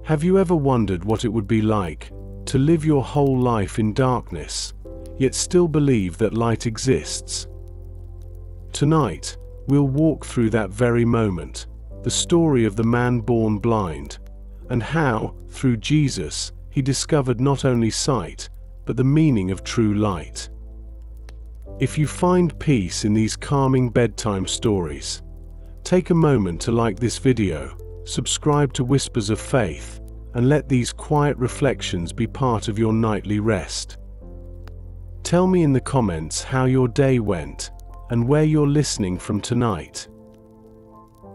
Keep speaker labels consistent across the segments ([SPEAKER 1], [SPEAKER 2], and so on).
[SPEAKER 1] Have you ever wondered what it would be like to live your whole life in darkness, yet still believe that light exists? Tonight, we'll walk through that very moment, the story of the man born blind, and how, through Jesus, he discovered not only sight, but the meaning of true light. If you find peace in these calming bedtime stories, take a moment to like this video, subscribe to Whispers of Faith, and let these quiet reflections be part of your nightly rest. Tell me in the comments how your day went and where you're listening from tonight.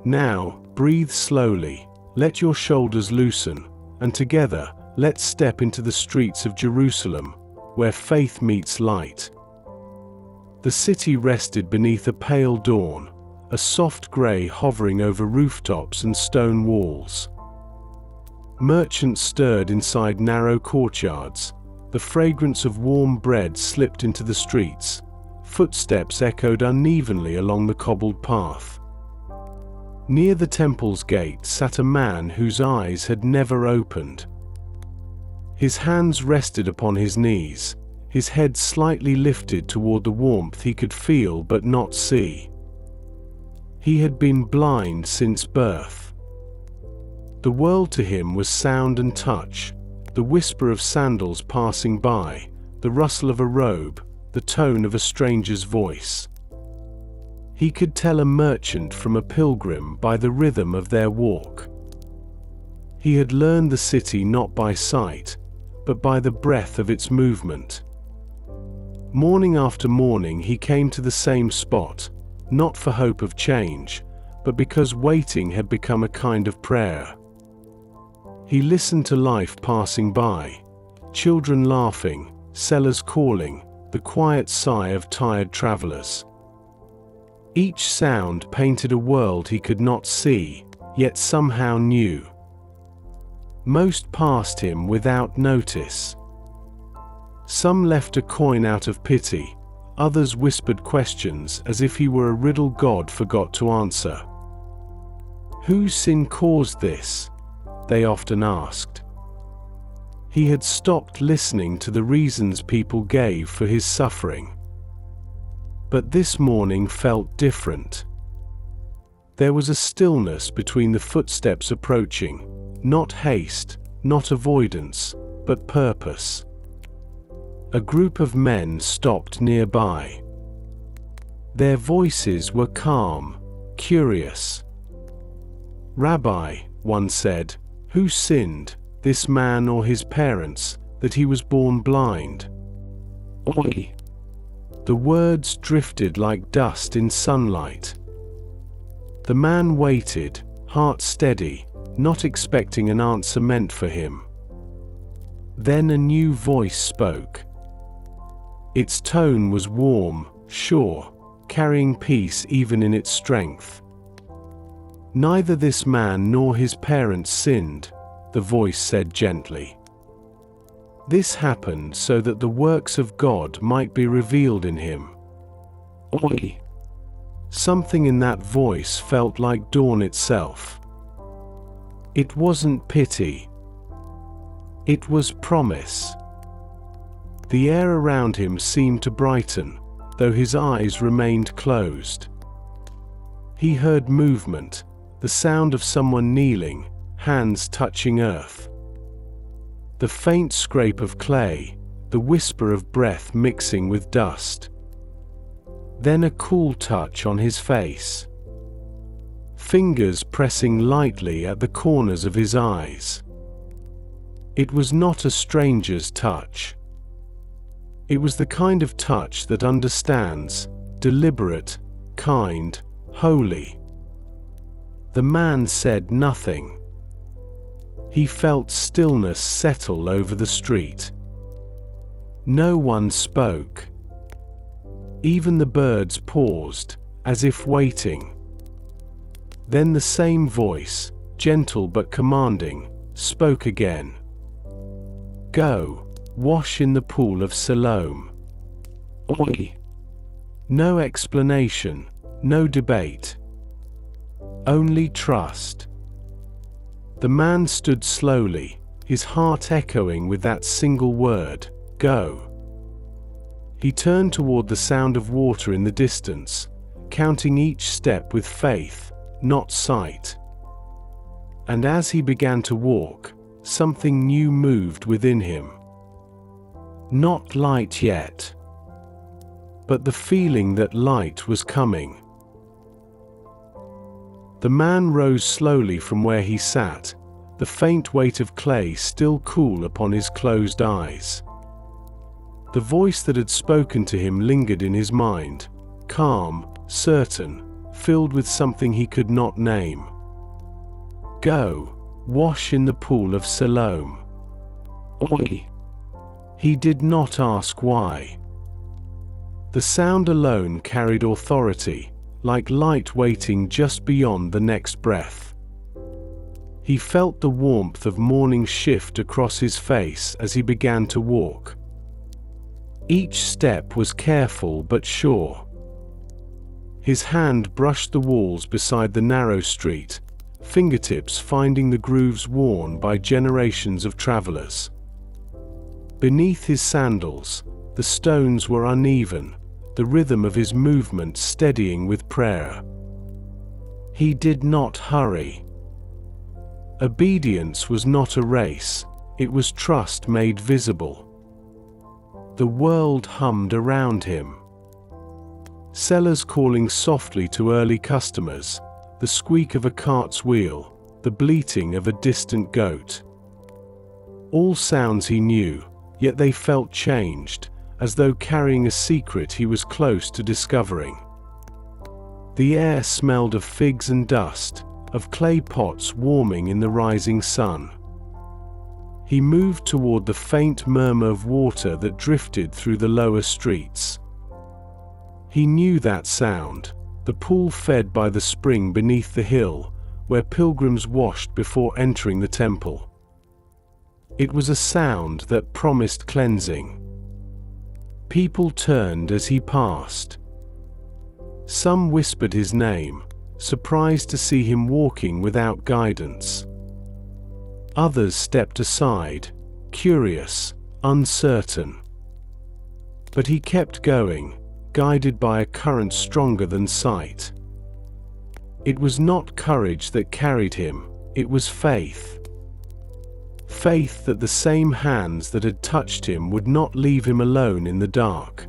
[SPEAKER 1] Now, breathe slowly, let your shoulders loosen, and together, let's step into the streets of Jerusalem, where faith meets light. The city rested beneath a pale dawn, a soft grey hovering over rooftops and stone walls. Merchants stirred inside narrow courtyards, the fragrance of warm bread slipped into the streets, footsteps echoed unevenly along the cobbled path. Near the temple's gate sat a man whose eyes had never opened. His hands rested upon his knees, his head slightly lifted toward the warmth he could feel but not see. He had been blind since birth. The world to him was sound and touch, the whisper of sandals passing by, the rustle of a robe, the tone of a stranger's voice. He could tell a merchant from a pilgrim by the rhythm of their walk. He had learned the city not by sight, but by the breath of its movement. Morning after morning he came to the same spot, not for hope of change, but because waiting had become a kind of prayer. He listened to life passing by, children laughing, sellers calling, the quiet sigh of tired travelers. Each sound painted a world he could not see, yet somehow knew. Most passed him without notice. Some left a coin out of pity, others whispered questions as if he were a riddle God forgot to answer. Whose sin caused this? They often asked. He had stopped listening to the reasons people gave for his suffering. But this morning felt different. There was a stillness between the footsteps approaching, not haste, not avoidance, but purpose. A group of men stopped nearby. Their voices were calm, curious. "Rabbi," one said, "who sinned, this man or his parents, that he was born blind?" "Oi." The words drifted like dust in sunlight. The man waited, heart steady, not expecting an answer meant for him. Then a new voice spoke. Its tone was warm, sure, carrying peace even in its strength. "Neither this man nor his parents sinned," the voice said gently. "This happened so that the works of God might be revealed in him." Oi! Something in that voice felt like dawn itself. It wasn't pity. It was promise. The air around him seemed to brighten, though his eyes remained closed. He heard movement, the sound of someone kneeling, hands touching earth. The faint scrape of clay, the whisper of breath mixing with dust. Then a cool touch on his face. Fingers pressing lightly at the corners of his eyes. It was not a stranger's touch. It was the kind of touch that understands, deliberate, kind, holy. The man said nothing. He felt stillness settle over the street. No one spoke. Even the birds paused, as if waiting. Then the same voice, gentle but commanding, spoke again. "Go, wash in the pool of Siloam." Oi! No explanation, no debate. Only trust. The man stood slowly, his heart echoing with that single word, "Go." He turned toward the sound of water in the distance, counting each step with faith, not sight. And as he began to walk, something new moved within him. Not light yet, but the feeling that light was coming. The man rose slowly from where he sat, the faint weight of clay still cool upon his closed eyes. The voice that had spoken to him lingered in his mind, calm, certain, filled with something he could not name. "Go, wash in the pool of Siloam." Oi! He did not ask why. The sound alone carried authority, like light waiting just beyond the next breath. He felt the warmth of morning shift across his face as he began to walk. Each step was careful but sure. His hand brushed the walls beside the narrow street, fingertips finding the grooves worn by generations of travelers. Beneath his sandals, the stones were uneven, the rhythm of his movement steadying with prayer. He did not hurry. Obedience was not a race, it was trust made visible. The world hummed around him. Sellers calling softly to early customers, the squeak of a cart's wheel, the bleating of a distant goat. All sounds he knew, yet they felt changed, as though carrying a secret he was close to discovering. The air smelled of figs and dust, of clay pots warming in the rising sun. He moved toward the faint murmur of water that drifted through the lower streets. He knew that sound, the pool fed by the spring beneath the hill, where pilgrims washed before entering the temple. It was a sound that promised cleansing. People turned as he passed. Some whispered his name, surprised to see him walking without guidance. Others stepped aside, curious, uncertain. But he kept going, guided by a current stronger than sight. It was not courage that carried him, it was faith. Faith that the same hands that had touched him would not leave him alone in the dark.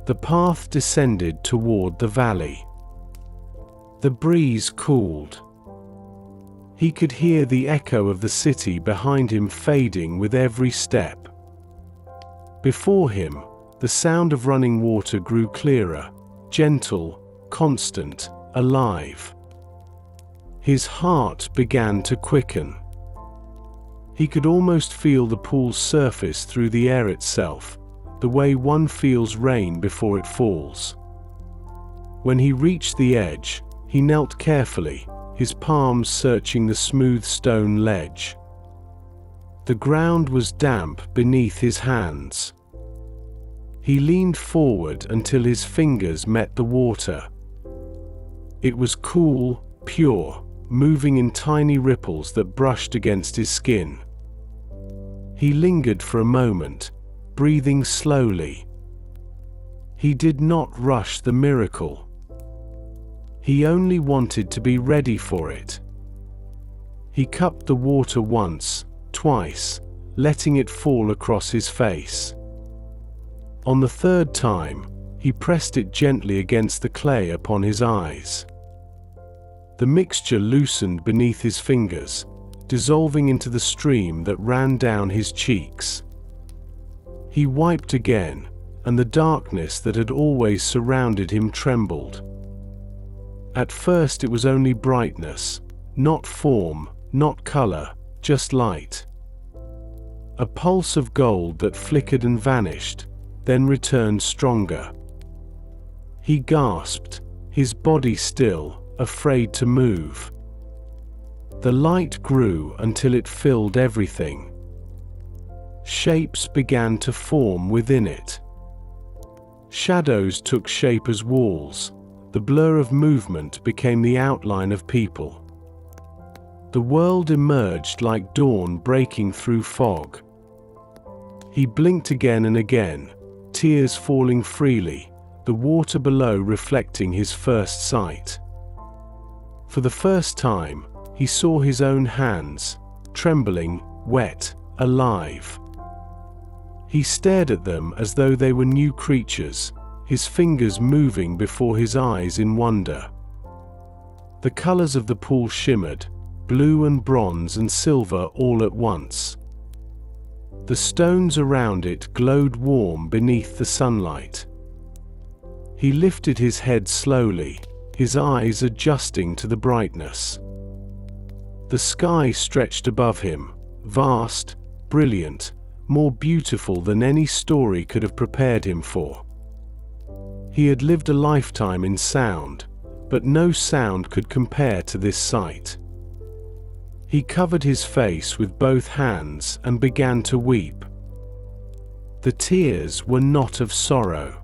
[SPEAKER 1] The path descended toward the valley. The breeze cooled. He could hear the echo of the city behind him fading with every step. Before him, the sound of running water grew clearer, gentle, constant, alive. His heart began to quicken. He could almost feel the pool's surface through the air itself, the way one feels rain before it falls. When he reached the edge, he knelt carefully, his palms searching the smooth stone ledge. The ground was damp beneath his hands. He leaned forward until his fingers met the water. It was cool, pure, moving in tiny ripples that brushed against his skin. He lingered for a moment, breathing slowly. He did not rush the miracle. He only wanted to be ready for it. He cupped the water once, twice, letting it fall across his face. On the third time, he pressed it gently against the clay upon his eyes. The mixture loosened beneath his fingers, dissolving into the stream that ran down his cheeks. He wiped again, and the darkness that had always surrounded him trembled. At first it was only brightness, not form, not color, just light. A pulse of gold that flickered and vanished, then returned stronger. He gasped, his body still, afraid to move. The light grew until it filled everything. Shapes began to form within it. Shadows took shape as walls. The blur of movement became the outline of people. The world emerged like dawn breaking through fog. He blinked again and again, tears falling freely, the water below reflecting his first sight. For the first time, he saw his own hands, trembling, wet, alive. He stared at them as though they were new creatures, his fingers moving before his eyes in wonder. The colors of the pool shimmered, blue and bronze and silver all at once. The stones around it glowed warm beneath the sunlight. He lifted his head slowly, his eyes adjusting to the brightness. The sky stretched above him, vast, brilliant, more beautiful than any story could have prepared him for. He had lived a lifetime in sound, but no sound could compare to this sight. He covered his face with both hands and began to weep. The tears were not of sorrow.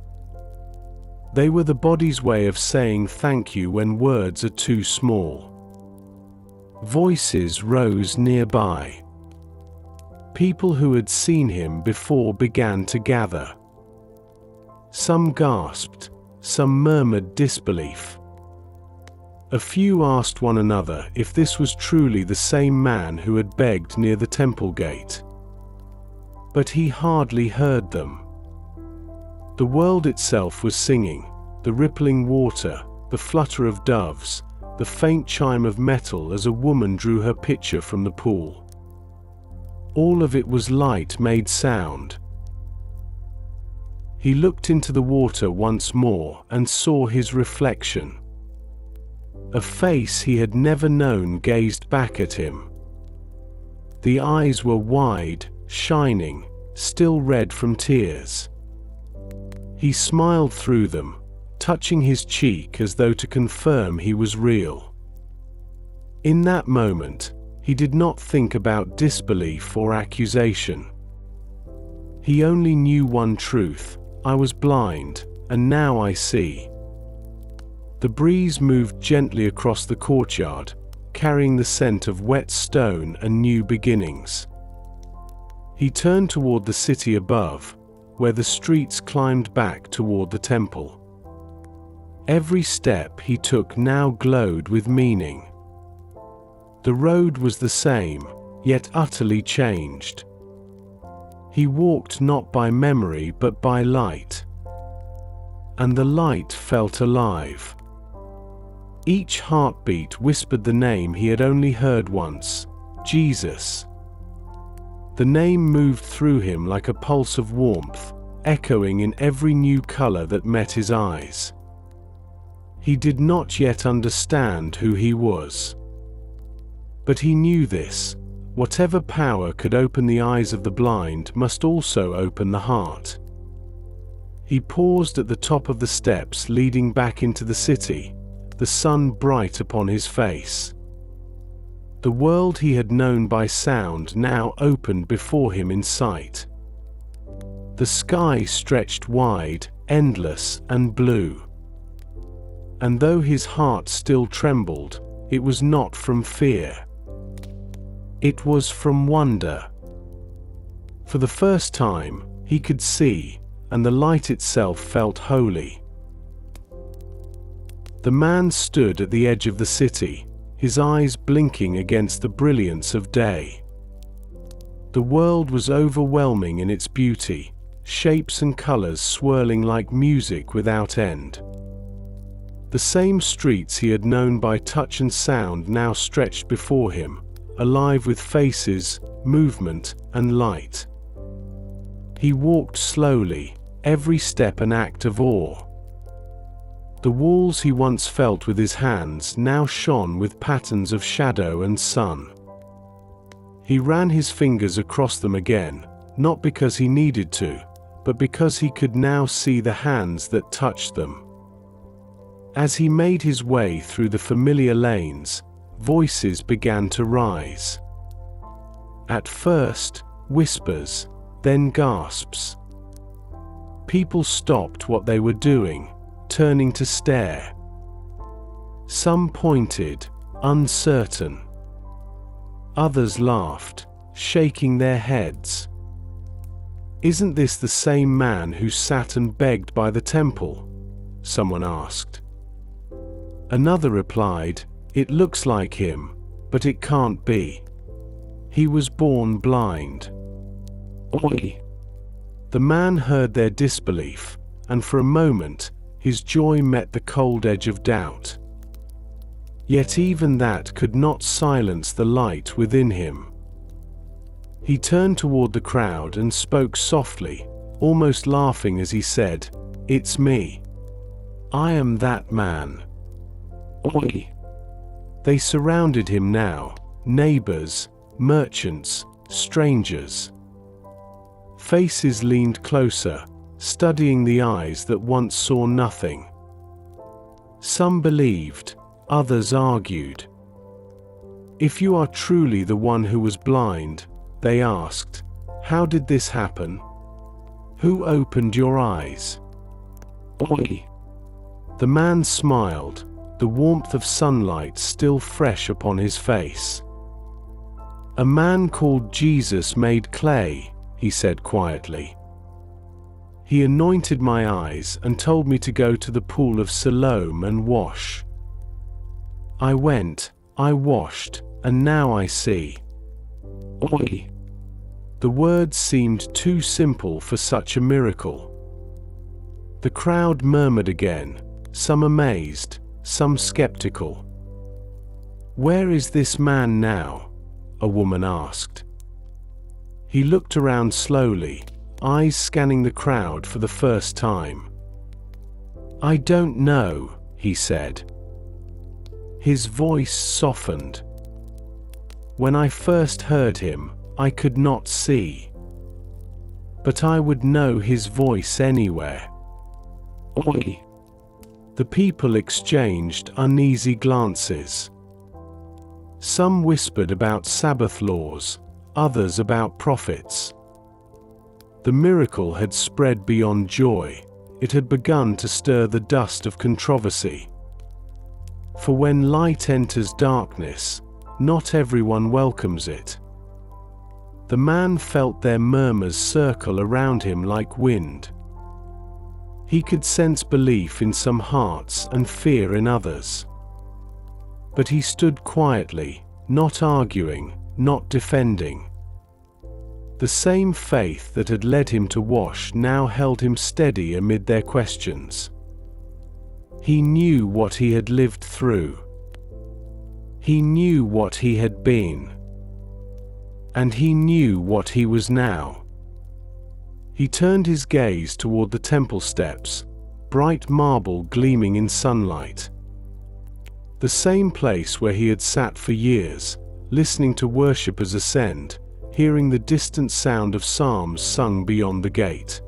[SPEAKER 1] They were the body's way of saying thank you when words are too small. Voices rose nearby. People who had seen him before began to gather. Some gasped, some murmured disbelief. A few asked one another if this was truly the same man who had begged near the temple gate. But he hardly heard them. The world itself was singing, the rippling water, the flutter of doves, the faint chime of metal as a woman drew her pitcher from the pool. All of it was light made sound. He looked into the water once more and saw his reflection. A face he had never known gazed back at him. The eyes were wide, shining, still red from tears. He smiled through them, touching his cheek as though to confirm he was real. In that moment, he did not think about disbelief or accusation. He only knew one truth: I was blind, and now I see. The breeze moved gently across the courtyard, carrying the scent of wet stone and new beginnings. He turned toward the city above, where the streets climbed back toward the temple. Every step he took now glowed with meaning. The road was the same, yet utterly changed. He walked not by memory but by light. And the light felt alive. Each heartbeat whispered the name he had only heard once: Jesus. The name moved through him like a pulse of warmth, echoing in every new color that met his eyes. He did not yet understand who he was. But he knew this: whatever power could open the eyes of the blind must also open the heart. He paused at the top of the steps leading back into the city, the sun bright upon his face. The world he had known by sound now opened before him in sight. The sky stretched wide, endless, and blue. And though his heart still trembled, it was not from fear. It was from wonder. For the first time, he could see, and the light itself felt holy. The man stood at the edge of the city, his eyes blinking against the brilliance of day. The world was overwhelming in its beauty, shapes and colors swirling like music without end. The same streets he had known by touch and sound now stretched before him, alive with faces, movement, and light. He walked slowly, every step an act of awe. The walls he once felt with his hands now shone with patterns of shadow and sun. He ran his fingers across them again, not because he needed to, but because he could now see the hands that touched them. As he made his way through the familiar lanes, voices began to rise. At first, whispers, then gasps. People stopped what they were doing, turning to stare. Some pointed, uncertain. Others laughed, shaking their heads. "Isn't this the same man who sat and begged by the temple?" someone asked. Another replied, "It looks like him, but it can't be. He was born blind." Oi! The man heard their disbelief, and for a moment, his joy met the cold edge of doubt. Yet even that could not silence the light within him. He turned toward the crowd and spoke softly, almost laughing as he said, "It's me. I am that man." Oi! They surrounded him now, neighbors, merchants, strangers. Faces leaned closer, studying the eyes that once saw nothing. Some believed, others argued. "If you are truly the one who was blind," they asked, "how did this happen? Who opened your eyes?" Oi! The man smiled, the warmth of sunlight still fresh upon his face. "A man called Jesus made clay," he said quietly. "He anointed my eyes and told me to go to the pool of Siloam and wash. I went, I washed, and now I see." Oi! The words seemed too simple for such a miracle. The crowd murmured again, some amazed, some skeptical. "Where is this man now?" a woman asked. He looked around slowly, eyes scanning the crowd for the first time. "I don't know," he said. His voice softened. "When I first heard him, I could not see. But I would know his voice anywhere." Oi! The people exchanged uneasy glances. Some whispered about Sabbath laws, others about prophets. The miracle had spread beyond joy, it had begun to stir the dust of controversy. For when light enters darkness, not everyone welcomes it. The man felt their murmurs circle around him like wind. He could sense belief in some hearts and fear in others. But he stood quietly, not arguing, not defending. The same faith that had led him to wash now held him steady amid their questions. He knew what he had lived through. He knew what he had been. And he knew what he was now. He turned his gaze toward the temple steps, bright marble gleaming in sunlight. The same place where he had sat for years, listening to worshippers ascend, hearing the distant sound of psalms sung beyond the gate.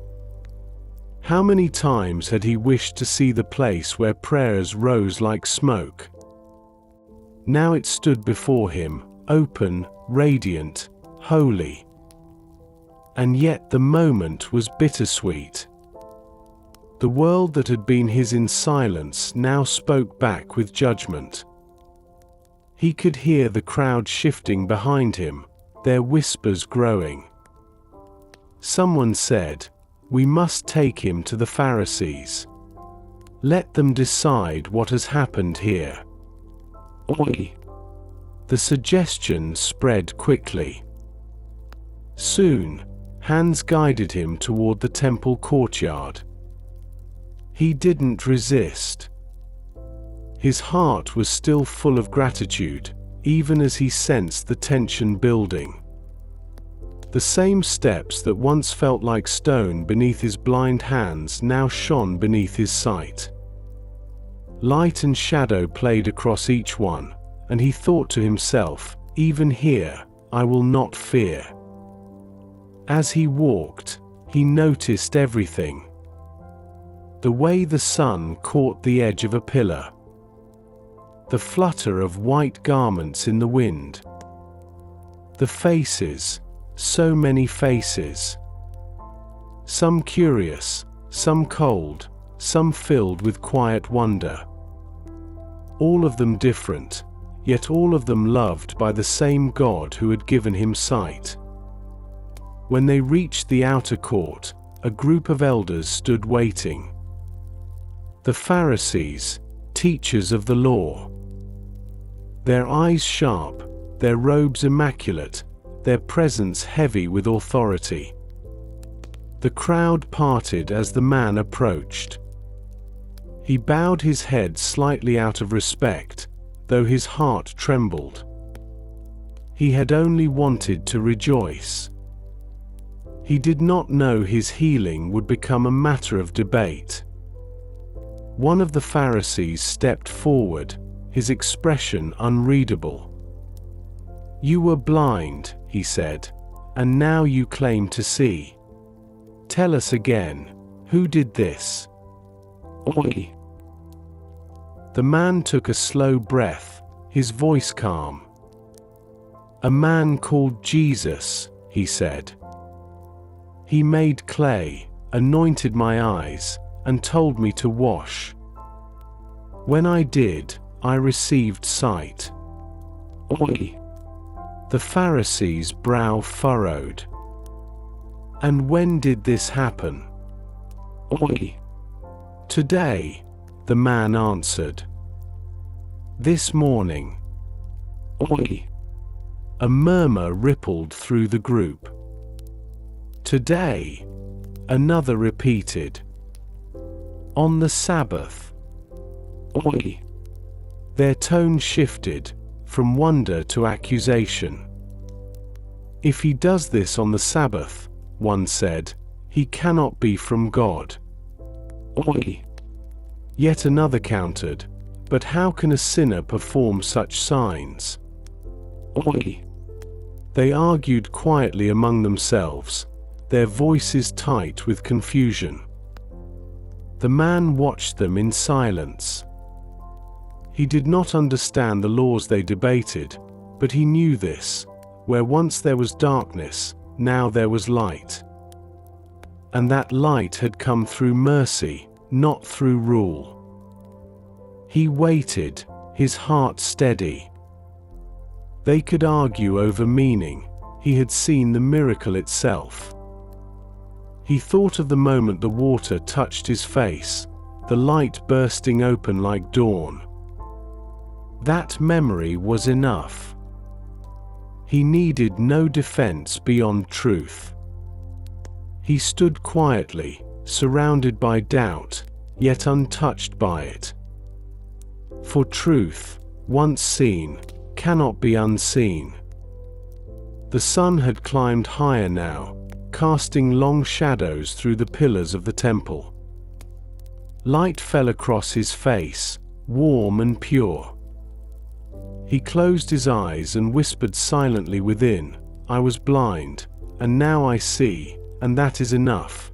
[SPEAKER 1] How many times had he wished to see the place where prayers rose like smoke? Now it stood before him, open, radiant, holy. And yet the moment was bittersweet. The world that had been his in silence now spoke back with judgment. He could hear the crowd shifting behind him, their whispers growing. Someone said, "We must take him to the Pharisees. Let them decide what has happened here." Oi! The suggestion spread quickly. Soon, hands guided him toward the temple courtyard. He didn't resist. His heart was still full of gratitude, even as he sensed the tension building. The same steps that once felt like stone beneath his blind hands now shone beneath his sight. Light and shadow played across each one, and he thought to himself, "Even here, I will not fear." As he walked, he noticed everything. The way the sun caught the edge of a pillar. The flutter of white garments in the wind. The faces, so many faces. Some curious, some cold, some filled with quiet wonder. All of them different, yet all of them loved by the same God who had given him sight. When they reached the outer court, a group of elders stood waiting. The Pharisees, teachers of the law. Their eyes sharp, their robes immaculate, their presence heavy with authority. The crowd parted as the man approached. He bowed his head slightly out of respect, though his heart trembled. He had only wanted to rejoice. He did not know his healing would become a matter of debate. One of the Pharisees stepped forward, his expression unreadable. "You were blind," he said, "and now you claim to see. Tell us again, who did this?" "Oi." The man took a slow breath, his voice calm. "A man called Jesus," he said. "He made clay, anointed my eyes, and told me to wash. When I did, I received sight." "Oi." The Pharisee's brow furrowed. "And when did this happen?" "Oi." "Today," the man answered. "This morning." "Oi." A murmur rippled through the group. "Today," another repeated. "On the Sabbath." "Oi." Their tone shifted, from wonder to accusation. "If he does this on the Sabbath," one said, "he cannot be from God." "Oi." Yet another countered, "But how can a sinner perform such signs?" "Oi." They argued quietly among themselves, their voices tight with confusion. The man watched them in silence. He did not understand the laws they debated, but he knew this: where once there was darkness, now there was light. And that light had come through mercy, not through rule. He waited, his heart steady. They could argue over meaning. He had seen the miracle itself. He thought of the moment the water touched his face, the light bursting open like dawn. That memory was enough. He needed no defense beyond truth. He stood quietly, surrounded by doubt, yet untouched by it. For truth, once seen, cannot be unseen. The sun had climbed higher now, casting long shadows through the pillars of the temple. Light fell across his face, warm and pure. He closed his eyes and whispered silently within, "I was blind, and now I see, and that is enough."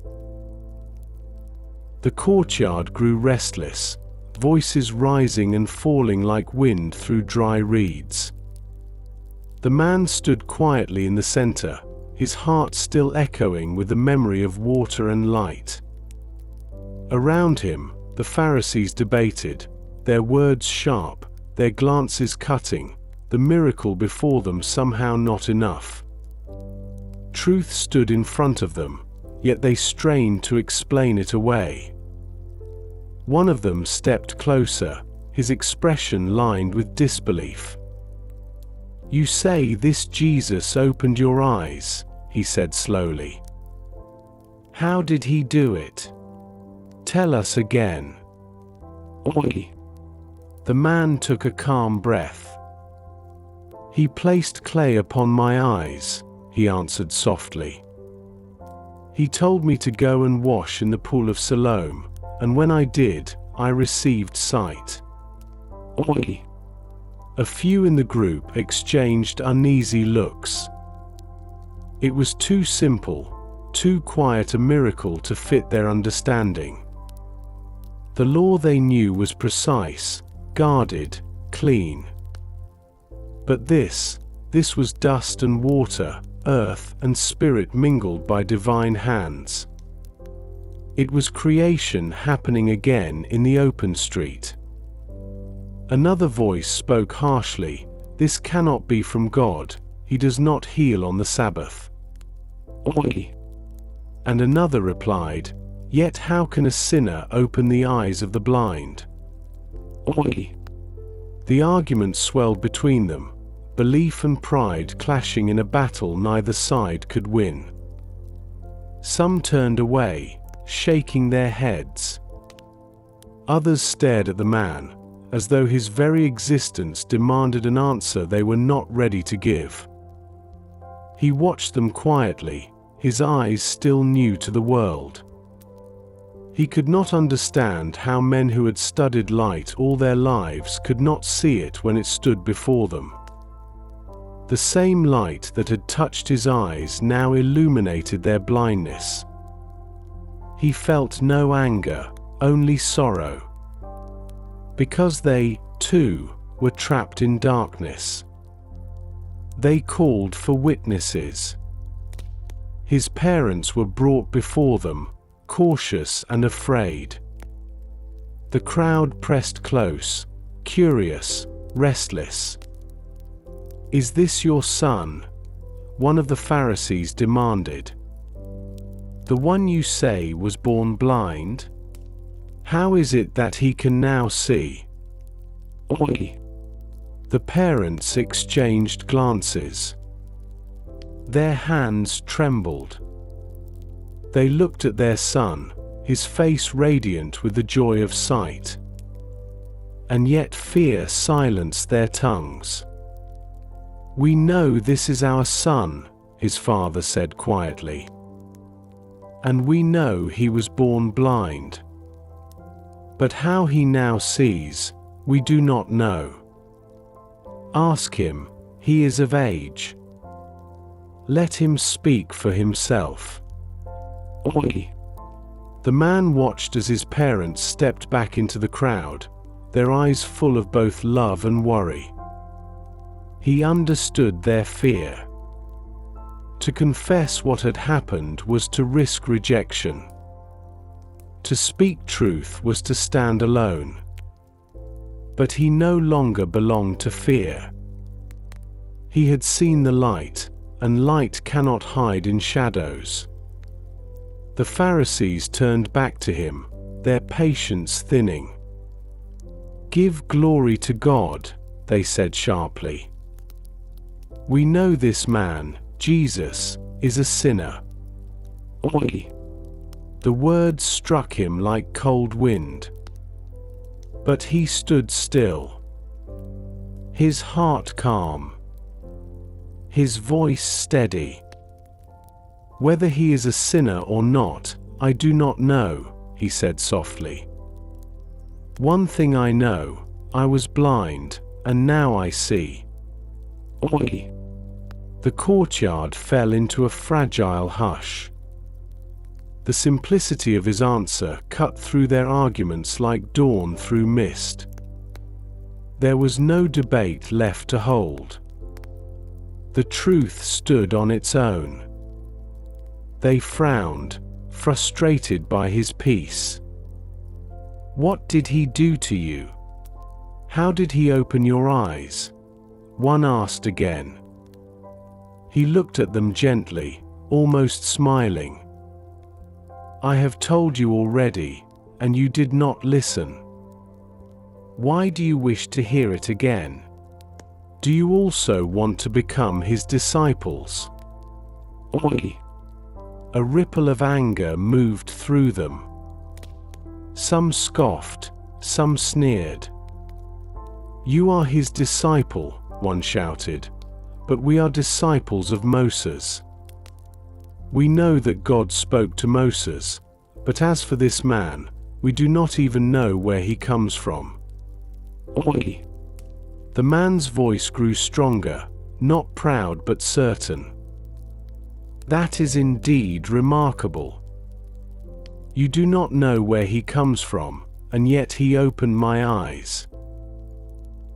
[SPEAKER 1] The courtyard grew restless, voices rising and falling like wind through dry reeds. The man stood quietly in the center, his heart still echoing with the memory of water and light. Around him, the Pharisees debated, their words sharp, their glances cutting, the miracle before them somehow not enough. Truth stood in front of them, yet they strained to explain it away. One of them stepped closer, his expression lined with disbelief. "You say this Jesus opened your eyes," he said slowly. "How did he do it? Tell us again." "Oi." The man took a calm breath. "He placed clay upon my eyes," he answered softly. "He told me to go and wash in the pool of Siloam, and when I did, I received sight." "Oi." A few in the group exchanged uneasy looks. It was too simple, too quiet a miracle to fit their understanding. The law they knew was precise, guarded, clean. But this was dust and water, earth and spirit mingled by divine hands. It was creation happening again in the open street. Another voice spoke harshly, "This cannot be from God. He does not heal on the Sabbath." Oi! And another replied, "Yet how can a sinner open the eyes of the blind?" Oi! The argument swelled between them, belief and pride clashing in a battle neither side could win. Some turned away, shaking their heads. Others stared at the man, as though his very existence demanded an answer they were not ready to give. He watched them quietly, his eyes still new to the world. He could not understand how men who had studied light all their lives could not see it when it stood before them. The same light that had touched his eyes now illuminated their blindness. He felt no anger, only sorrow. Because they, too, were trapped in darkness. They called for witnesses. His parents were brought before them, cautious and afraid. The crowd pressed close, curious, restless. "Is this your son?" one of the Pharisees demanded. "The one you say was born blind? How is it that he can now see?" Oi! The parents exchanged glances. Their hands trembled. They looked at their son, his face radiant with the joy of sight. And yet fear silenced their tongues. "We know this is our son," his father said quietly. "And we know he was born blind. But how he now sees, we do not know. Ask him, he is of age. Let him speak for himself." Oi! The man watched as his parents stepped back into the crowd, their eyes full of both love and worry. He understood their fear. To confess what had happened was to risk rejection. To speak truth was to stand alone. But he no longer belonged to fear. He had seen the light, and light cannot hide in shadows. The Pharisees turned back to him, their patience thinning. "Give glory to God," they said sharply. "We know this man, Jesus, is a sinner." Oi! The words struck him like cold wind. But he stood still. His heart calm. His voice steady. "Whether he is a sinner or not, I do not know," he said softly. "One thing I know, I was blind, and now I see." Oi! The courtyard fell into a fragile hush. The simplicity of his answer cut through their arguments like dawn through mist. There was no debate left to hold. The truth stood on its own. They frowned, frustrated by his peace. "What did he do to you? How did he open your eyes?" one asked again. He looked at them gently, almost smiling. "I have told you already, and you did not listen. Why do you wish to hear it again? Do you also want to become his disciples?" Oi! A ripple of anger moved through them. Some scoffed, some sneered. "You are his disciple," one shouted, "but we are disciples of Moses. We know that God spoke to Moses, but as for this man, we do not even know where he comes from." Oi! The man's voice grew stronger, not proud but certain. "That is indeed remarkable. You do not know where he comes from, and yet he opened my eyes.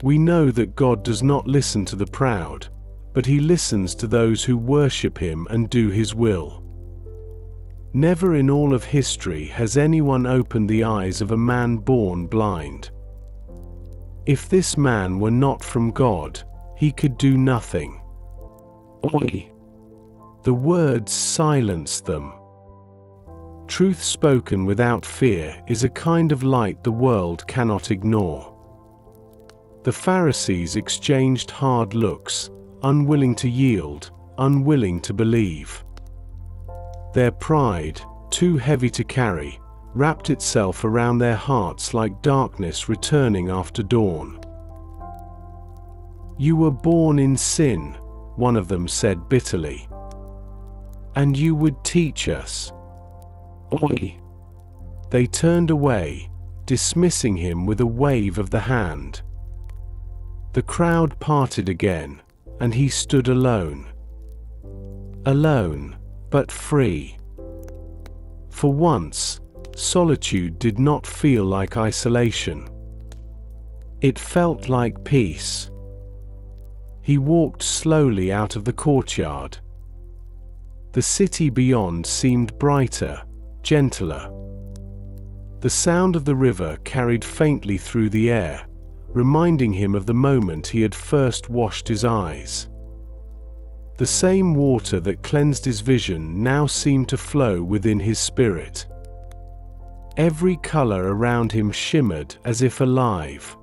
[SPEAKER 1] We know that God does not listen to the proud, but he listens to those who worship him and do his will. Never in all of history has anyone opened the eyes of a man born blind. If this man were not from God, he could do nothing. Oi! The words silenced them. Truth spoken without fear is a kind of light the world cannot ignore. The Pharisees exchanged hard looks, unwilling to yield, unwilling to believe. Their pride, too heavy to carry, wrapped itself around their hearts like darkness returning after dawn. "You were born in sin," one of them said bitterly. "And you would teach us." Oi! They turned away, dismissing him with a wave of the hand. The crowd parted again, and he stood alone. Alone, but free. For once, solitude did not feel like isolation. It felt like peace. He walked slowly out of the courtyard. The city beyond seemed brighter, gentler. The sound of the river carried faintly through the air, reminding him of the moment he had first washed his eyes. The same water that cleansed his vision now seemed to flow within his spirit. Every color around him shimmered as if alive.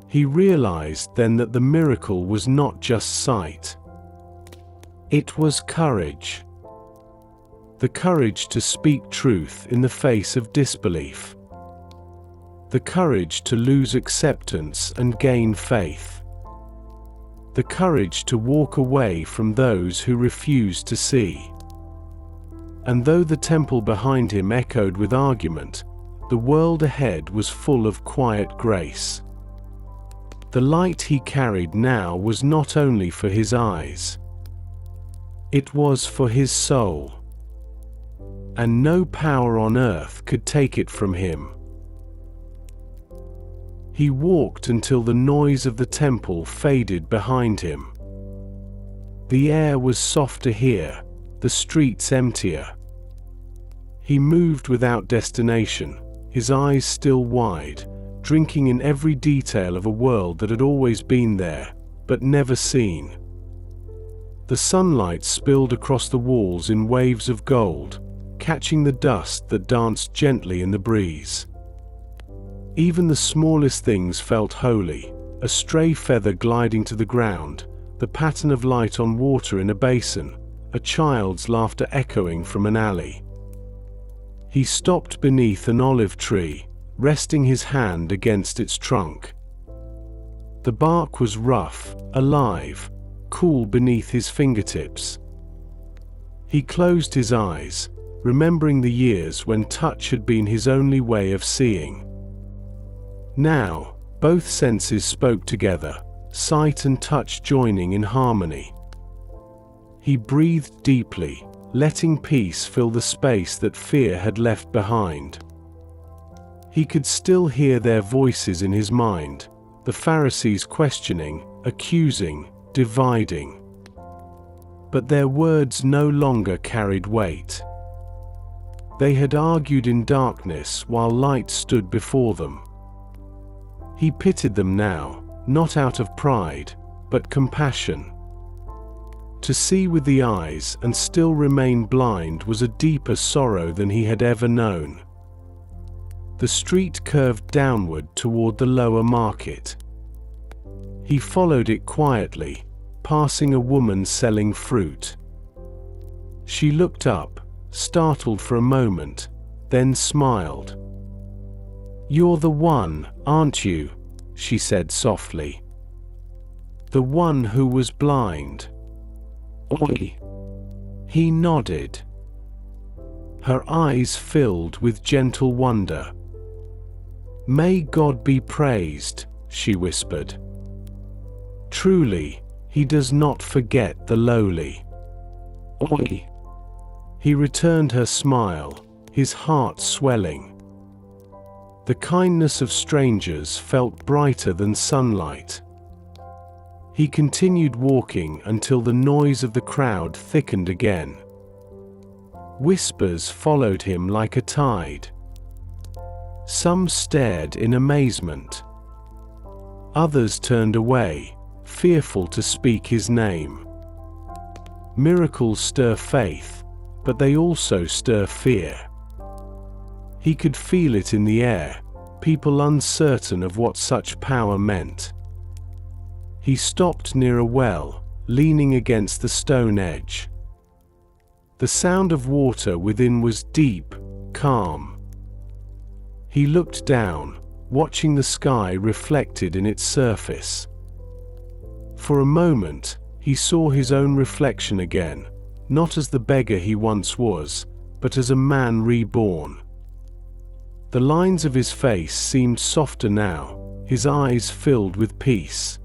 [SPEAKER 1] He realized then that the miracle was not just sight. It was courage. The courage to speak truth in the face of disbelief. The courage to lose acceptance and gain faith. The courage to walk away from those who refuse to see. And though the temple behind him echoed with argument, the world ahead was full of quiet grace. The light he carried now was not only for his eyes. It was for his soul. And no power on earth could take it from him. He walked until the noise of the temple faded behind him. The air was softer here, the streets emptier. He moved without destination, his eyes still wide, drinking in every detail of a world that had always been there, but never seen. The sunlight spilled across the walls in waves of gold, catching the dust that danced gently in the breeze. Even the smallest things felt holy, a stray feather gliding to the ground, the pattern of light on water in a basin, a child's laughter echoing from an alley. He stopped beneath an olive tree, resting his hand against its trunk. The bark was rough, alive, cool beneath his fingertips. He closed his eyes, remembering the years when touch had been his only way of seeing. Now, both senses spoke together, sight and touch joining in harmony. He breathed deeply, letting peace fill the space that fear had left behind. He could still hear their voices in his mind, the Pharisees questioning, accusing, dividing. But their words no longer carried weight. They had argued in darkness while light stood before them. He pitied them now, not out of pride, but compassion. To see with the eyes and still remain blind was a deeper sorrow than he had ever known. The street curved downward toward the lower market. He followed it quietly, passing a woman selling fruit. She looked up, startled for a moment, then smiled. "You're the one, aren't you?" she said softly. "The one who was blind." Oi! He nodded. Her eyes filled with gentle wonder. "May God be praised," she whispered. "Truly, he does not forget the lowly." Oi! He returned her smile, his heart swelling. The kindness of strangers felt brighter than sunlight. He continued walking until the noise of the crowd thickened again. Whispers followed him like a tide. Some stared in amazement. Others turned away, fearful to speak his name. Miracles stir faith, but they also stir fear. He could feel it in the air, people uncertain of what such power meant. He stopped near a well, leaning against the stone edge. The sound of water within was deep, calm. He looked down, watching the sky reflected in its surface. For a moment, he saw his own reflection again, not as the beggar he once was, but as a man reborn. The lines of his face seemed softer now, his eyes filled with peace.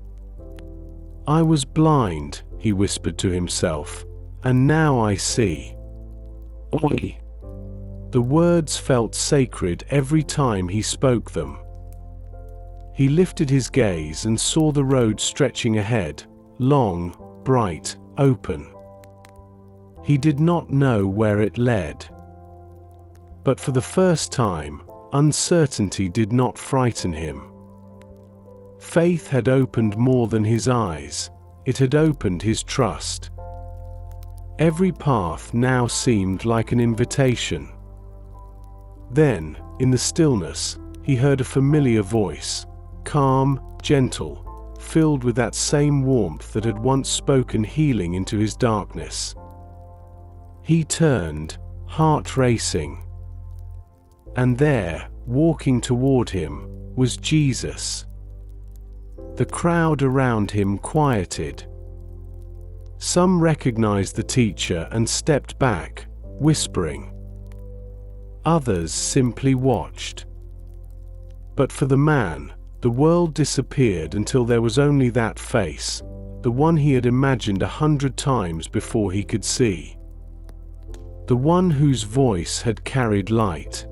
[SPEAKER 1] "I was blind," he whispered to himself, "and now I see." Oi! The words felt sacred every time he spoke them. He lifted his gaze and saw the road stretching ahead, long, bright, open. He did not know where it led. But for the first time, uncertainty did not frighten him. Faith had opened more than his eyes, it had opened his trust. Every path now seemed like an invitation. Then, in the stillness, he heard a familiar voice, calm, gentle, filled with that same warmth that had once spoken healing into his darkness. He turned, heart racing. And there, walking toward him, was Jesus. The crowd around him quieted. Some recognized the teacher and stepped back, whispering. Others simply watched. But for the man, the world disappeared until there was only that face, the one he had imagined 100 times before he could see. The one whose voice had carried light.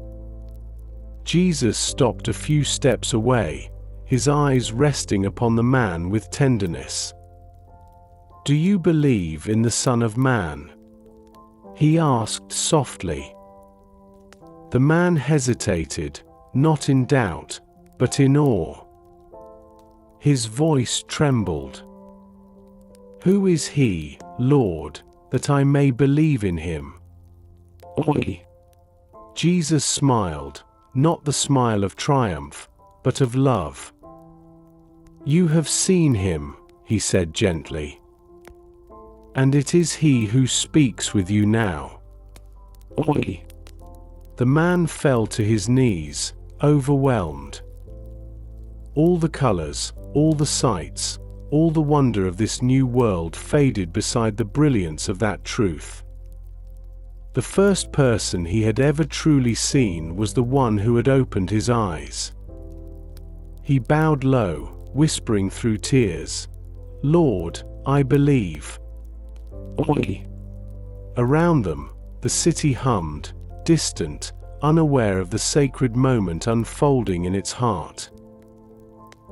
[SPEAKER 1] Jesus stopped a few steps away, his eyes resting upon the man with tenderness. "Do you believe in the Son of Man?" he asked softly. The man hesitated, not in doubt, but in awe. His voice trembled. "Who is he, Lord, that I may believe in him?" Oi! Jesus smiled, not the smile of triumph, but of love. "You have seen him," he said gently. "And it is he who speaks with you now." Oi! The man fell to his knees, overwhelmed. All the colors, all the sights, all the wonder of this new world faded beside the brilliance of that truth. The first person he had ever truly seen was the one who had opened his eyes. He bowed low, whispering through tears, "Lord, I believe." Oi! Around them, the city hummed, distant, unaware of the sacred moment unfolding in its heart.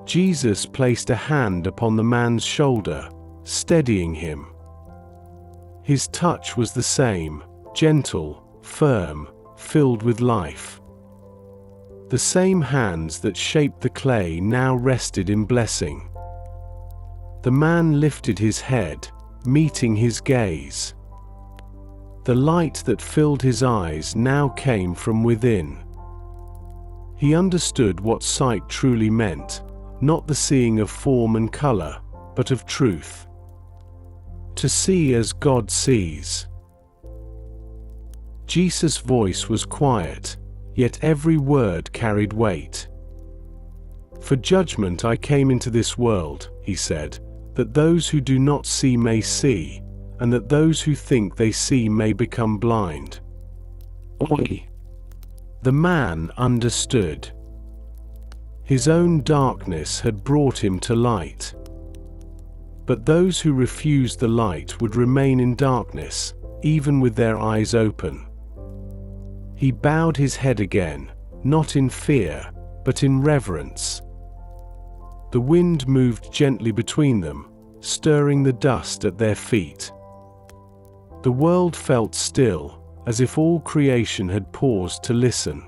[SPEAKER 1] Jesus placed a hand upon the man's shoulder, steadying him. His touch was the same, gentle, firm, filled with life. The same hands that shaped the clay now rested in blessing. The man lifted his head, meeting his gaze. The light that filled his eyes now came from within. He understood what sight truly meant, not the seeing of form and color, but of truth. To see as God sees. Jesus' voice was quiet, yet every word carried weight. "For judgment I came into this world," he said, "that those who do not see may see, and that those who think they see may become blind." Oi! The man understood. His own darkness had brought him to light. But those who refused the light would remain in darkness, even with their eyes open. He bowed his head again, not in fear, but in reverence. The wind moved gently between them, stirring the dust at their feet. The world felt still, as if all creation had paused to listen.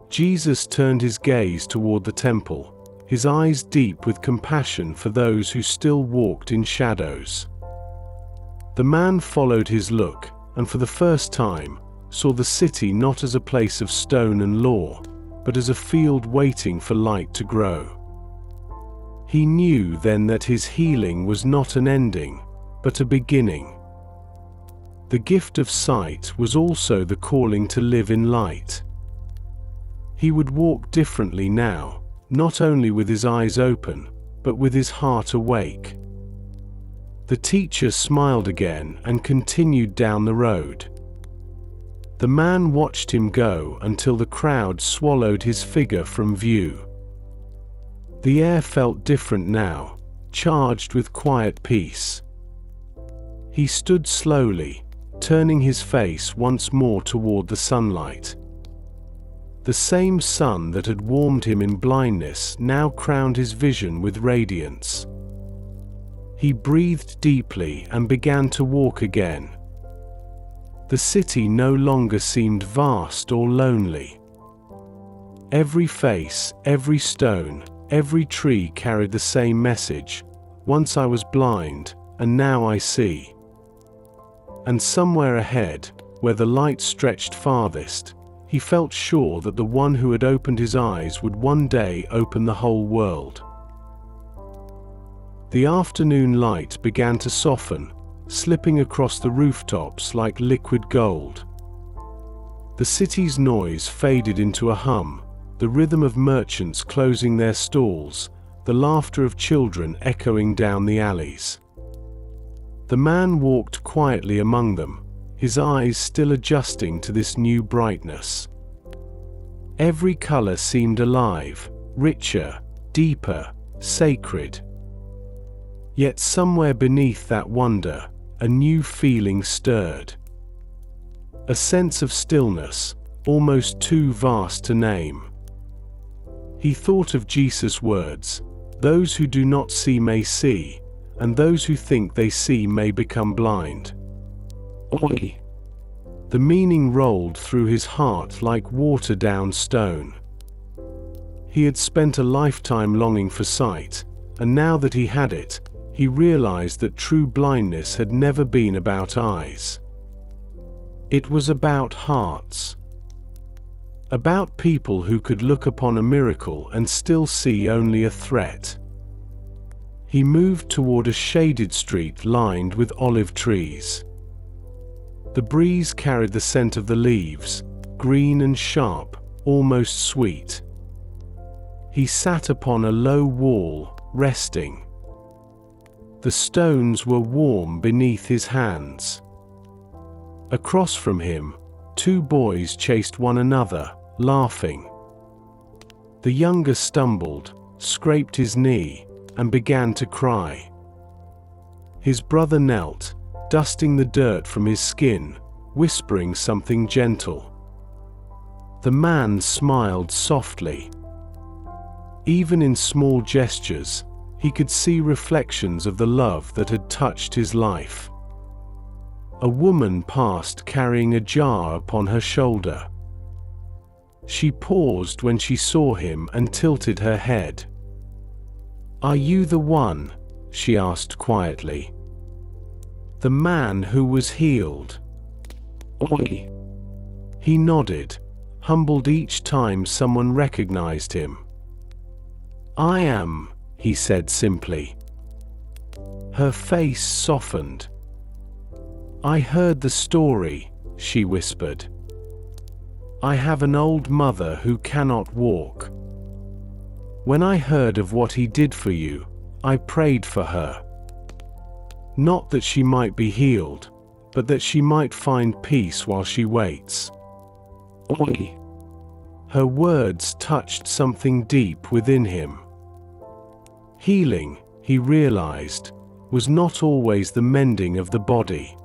[SPEAKER 1] Jesus turned his gaze toward the temple, his eyes deep with compassion for those who still walked in shadows. The man followed his look, and for the first time, saw the city not as a place of stone and law, but as a field waiting for light to grow. He knew then that his healing was not an ending, but a beginning. The gift of sight was also the calling to live in light. He would walk differently now, not only with his eyes open, but with his heart awake. The teacher smiled again and continued down the road. The man watched him go until the crowd swallowed his figure from view. The air felt different now, charged with quiet peace. He stood slowly, turning his face once more toward the sunlight. The same sun that had warmed him in blindness now crowned his vision with radiance. He breathed deeply and began to walk again. The city no longer seemed vast or lonely. Every face, every stone, every tree carried the same message: once I was blind, and now I see. And somewhere ahead, where the light stretched farthest, he felt sure that the one who had opened his eyes would one day open the whole world. The afternoon light began to soften, slipping across the rooftops like liquid gold. The city's noise faded into a hum, the rhythm of merchants closing their stalls, the laughter of children echoing down the alleys. The man walked quietly among them, his eyes still adjusting to this new brightness. Every color seemed alive, richer, deeper, sacred. Yet somewhere beneath that wonder, a new feeling stirred. A sense of stillness, almost too vast to name. He thought of Jesus' words, "Those who do not see may see, and those who think they see may become blind." Oi! The meaning rolled through his heart like water down stone. He had spent a lifetime longing for sight, and now that he had it, he realized that true blindness had never been about eyes. It was about hearts. About people who could look upon a miracle and still see only a threat. He moved toward a shaded street lined with olive trees. The breeze carried the scent of the leaves, green and sharp, almost sweet. He sat upon a low wall, resting. The stones were warm beneath his hands. Across from him, two boys chased one another, laughing. The younger stumbled, scraped his knee, and began to cry. His brother knelt, dusting the dirt from his skin, whispering something gentle. The man smiled softly. Even in small gestures, he could see reflections of the love that had touched his life. A woman passed carrying a jar upon her shoulder. She paused when she saw him and tilted her head. "Are you the one?" she asked quietly. "The man who was healed?" Oi! He nodded, humbled each time someone recognized him. "I am," he said simply. Her face softened. "I heard the story," she whispered. "I have an old mother who cannot walk. When I heard of what he did for you, I prayed for her. Not that she might be healed, but that she might find peace while she waits." Oi! Her words touched something deep within him. Healing, he realized, was not always the mending of the body.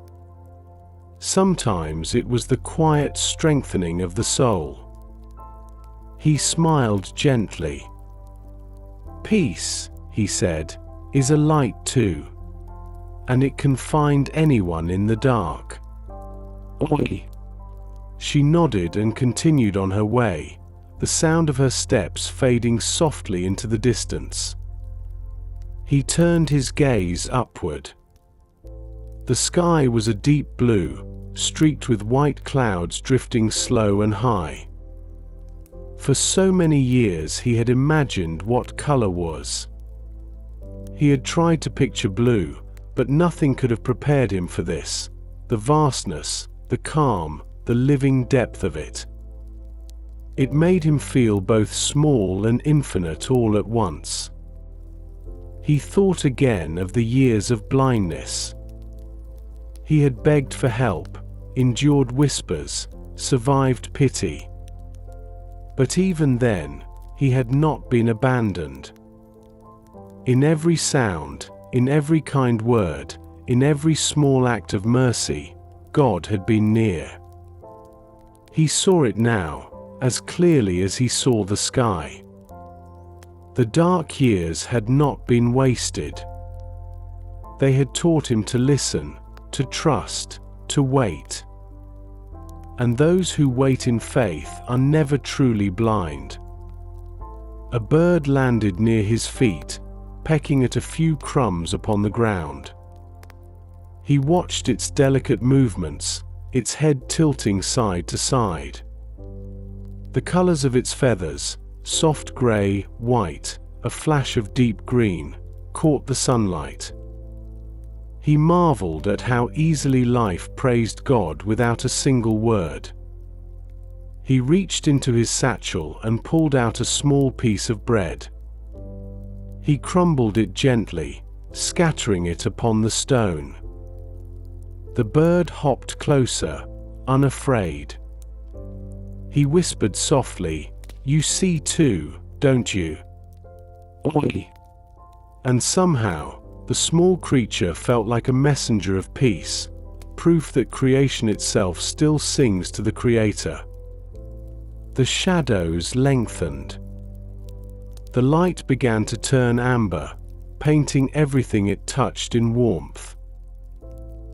[SPEAKER 1] Sometimes it was the quiet strengthening of the soul. He smiled gently. "Peace," he said, "is a light too. And it can find anyone in the dark." Oi! She nodded and continued on her way, the sound of her steps fading softly into the distance. He turned his gaze upward. The sky was a deep blue, streaked with white clouds drifting slow and high. For so many years he had imagined what color was. He had tried to picture blue, but nothing could have prepared him for this, the vastness, the calm, the living depth of it. It made him feel both small and infinite all at once. He thought again of the years of blindness. He had begged for help, endured whispers, survived pity. But even then, he had not been abandoned. In every sound, in every kind word, in every small act of mercy, God had been near. He saw it now, as clearly as he saw the sky. The dark years had not been wasted. They had taught him to listen, to trust, to wait. And those who wait in faith are never truly blind. A bird landed near his feet, pecking at a few crumbs upon the ground. He watched its delicate movements, its head tilting side to side. The colors of its feathers, soft gray, white, a flash of deep green, caught the sunlight. He marveled at how easily life praised God without a single word. He reached into his satchel and pulled out a small piece of bread. He crumbled it gently, scattering it upon the stone. The bird hopped closer, unafraid. He whispered softly, "You see too, don't you?" Oi. And somehow, the small creature felt like a messenger of peace, proof that creation itself still sings to the Creator. The shadows lengthened. The light began to turn amber, painting everything it touched in warmth.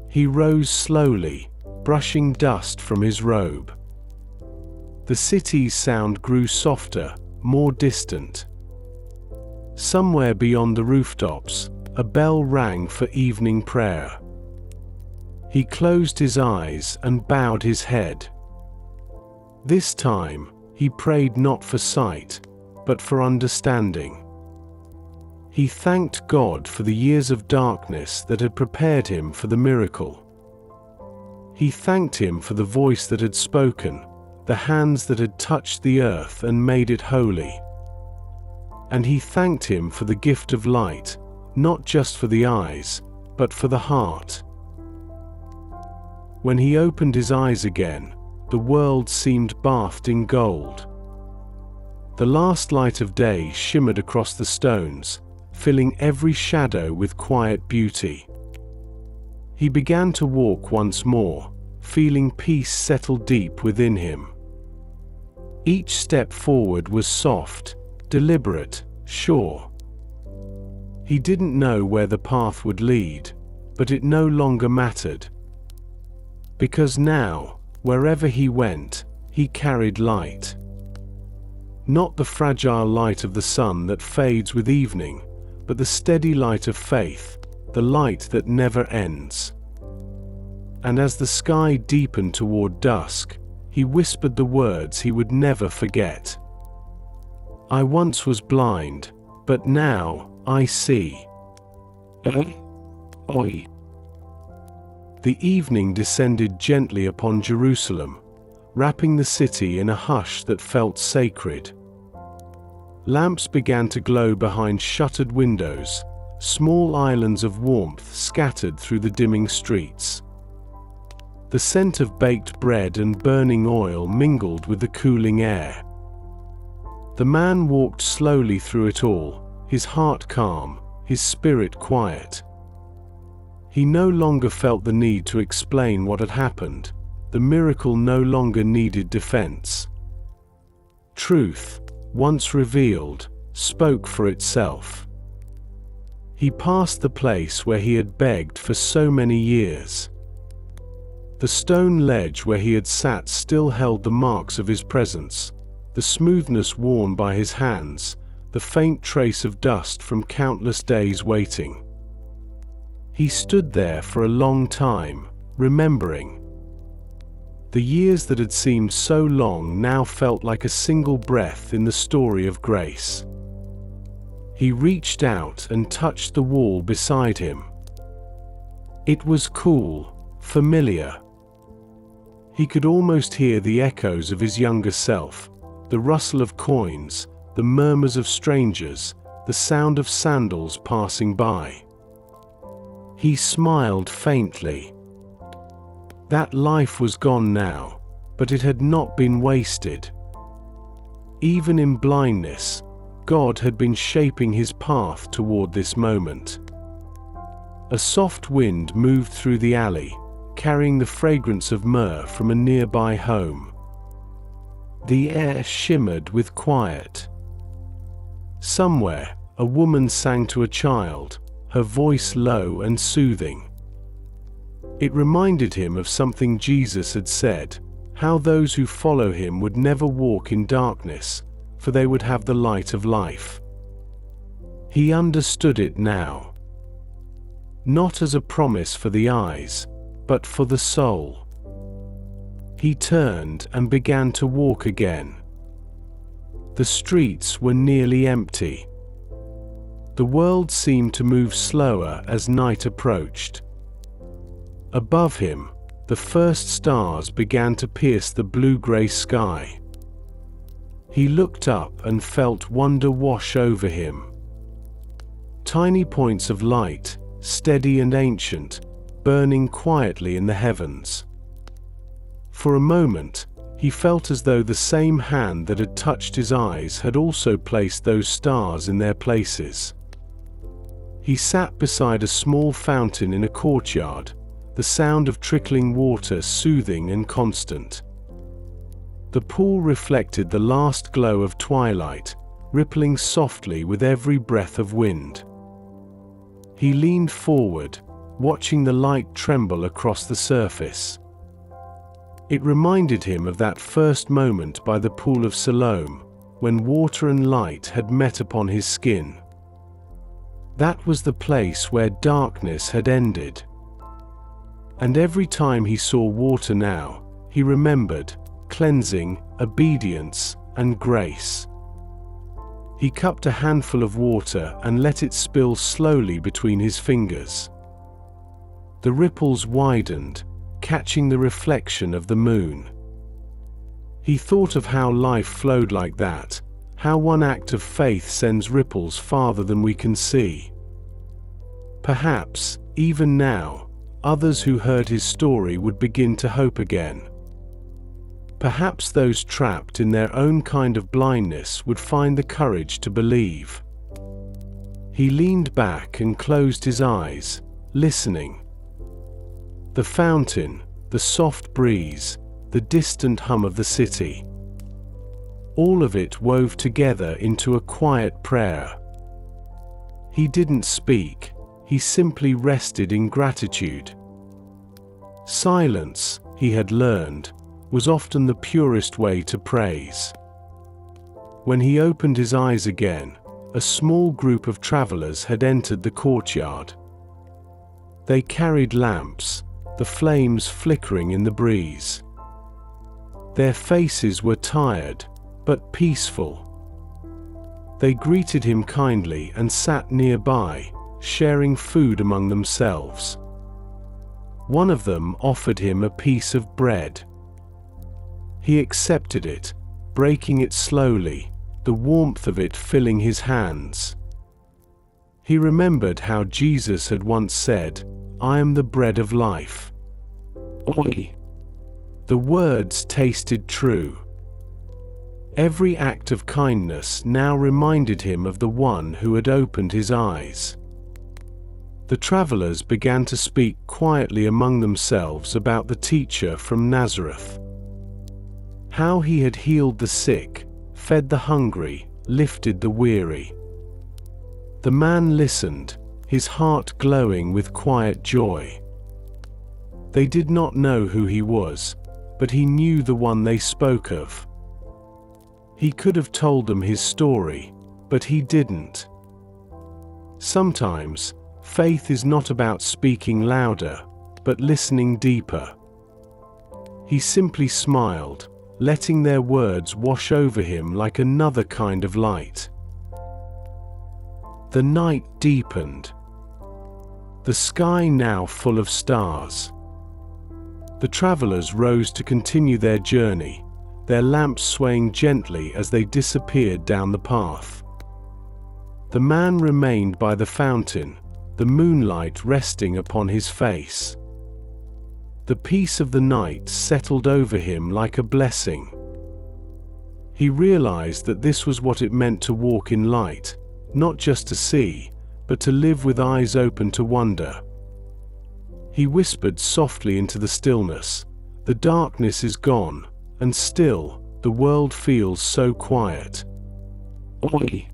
[SPEAKER 1] He rose slowly, brushing dust from his robe. The city's sound grew softer, more distant. Somewhere beyond the rooftops, a bell rang for evening prayer. He closed his eyes and bowed his head. This time, he prayed not for sight, but for understanding. He thanked God for the years of darkness that had prepared him for the miracle. He thanked him for the voice that had spoken, the hands that had touched the earth and made it holy. And he thanked him for the gift of light, not just for the eyes, but for the heart. When he opened his eyes again, the world seemed bathed in gold. The last light of day shimmered across the stones, filling every shadow with quiet beauty. He began to walk once more, feeling peace settle deep within him. Each step forward was soft, deliberate, sure. He didn't know where the path would lead, but it no longer mattered. Because now, wherever he went, he carried light. Not the fragile light of the sun that fades with evening, but the steady light of faith, the light that never ends. And as the sky deepened toward dusk, he whispered the words he would never forget. "I once was blind, but now I see." Oi. The evening descended gently upon Jerusalem, wrapping the city in a hush that felt sacred. Lamps began to glow behind shuttered windows, small islands of warmth scattered through the dimming streets. The scent of baked bread and burning oil mingled with the cooling air. The man walked slowly through it all, his heart calm, his spirit quiet. He no longer felt the need to explain what had happened. The miracle no longer needed defense. Truth, once revealed, spoke for itself. He passed the place where he had begged for so many years. The stone ledge where he had sat still held the marks of his presence, the smoothness worn by his hands, the faint trace of dust from countless days waiting. He stood there for a long time, remembering. The years that had seemed so long now felt like a single breath in the story of grace. He reached out and touched the wall beside him. It was cool, familiar. He could almost hear the echoes of his younger self, the rustle of coins, the murmurs of strangers, the sound of sandals passing by. He smiled faintly. That life was gone now, but it had not been wasted. Even in blindness, God had been shaping his path toward this moment. A soft wind moved through the alley, carrying the fragrance of myrrh from a nearby home. The air shimmered with quiet. Somewhere, a woman sang to a child, her voice low and soothing. It reminded him of something Jesus had said, how those who follow him would never walk in darkness, for they would have the light of life. He understood it now. Not as a promise for the eyes, but for the soul. He turned and began to walk again. The streets were nearly empty. The world seemed to move slower as night approached. Above him, the first stars began to pierce the blue-gray sky. He looked up and felt wonder wash over him. Tiny points of light, steady and ancient, burning quietly in the heavens. For a moment, he felt as though the same hand that had touched his eyes had also placed those stars in their places. He sat beside a small fountain in a courtyard, the sound of trickling water soothing and constant. The pool reflected the last glow of twilight, rippling softly with every breath of wind. He leaned forward, watching the light tremble across the surface. It reminded him of that first moment by the pool of Siloam, when water and light had met upon his skin. That was the place where darkness had ended. And every time he saw water now, he remembered cleansing, obedience, and grace. He cupped a handful of water and let it spill slowly between his fingers. The ripples widened, catching the reflection of the moon. He thought of how life flowed like that, how one act of faith sends ripples farther than we can see. Perhaps, even now, others who heard his story would begin to hope again. Perhaps those trapped in their own kind of blindness would find the courage to believe. He leaned back and closed his eyes, listening. The fountain, the soft breeze, the distant hum of the city. All of it wove together into a quiet prayer. He didn't speak, he simply rested in gratitude. Silence, he had learned, was often the purest way to praise. When he opened his eyes again, a small group of travelers had entered the courtyard. They carried lamps, the flames flickering in the breeze. Their faces were tired, but peaceful. They greeted him kindly and sat nearby, sharing food among themselves. One of them offered him a piece of bread. He accepted it, breaking it slowly, the warmth of it filling his hands. He remembered how Jesus had once said, "I am the bread of life." The words tasted true. Every act of kindness now reminded him of the one who had opened his eyes. The travelers began to speak quietly among themselves about the teacher from Nazareth. How he had healed the sick, fed the hungry, lifted the weary. The man listened, his heart glowing with quiet joy. They did not know who he was, but he knew the one they spoke of. He could have told them his story, but he didn't. Sometimes, faith is not about speaking louder, but listening deeper. He simply smiled, letting their words wash over him like another kind of light. The night deepened. The sky now full of stars. The travelers rose to continue their journey, their lamps swaying gently as they disappeared down the path. The man remained by the fountain, the moonlight resting upon his face. The peace of the night settled over him like a blessing. He realized that this was what it meant to walk in light, not just to see, but to live with eyes open to wonder. He whispered softly into the stillness, "The darkness is gone, and still, the world feels so quiet." Oi!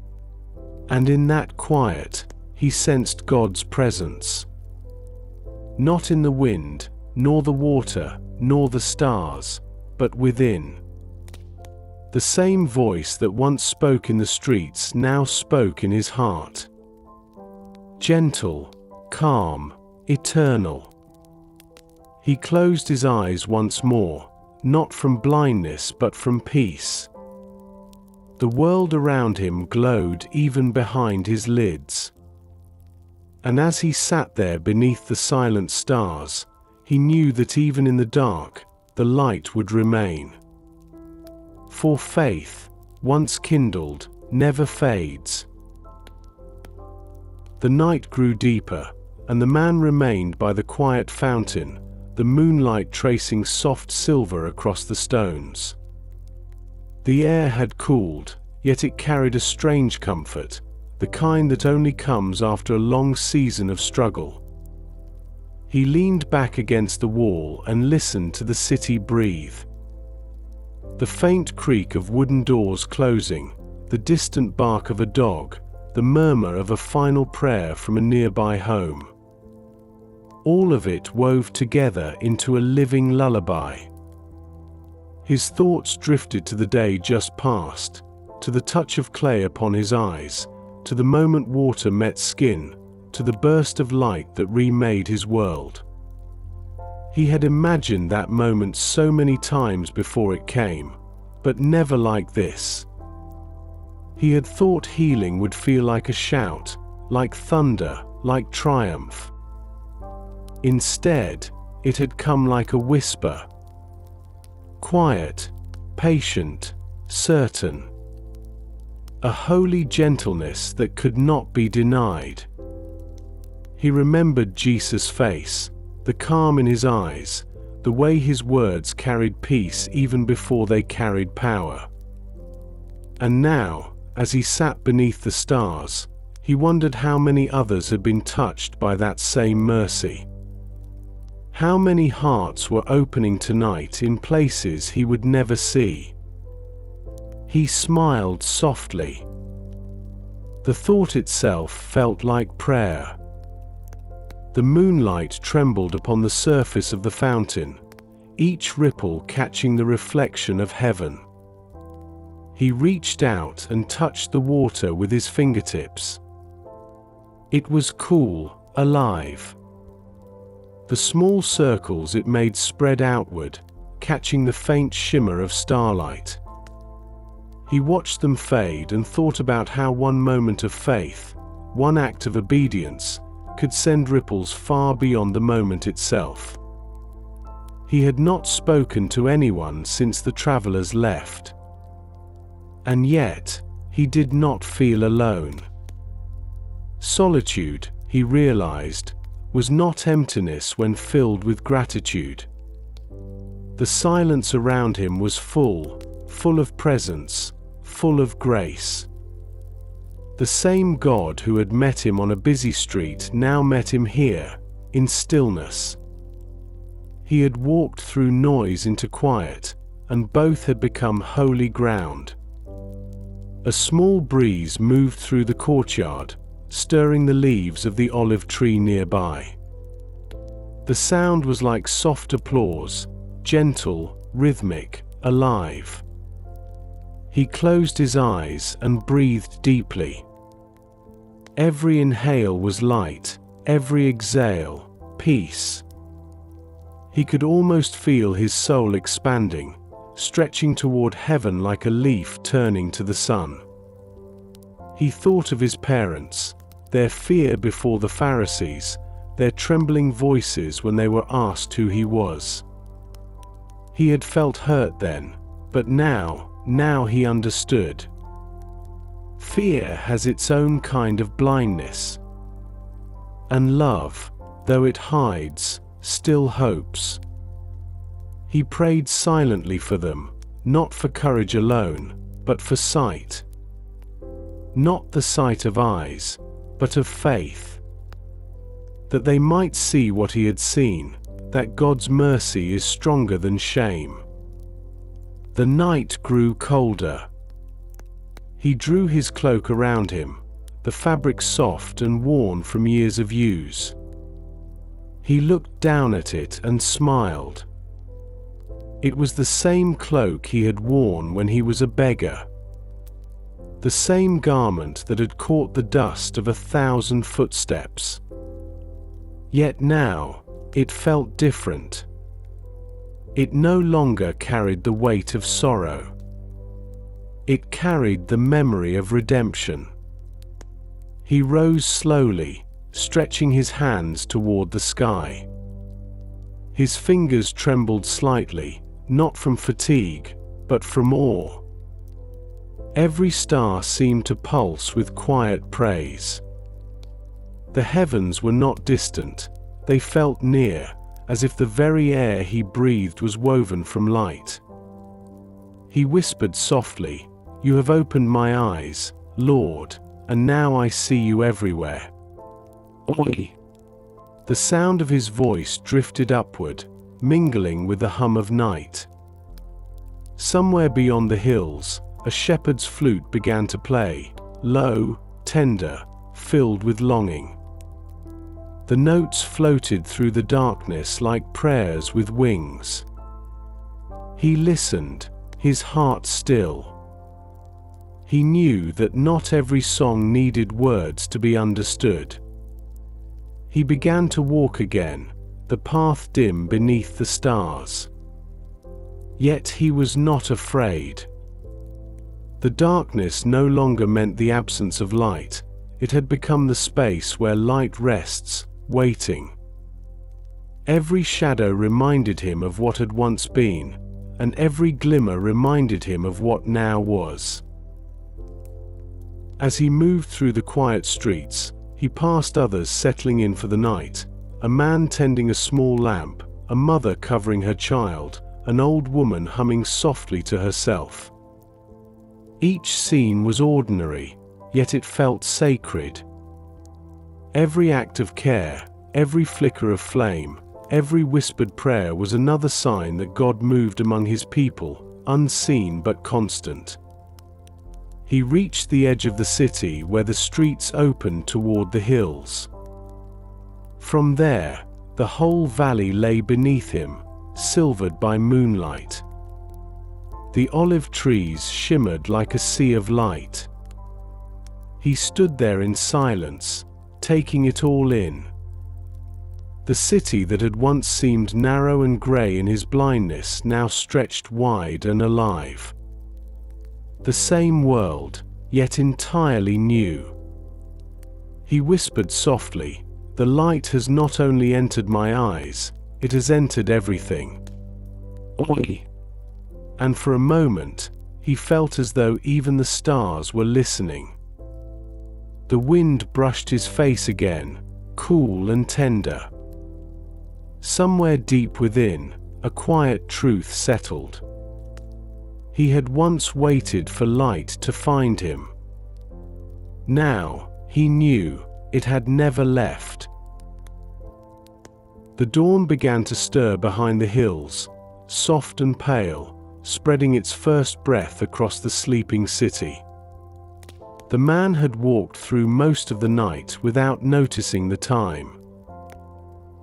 [SPEAKER 1] And in that quiet, he sensed God's presence. Not in the wind, nor the water, nor the stars, but within. The same voice that once spoke in the streets now spoke in his heart. Gentle, calm, eternal. He closed his eyes once more, not from blindness but from peace. The world around him glowed even behind his lids. And as he sat there beneath the silent stars, he knew that even in the dark, the light would remain. For faith, once kindled, never fades. The night grew deeper, and the man remained by the quiet fountain, the moonlight tracing soft silver across the stones. The air had cooled, yet it carried a strange comfort, the kind that only comes after a long season of struggle. He leaned back against the wall and listened to the city breathe. The faint creak of wooden doors closing, the distant bark of a dog, the murmur of a final prayer from a nearby home. All of it wove together into a living lullaby. His thoughts drifted to the day just past, to the touch of clay upon his eyes, to the moment water met skin, to the burst of light that remade his world. He had imagined that moment so many times before it came, but never like this. He had thought healing would feel like a shout, like thunder, like triumph. Instead, it had come like a whisper. Quiet, patient, certain. A holy gentleness that could not be denied. He remembered Jesus' face, the calm in his eyes, the way his words carried peace even before they carried power. And now, as he sat beneath the stars, he wondered how many others had been touched by that same mercy. How many hearts were opening tonight in places he would never see. He smiled softly. The thought itself felt like prayer. The moonlight trembled upon the surface of the fountain, each ripple catching the reflection of heaven. He reached out and touched the water with his fingertips. It was cool, alive. The small circles it made spread outward, catching the faint shimmer of starlight. He watched them fade and thought about how one moment of faith, one act of obedience, could send ripples far beyond the moment itself. He had not spoken to anyone since the travelers left. And yet, he did not feel alone. Solitude, he realized, was not emptiness when filled with gratitude. The silence around him was full of presence, full of grace. The same God who had met him on a busy street now met him here, in stillness. He had walked through noise into quiet, and both had become holy ground. A small breeze moved through the courtyard, stirring the leaves of the olive tree nearby. The sound was like soft applause, gentle, rhythmic, alive. He closed his eyes and breathed deeply. Every inhale was light, every exhale, peace. He could almost feel his soul expanding, stretching toward heaven like a leaf turning to the sun. He thought of his parents, their fear before the Pharisees, their trembling voices when they were asked who he was. He had felt hurt then, but now he understood. Fear has its own kind of blindness. And love, though it hides, still hopes. He prayed silently for them, not for courage alone, but for sight. Not the sight of eyes, but of faith. That they might see what he had seen, that God's mercy is stronger than shame. The night grew colder. He drew his cloak around him, the fabric soft and worn from years of use. He looked down at it and smiled. It was the same cloak he had worn when he was a beggar. The same garment that had caught the dust of 1,000 footsteps. Yet now, it felt different. It no longer carried the weight of sorrow. It carried the memory of redemption. He rose slowly, stretching his hands toward the sky. His fingers trembled slightly, not from fatigue, but from awe. Every star seemed to pulse with quiet praise. The heavens were not distant, they felt near, as if the very air he breathed was woven from light. He whispered softly, "You have opened my eyes, Lord, and now I see you everywhere." Oi! The sound of his voice drifted upward, mingling with the hum of night. Somewhere beyond the hills, a shepherd's flute began to play, low, tender, filled with longing. The notes floated through the darkness like prayers with wings. He listened, his heart still. He knew that not every song needed words to be understood. He began to walk again, the path dim beneath the stars. Yet he was not afraid. The darkness no longer meant the absence of light, it had become the space where light rests, waiting. Every shadow reminded him of what had once been, and every glimmer reminded him of what now was. As he moved through the quiet streets, he passed others settling in for the night, a man tending a small lamp, a mother covering her child, an old woman humming softly to herself. Each scene was ordinary, yet it felt sacred. Every act of care, every flicker of flame, every whispered prayer was another sign that God moved among his people, unseen but constant. He reached the edge of the city where the streets opened toward the hills. From there, the whole valley lay beneath him, silvered by moonlight. The olive trees shimmered like a sea of light. He stood there in silence, taking it all in. The city that had once seemed narrow and grey in his blindness now stretched wide and alive. The same world, yet entirely new. He whispered softly, "The light has not only entered my eyes, it has entered everything." Oi! And for a moment, he felt as though even the stars were listening. The wind brushed his face again, cool and tender. Somewhere deep within, a quiet truth settled. He had once waited for light to find him. Now, he knew, it had never left. The dawn began to stir behind the hills, soft and pale, spreading its first breath across the sleeping city. The man had walked through most of the night without noticing the time.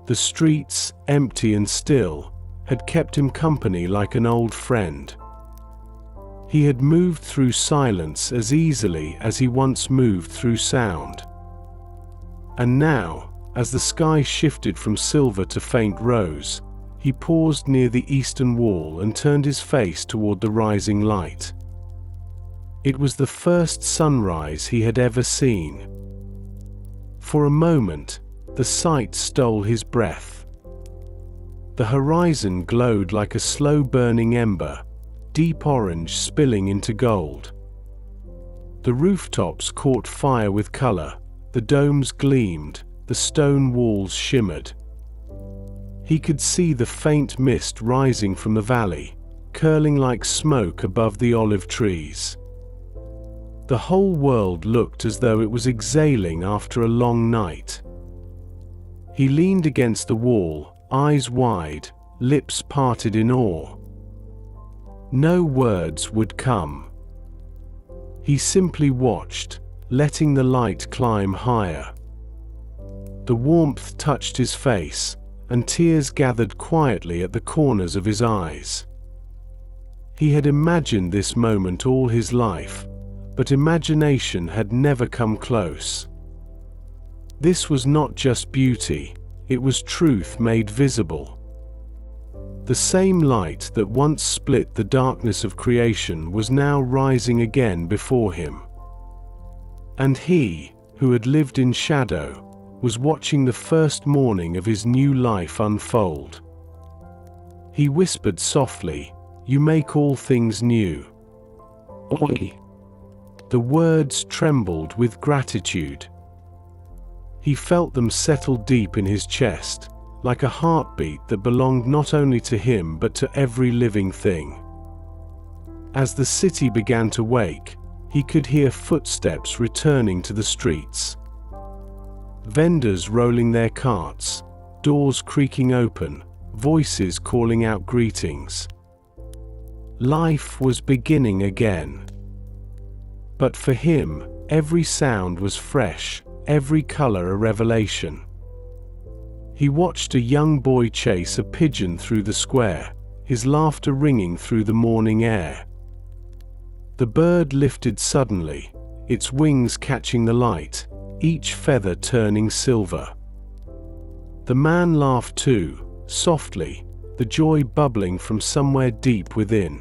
[SPEAKER 1] The streets, empty and still, had kept him company like an old friend. He had moved through silence as easily as he once moved through sound. And now, as the sky shifted from silver to faint rose, he paused near the eastern wall and turned his face toward the rising light. It was the first sunrise he had ever seen. For a moment, the sight stole his breath. The horizon glowed like a slow-burning ember, deep orange spilling into gold. The rooftops caught fire with color, the domes gleamed, the stone walls shimmered. He could see the faint mist rising from the valley, curling like smoke above the olive trees. The whole world looked as though it was exhaling after a long night. He leaned against the wall, eyes wide, lips parted in awe. No words would come. He simply watched, letting the light climb higher. The warmth touched his face, and tears gathered quietly at the corners of his eyes. He had imagined this moment all his life, but imagination had never come close. This was not just beauty, it was truth made visible. The same light that once split the darkness of creation was now rising again before him. And he, who had lived in shadow, was watching the first morning of his new life unfold. He whispered softly, "You make all things new." Oi. The words trembled with gratitude. He felt them settle deep in his chest, like a heartbeat that belonged not only to him but to every living thing. As the city began to wake, he could hear footsteps returning to the streets. Vendors rolling their carts, doors creaking open, voices calling out greetings. Life was beginning again. But for him, every sound was fresh, every color a revelation. He watched a young boy chase a pigeon through the square, his laughter ringing through the morning air. The bird lifted suddenly, its wings catching the light, each feather turning silver. The man laughed too, softly, the joy bubbling from somewhere deep within.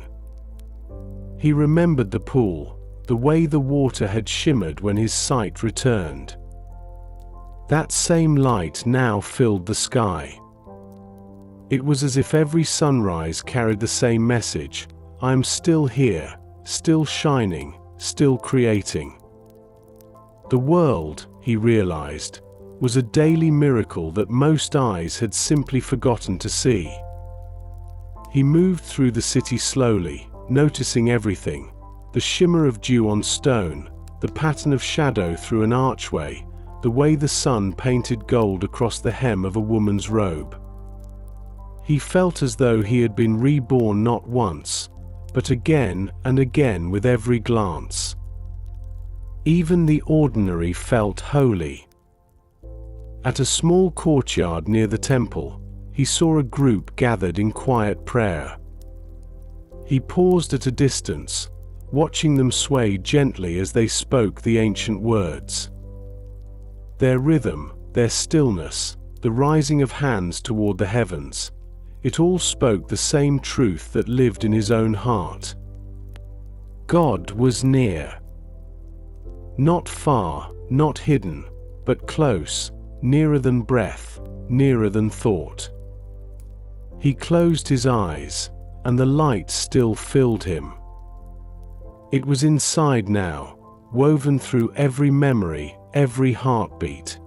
[SPEAKER 1] He remembered the pool, the way the water had shimmered when his sight returned. That same light now filled the sky. It was as if every sunrise carried the same message: I am still here, still shining, still creating. The world, he realized, was a daily miracle that most eyes had simply forgotten to see. He moved through the city slowly, noticing everything: the shimmer of dew on stone, the pattern of shadow through an archway, the way the sun painted gold across the hem of a woman's robe. He felt as though he had been reborn not once, but again and again with every glance. Even the ordinary felt holy. At a small courtyard near the temple, he saw a group gathered in quiet prayer. He paused at a distance, watching them sway gently as they spoke the ancient words. Their rhythm, their stillness, the rising of hands toward the heavens, it all spoke the same truth that lived in his own heart. God was near. Not far, not hidden, but close, nearer than breath, nearer than thought. He closed his eyes, and the light still filled him. It was inside now, woven through every memory, every heartbeat.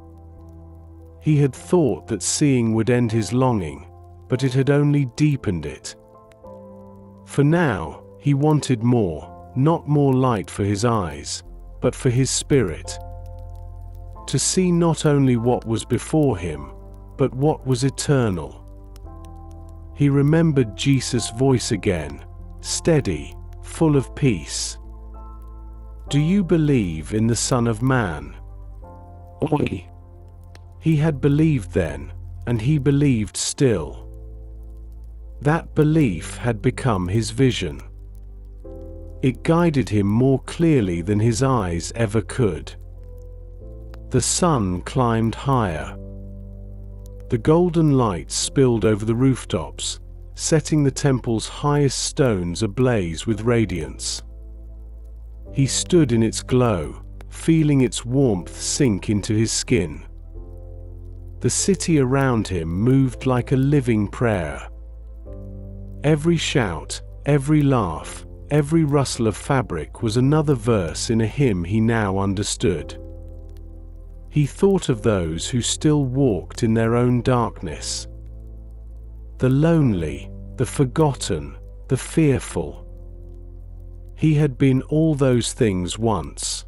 [SPEAKER 1] He had thought that seeing would end his longing, but it had only deepened it. For now, he wanted more, not more light for his eyes, but for his spirit. To see not only what was before him, but what was eternal. He remembered Jesus' voice again, steady, full of peace. "Do you believe in the Son of Man?" Oi. He had believed then, and he believed still. That belief had become his vision. It guided him more clearly than his eyes ever could. The sun climbed higher. The golden light spilled over the rooftops, setting the temple's highest stones ablaze with radiance. He stood in its glow, feeling its warmth sink into his skin. The city around him moved like a living prayer. Every shout, every laugh, every rustle of fabric was another verse in a hymn he now understood. He thought of those who still walked in their own darkness. The lonely, the forgotten, the fearful. He had been all those things once.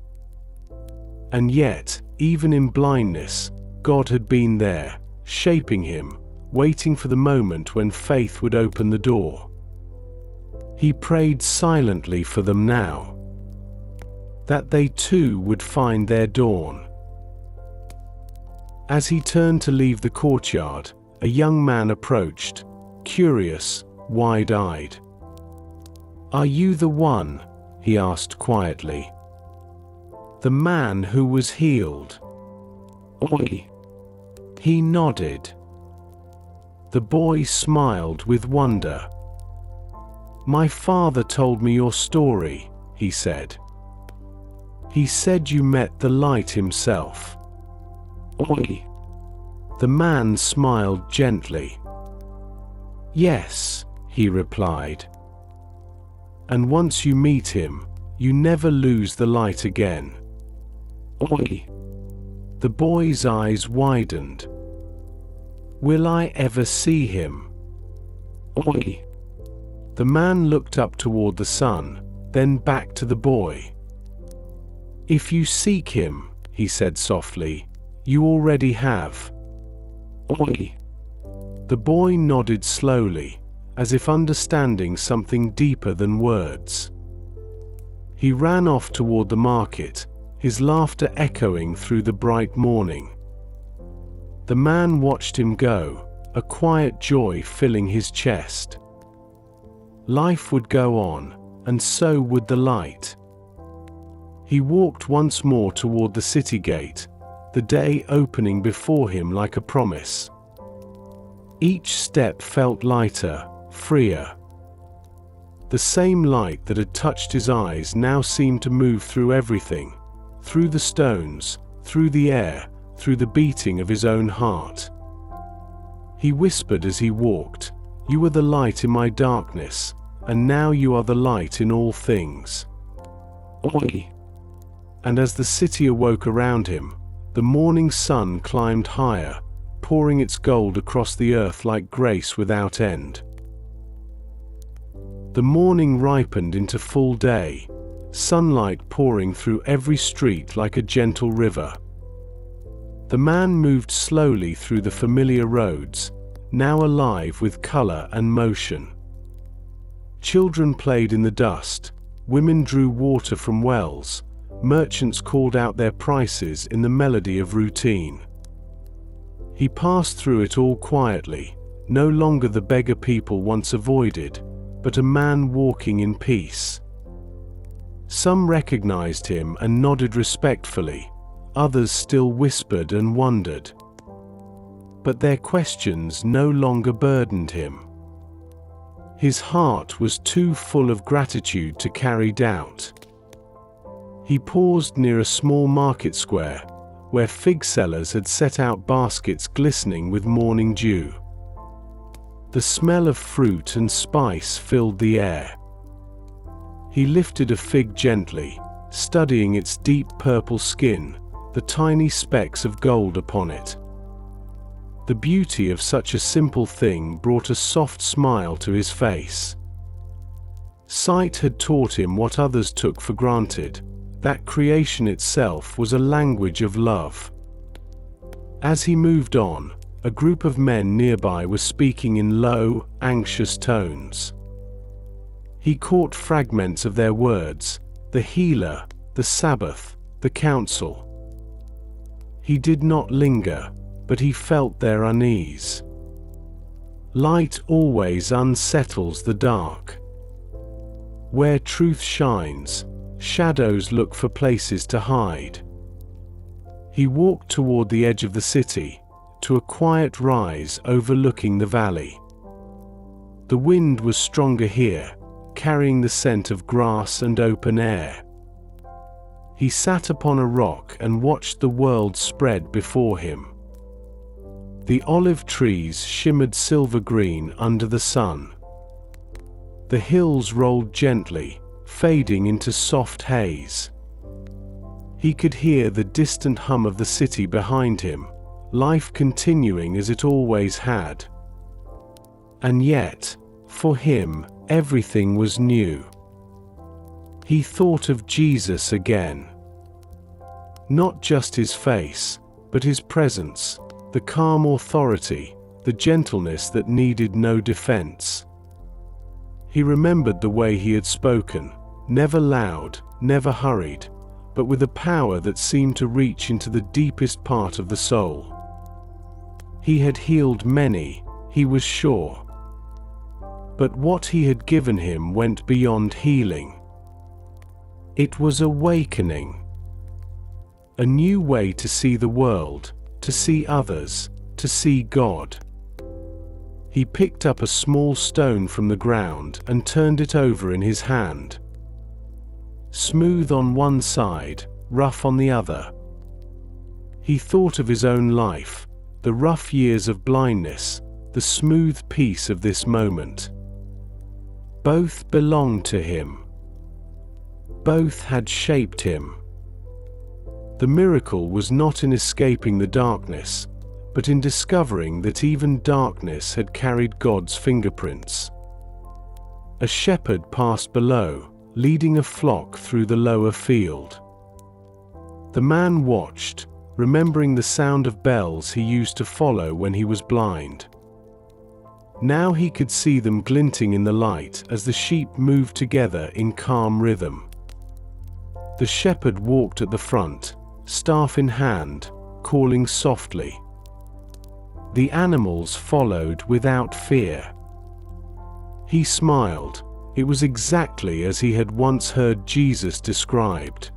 [SPEAKER 1] And yet, even in blindness, God had been there, shaping him, waiting for the moment when faith would open the door. He prayed silently for them now, that they too would find their dawn. As he turned to leave the courtyard, a young man approached, curious, wide-eyed. "Are you the one?" he asked quietly. "The man who was healed?" "Oi." He nodded. The boy smiled with wonder. "My father told me your story," he said. "He said you met the light himself." "Oi." The man smiled gently. "Yes," he replied. "And once you meet him, you never lose the light again." "Oi." The boy's eyes widened. "Will I ever see him?" "Oi." The man looked up toward the sun, then back to the boy. "If you seek him," he said softly, "you already have." "Oi." The boy nodded slowly, as if understanding something deeper than words. He ran off toward the market, his laughter echoing through the bright morning. The man watched him go, a quiet joy filling his chest. Life would go on, and so would the light. He walked once more toward the city gate, the day opening before him like a promise. Each step felt lighter, freer. The same light that had touched his eyes now seemed to move through everything, through the stones, through the air, through the beating of his own heart. He whispered as he walked, "You were the light in my darkness, and now you are the light in all things." Oi. And as the city awoke around him, the morning sun climbed higher, pouring its gold across the earth like grace without end. The morning ripened into full day, sunlight pouring through every street like a gentle river. The man moved slowly through the familiar roads, now alive with color and motion. Children played in the dust, women drew water from wells, merchants called out their prices in the melody of routine. He passed through it all quietly, no longer the beggar people once avoided, but a man walking in peace. Some recognized him and nodded respectfully, others still whispered and wondered. But their questions no longer burdened him. His heart was too full of gratitude to carry doubt. He paused near a small market square, where fig sellers had set out baskets glistening with morning dew. The smell of fruit and spice filled the air. He lifted a fig gently, studying its deep purple skin, the tiny specks of gold upon it. The beauty of such a simple thing brought a soft smile to his face. Sight had taught him what others took for granted, that creation itself was a language of love. As he moved on, a group of men nearby were speaking in low, anxious tones. He caught fragments of their words: the healer, the Sabbath, the council. He did not linger, but he felt their unease. Light always unsettles the dark. Where truth shines, shadows look for places to hide. He walked toward the edge of the city, to a quiet rise overlooking the valley. The wind was stronger here, carrying the scent of grass and open air. He sat upon a rock and watched the world spread before him. The olive trees shimmered silver green under the sun. The hills rolled gently, fading into soft haze. He could hear the distant hum of the city behind him, life continuing as it always had. And yet, for him, everything was new. He thought of Jesus again. Not just his face, but his presence, the calm authority, the gentleness that needed no defense. He remembered the way he had spoken, never loud, never hurried, but with a power that seemed to reach into the deepest part of the soul. He had healed many, he was sure. But what he had given him went beyond healing. It was awakening. A new way to see the world, to see others, to see God. He picked up a small stone from the ground and turned it over in his hand. Smooth on one side, rough on the other. He thought of his own life, the rough years of blindness, the smooth peace of this moment. Both belonged to him. Both had shaped him. The miracle was not in escaping the darkness, but in discovering that even darkness had carried God's fingerprints. A shepherd passed below, leading a flock through the lower field. The man watched, remembering the sound of bells he used to follow when he was blind. Now he could see them glinting in the light as the sheep moved together in calm rhythm. The shepherd walked at the front, staff in hand, calling softly. The animals followed without fear. He smiled. It was exactly as he had once heard Jesus described.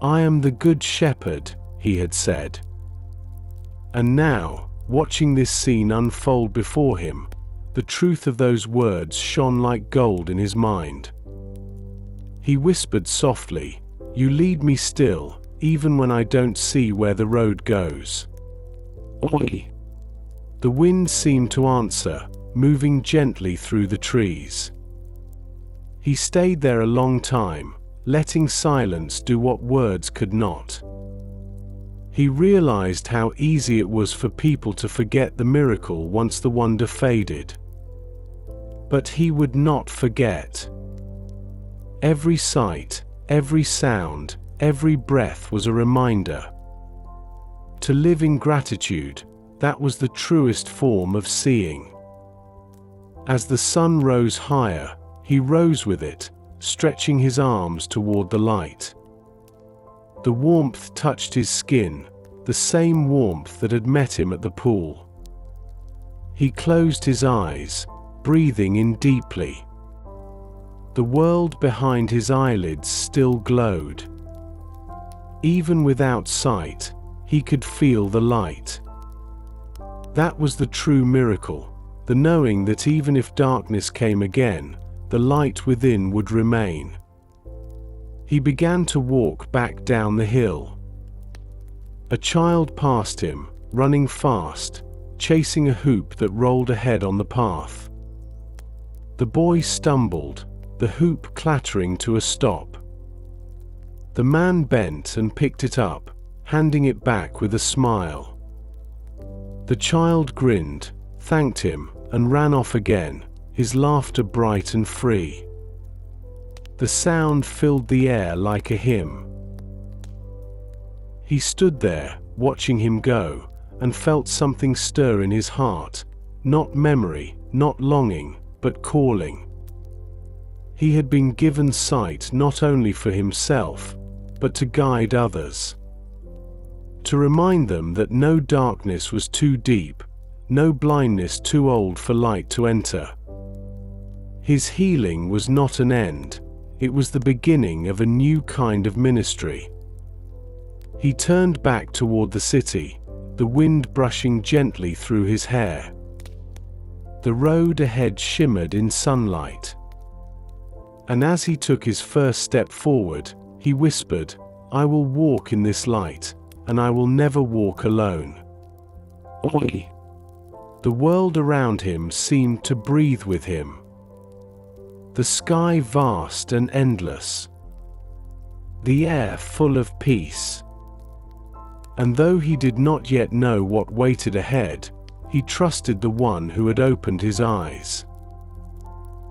[SPEAKER 1] "I am the good shepherd," he had said. And now, watching this scene unfold before him, the truth of those words shone like gold in his mind. He whispered softly, "You lead me still, even when I don't see where the road goes." Oi! The wind seemed to answer, moving gently through the trees. He stayed there a long time, letting silence do what words could not. He realized how easy it was for people to forget the miracle once the wonder faded. But he would not forget. Every sight, every sound, every breath was a reminder. To live in gratitude, that was the truest form of seeing. As the sun rose higher, he rose with it, stretching his arms toward the light. The warmth touched his skin, the same warmth that had met him at the pool. He closed his eyes, breathing in deeply. The world behind his eyelids still glowed. Even without sight, he could feel the light. That was the true miracle, the knowing that even if darkness came again, the light within would remain. He began to walk back down the hill. A child passed him, running fast, chasing a hoop that rolled ahead on the path. The boy stumbled, the hoop clattering to a stop. The man bent and picked it up, handing it back with a smile. The child grinned, thanked him, and ran off again, his laughter bright and free. The sound filled the air like a hymn. He stood there, watching him go, and felt something stir in his heart, not memory, not longing, but calling. He had been given sight not only for himself, but to guide others. To remind them that no darkness was too deep, no blindness too old for light to enter. His healing was not an end, it was the beginning of a new kind of ministry. He turned back toward the city, the wind brushing gently through his hair. The road ahead shimmered in sunlight. And as he took his first step forward, he whispered, "I will walk in this light, and I will never walk alone." Oi! The world around him seemed to breathe with him. The sky vast and endless. The air full of peace. And though he did not yet know what waited ahead, he trusted the one who had opened his eyes.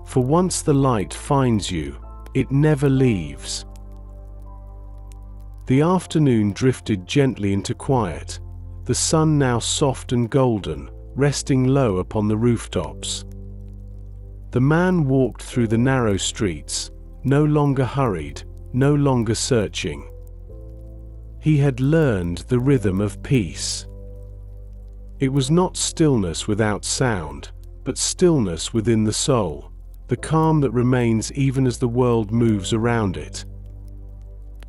[SPEAKER 1] For once the light finds you, it never leaves. The afternoon drifted gently into quiet, the sun now soft and golden, resting low upon the rooftops. The man walked through the narrow streets, no longer hurried, no longer searching. He had learned the rhythm of peace. It was not stillness without sound, but stillness within the soul, the calm that remains even as the world moves around it.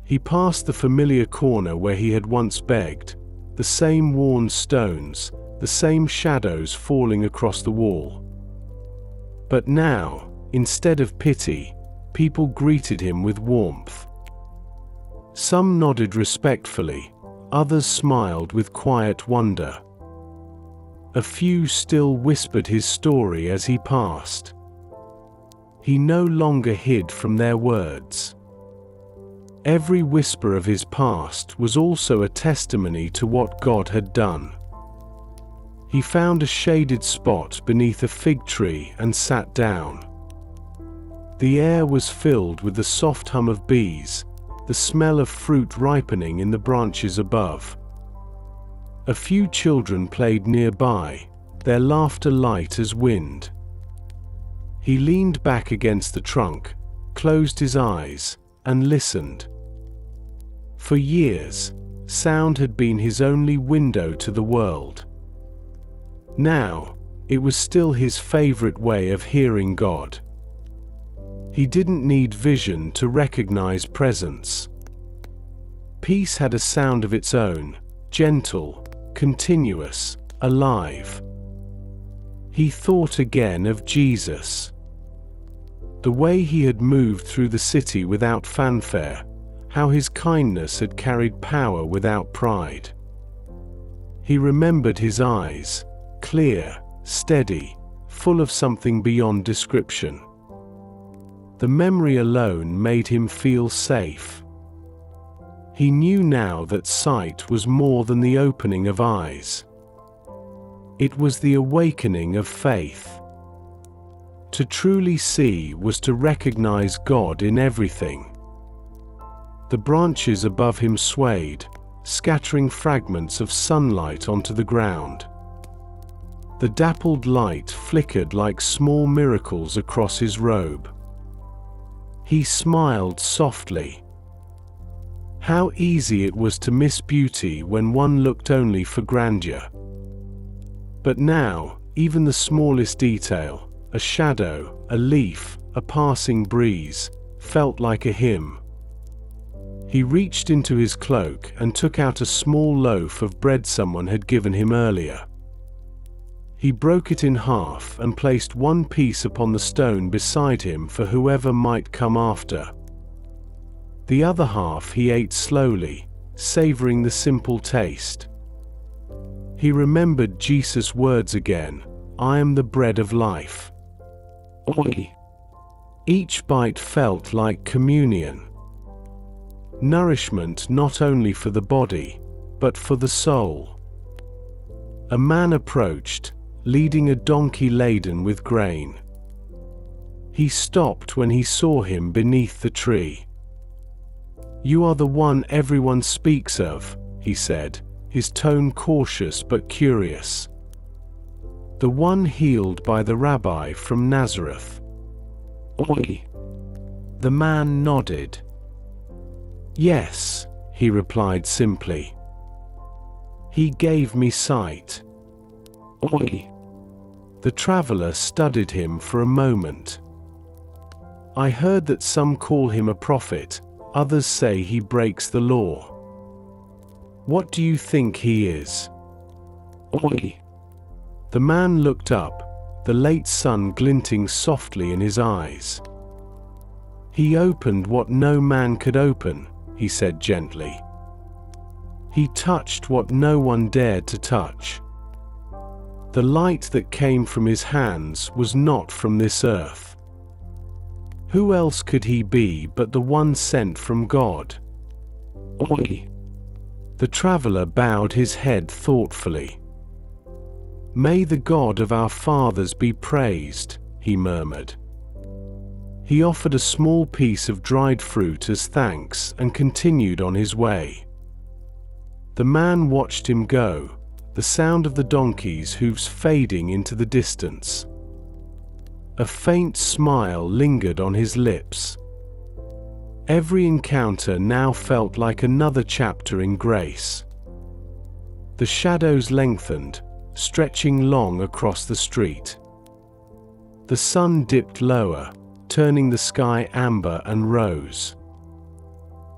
[SPEAKER 1] He passed the familiar corner where he had once begged, the same worn stones, the same shadows falling across the wall. But now, instead of pity, people greeted him with warmth. Some nodded respectfully, others smiled with quiet wonder. A few still whispered his story as he passed. He no longer hid from their words. Every whisper of his past was also a testimony to what God had done. He found a shaded spot beneath a fig tree and sat down. The air was filled with the soft hum of bees, the smell of fruit ripening in the branches above. A few children played nearby, their laughter light as wind. He leaned back against the trunk, closed his eyes, and listened. For years, sound had been his only window to the world. Now, it was still his favorite way of hearing God. He didn't need vision to recognize presence. Peace had a sound of its own, gentle, continuous, alive. He thought again of Jesus. The way he had moved through the city without fanfare, how his kindness had carried power without pride. He remembered his eyes, clear, steady, full of something beyond description. The memory alone made him feel safe. He knew now that sight was more than the opening of eyes. It was the awakening of faith. To truly see was to recognize God in everything. The branches above him swayed, scattering fragments of sunlight onto the ground. The dappled light flickered like small miracles across his robe. He smiled softly. How easy it was to miss beauty when one looked only for grandeur. But now, even the smallest detail, a shadow, a leaf, a passing breeze, felt like a hymn. He reached into his cloak and took out a small loaf of bread someone had given him earlier. He broke it in half and placed one piece upon the stone beside him for whoever might come after. The other half he ate slowly, savoring the simple taste. He remembered Jesus' words again, "I am the bread of life." Oi! Each bite felt like communion. Nourishment not only for the body, but for the soul. A man approached, leading a donkey laden with grain. He stopped when he saw him beneath the tree. "You are the one everyone speaks of," he said, his tone cautious but curious. "The one healed by the rabbi from Nazareth." Oi! The man nodded. "Yes," he replied simply. "He gave me sight." Oi! The traveler studied him for a moment. I heard that some call him a prophet, others say he breaks the law. What do you think he is?"
[SPEAKER 2] Oi!
[SPEAKER 1] The man looked up, the late sun glinting softly in his eyes. "He opened what no man could open," he said gently. "He touched what no one dared to touch. The light that came from his hands was not from this earth. Who else could he be but the one sent from God?"
[SPEAKER 2] Oi!
[SPEAKER 1] The traveler bowed his head thoughtfully. "May the God of our fathers be praised," he murmured. He offered a small piece of dried fruit as thanks and continued on his way. The man watched him go, the sound of the donkey's hooves fading into the distance. A faint smile lingered on his lips. Every encounter now felt like another chapter in grace. The shadows lengthened, stretching long across the street. The sun dipped lower, turning the sky amber and rose.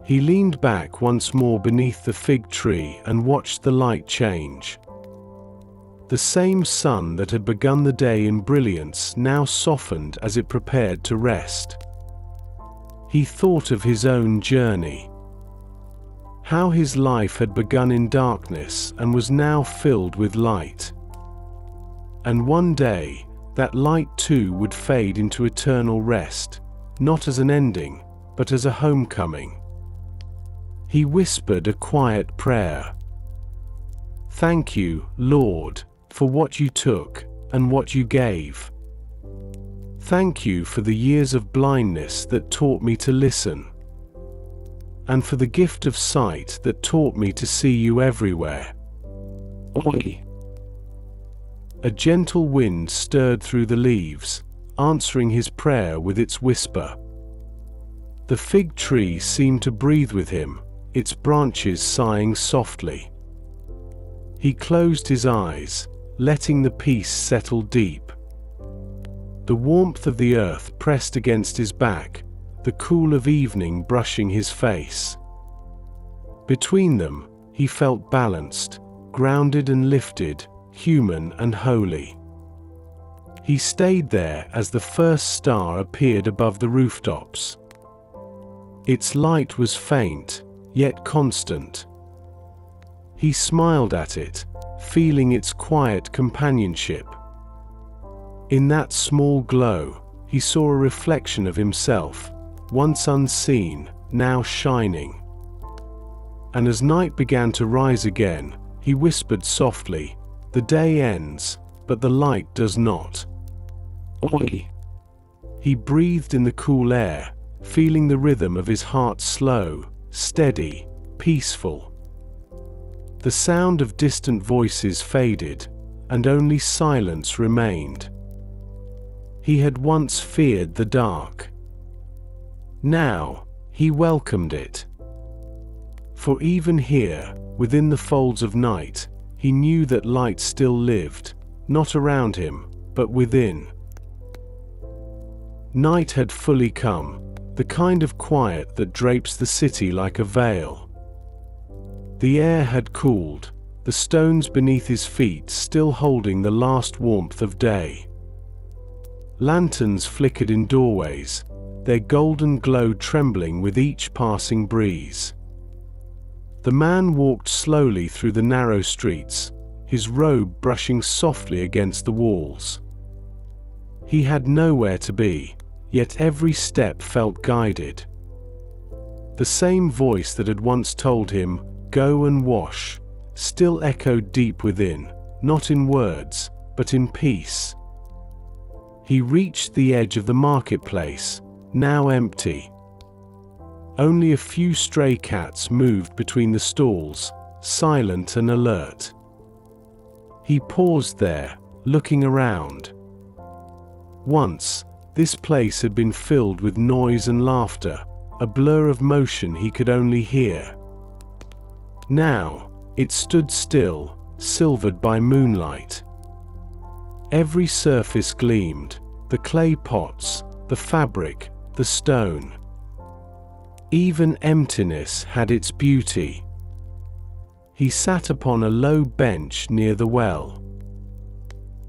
[SPEAKER 1] He leaned back once more beneath the fig tree and watched the light change. The same sun that had begun the day in brilliance now softened as it prepared to rest. He thought of his own journey. How his life had begun in darkness and was now filled with light. And one day, that light too would fade into eternal rest, not as an ending, but as a homecoming. He whispered a quiet prayer. "Thank you, Lord, for what you took and what you gave. Thank you for the years of blindness that taught me to listen, and for the gift of sight that taught me to see you everywhere."
[SPEAKER 2] Oi!
[SPEAKER 1] A gentle wind stirred through the leaves, answering his prayer with its whisper. The fig tree seemed to breathe with him, its branches sighing softly. He closed his eyes, letting the peace settle deep. The warmth of the earth pressed against his back, the cool of evening brushing his face. Between them, he felt balanced, grounded and lifted, human and holy. He stayed there as the first star appeared above the rooftops. Its light was faint, yet constant. He smiled at it, feeling its quiet companionship. In that small glow, he saw a reflection of himself, once unseen, now shining. And as night began to rise again, he whispered softly, "The day ends, but the light does not."
[SPEAKER 2] Oi!
[SPEAKER 1] He breathed in the cool air, feeling the rhythm of his heart slow, steady, peaceful. The sound of distant voices faded, and only silence remained. He had once feared the dark. Now, he welcomed it. For even here, within the folds of night, he knew that light still lived, not around him, but within. Night had fully come, the kind of quiet that drapes the city like a veil. The air had cooled, the stones beneath his feet still holding the last warmth of day. Lanterns flickered in doorways, their golden glow trembling with each passing breeze. The man walked slowly through the narrow streets, his robe brushing softly against the walls. He had nowhere to be, yet every step felt guided. The same voice that had once told him, "Go and wash," still echoed deep within, not in words, but in peace. He reached the edge of the marketplace, now empty. Only a few stray cats moved between the stalls, silent and alert. He paused there, looking around. Once, this place had been filled with noise and laughter, a blur of motion he could only hear. Now, it stood still, silvered by moonlight. Every surface gleamed, the clay pots, the fabric, the stone. Even emptiness had its beauty. He sat upon a low bench near the well.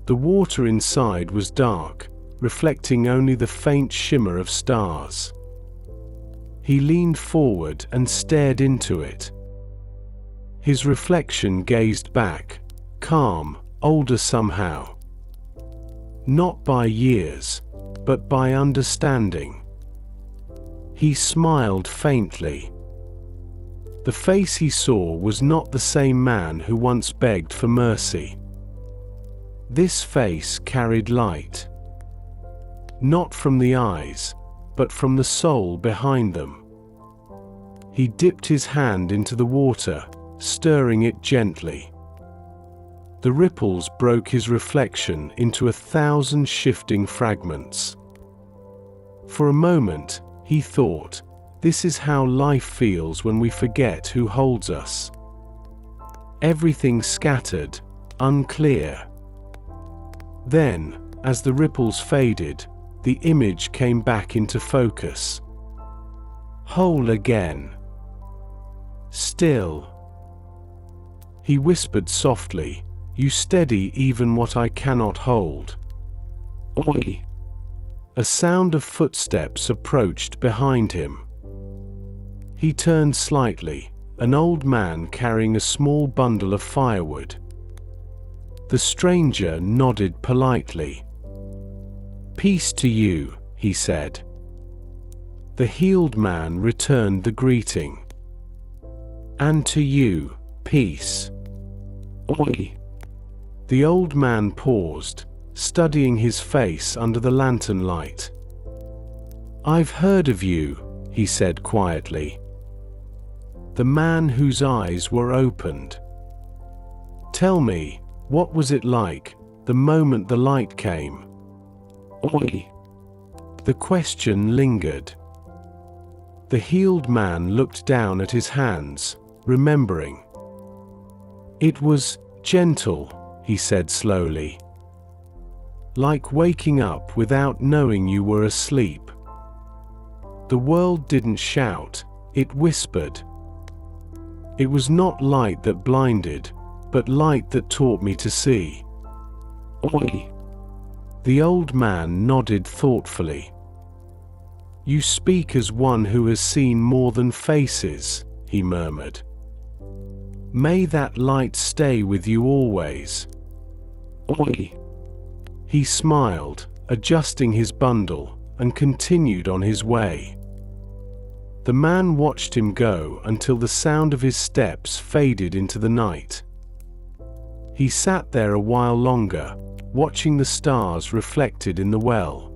[SPEAKER 1] The water inside was dark, reflecting only the faint shimmer of stars. He leaned forward and stared into it. His reflection gazed back, calm, older somehow. Not by years, but by understanding. He smiled faintly. The face he saw was not the same man who once begged for mercy. This face carried light. Not from the eyes, but from the soul behind them. He dipped his hand into the water, stirring it gently. The ripples broke his reflection into 1,000 shifting fragments. For a moment, he thought, this is how life feels when we forget who holds us. Everything scattered, unclear. Then, as the ripples faded, the image came back into focus. Whole again. Still. He whispered softly, "You steady even what I cannot hold."
[SPEAKER 2] Oi.
[SPEAKER 1] A sound of footsteps approached behind him. He turned slightly, an old man carrying a small bundle of firewood. The stranger nodded politely. "Peace to you," he said. The healed man returned the greeting. "And to you, peace."
[SPEAKER 2] Oi.
[SPEAKER 1] The old man paused, studying his face under the lantern light. "I've heard of you," he said quietly. The man whose eyes were opened. "Tell me, what was it like, the moment the light came?"
[SPEAKER 2] Oi.
[SPEAKER 1] The question lingered. The healed man looked down at his hands, remembering. "It was gentle," he said slowly. "Like waking up without knowing you were asleep. The world didn't shout, it whispered. It was not light that blinded, but light that taught me to see."
[SPEAKER 2] Oi.
[SPEAKER 1] The old man nodded thoughtfully. "You speak as one who has seen more than faces," he murmured. "May that light stay with you always."
[SPEAKER 2] Oi.
[SPEAKER 1] He smiled, adjusting his bundle, and continued on his way. The man watched him go until the sound of his steps faded into the night. He sat there a while longer, watching the stars reflected in the well.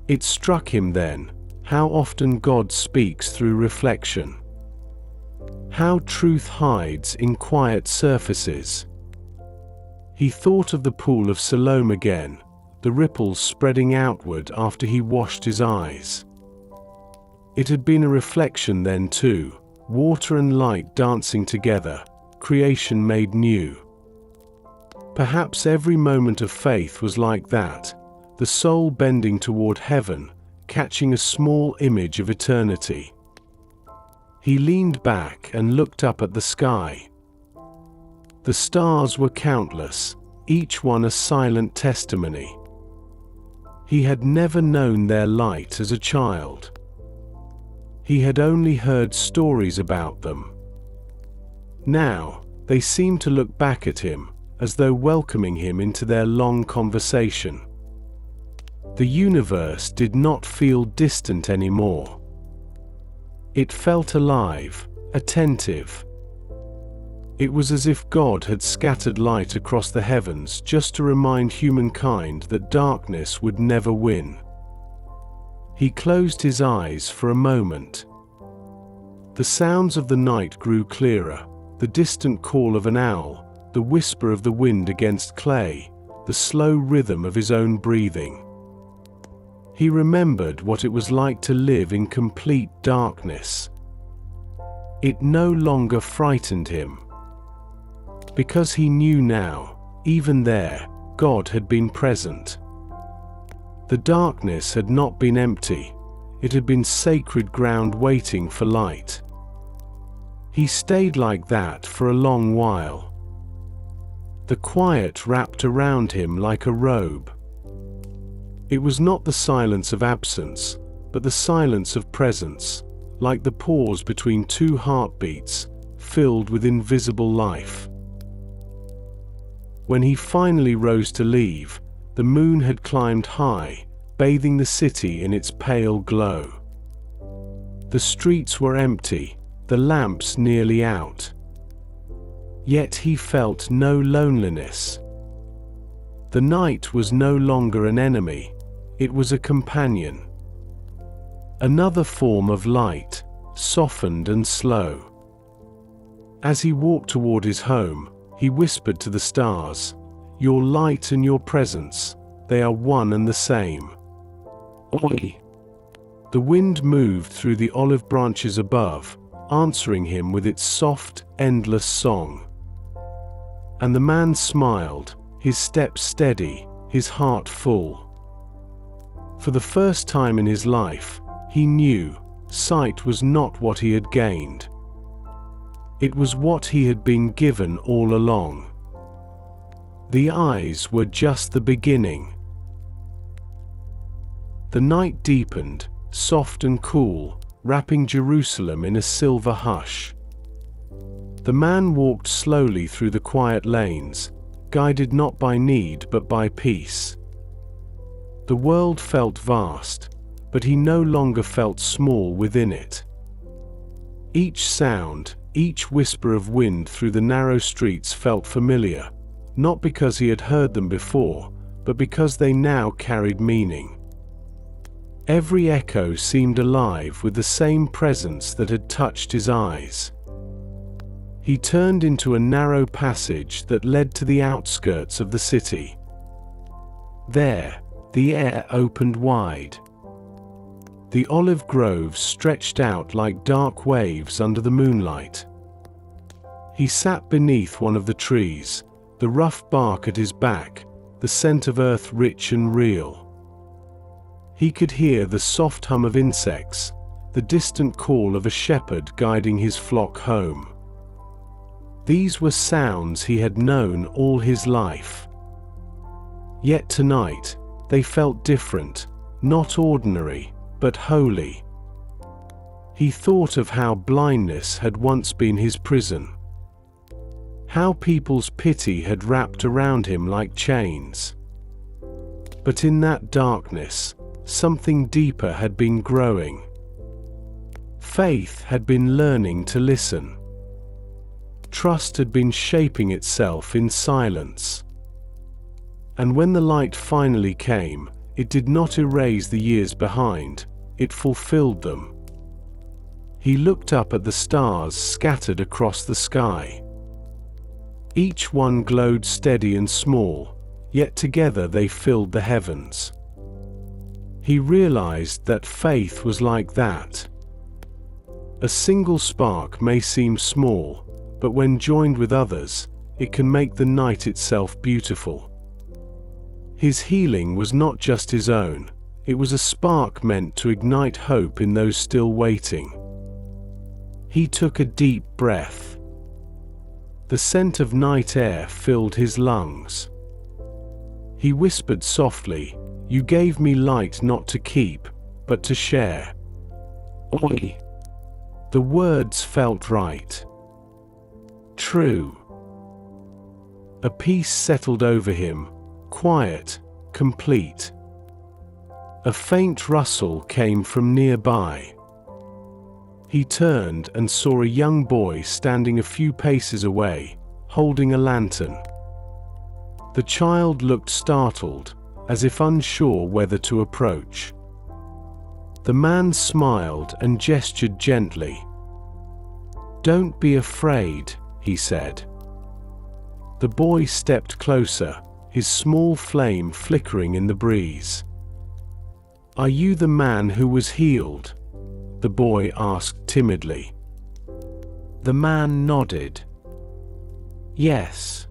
[SPEAKER 1] It struck him then, how often God speaks through reflection. How truth hides in quiet surfaces. He thought of the pool of Siloam again, the ripples spreading outward after he washed his eyes. It had been a reflection then too, water and light dancing together, creation made new. Perhaps every moment of faith was like that, the soul bending toward heaven, catching a small image of eternity. He leaned back and looked up at the sky. The stars were countless, each one a silent testimony. He had never known their light as a child. He had only heard stories about them. Now, they seemed to look back at him, as though welcoming him into their long conversation. The universe did not feel distant anymore. It felt alive, attentive. It was as if God had scattered light across the heavens just to remind humankind that darkness would never win. He closed his eyes for a moment. The sounds of the night grew clearer, the distant call of an owl, the whisper of the wind against clay, the slow rhythm of his own breathing. He remembered what it was like to live in complete darkness. It no longer frightened him. Because he knew now, even there, God had been present. The darkness had not been empty, It had been sacred ground waiting for light. He stayed like that for a long while. The quiet wrapped around him like a robe. It was not the silence of absence, but the silence of presence, like the pause between two heartbeats, filled with invisible life. When he finally rose to leave, the moon had climbed high, bathing the city in its pale glow. The streets were empty, the lamps nearly out. Yet he felt no loneliness. The night was no longer an enemy, it was a companion. Another form of light, softened and slow. As he walked toward his home, he whispered to the stars, "Your light and your presence, they are one and the same."
[SPEAKER 2] Oi.
[SPEAKER 1] The wind moved through the olive branches above, answering him with its soft, endless song. And the man smiled, his step steady, his heart full. For the first time in his life, he knew sight was not what he had gained. It was what he had been given all along. The eyes were just the beginning. The night deepened, soft and cool, wrapping Jerusalem in a silver hush. The man walked slowly through the quiet lanes, guided not by need but by peace. The world felt vast, but he no longer felt small within it. Each sound, each whisper of wind through the narrow streets felt familiar, not because he had heard them before, but because they now carried meaning. Every echo seemed alive with the same presence that had touched his eyes. He turned into a narrow passage that led to the outskirts of the city. There, the air opened wide. The olive groves stretched out like dark waves under the moonlight. He sat beneath one of the trees, the rough bark at his back, the scent of earth rich and real. He could hear the soft hum of insects, the distant call of a shepherd guiding his flock home. These were sounds he had known all his life. Yet tonight, they felt different, not ordinary, but holy. He thought of how blindness had once been his prison. How people's pity had wrapped around him like chains. But in that darkness, something deeper had been growing. Faith had been learning to listen. Trust had been shaping itself in silence. And when the light finally came, it did not erase the years behind, it fulfilled them. He looked up at the stars scattered across the sky. Each one glowed steady and small, yet together they filled the heavens. He realized that faith was like that. A single spark may seem small, but when joined with others, it can make the night itself beautiful. His healing was not just his own, it was a spark meant to ignite hope in those still waiting. He took a deep breath. The scent of night air filled his lungs. He whispered softly, "You gave me light not to keep, but to share."
[SPEAKER 2] Oi.
[SPEAKER 1] The words felt right. True. A peace settled over him, quiet, complete. A faint rustle came from nearby. He turned and saw a young boy standing a few paces away, holding a lantern. The child looked startled, as if unsure whether to approach. The man smiled and gestured gently. "Don't be afraid," he said. The boy stepped closer, his small flame flickering in the breeze. "Are you the man who was healed?" the boy asked timidly. The man nodded. "Yes."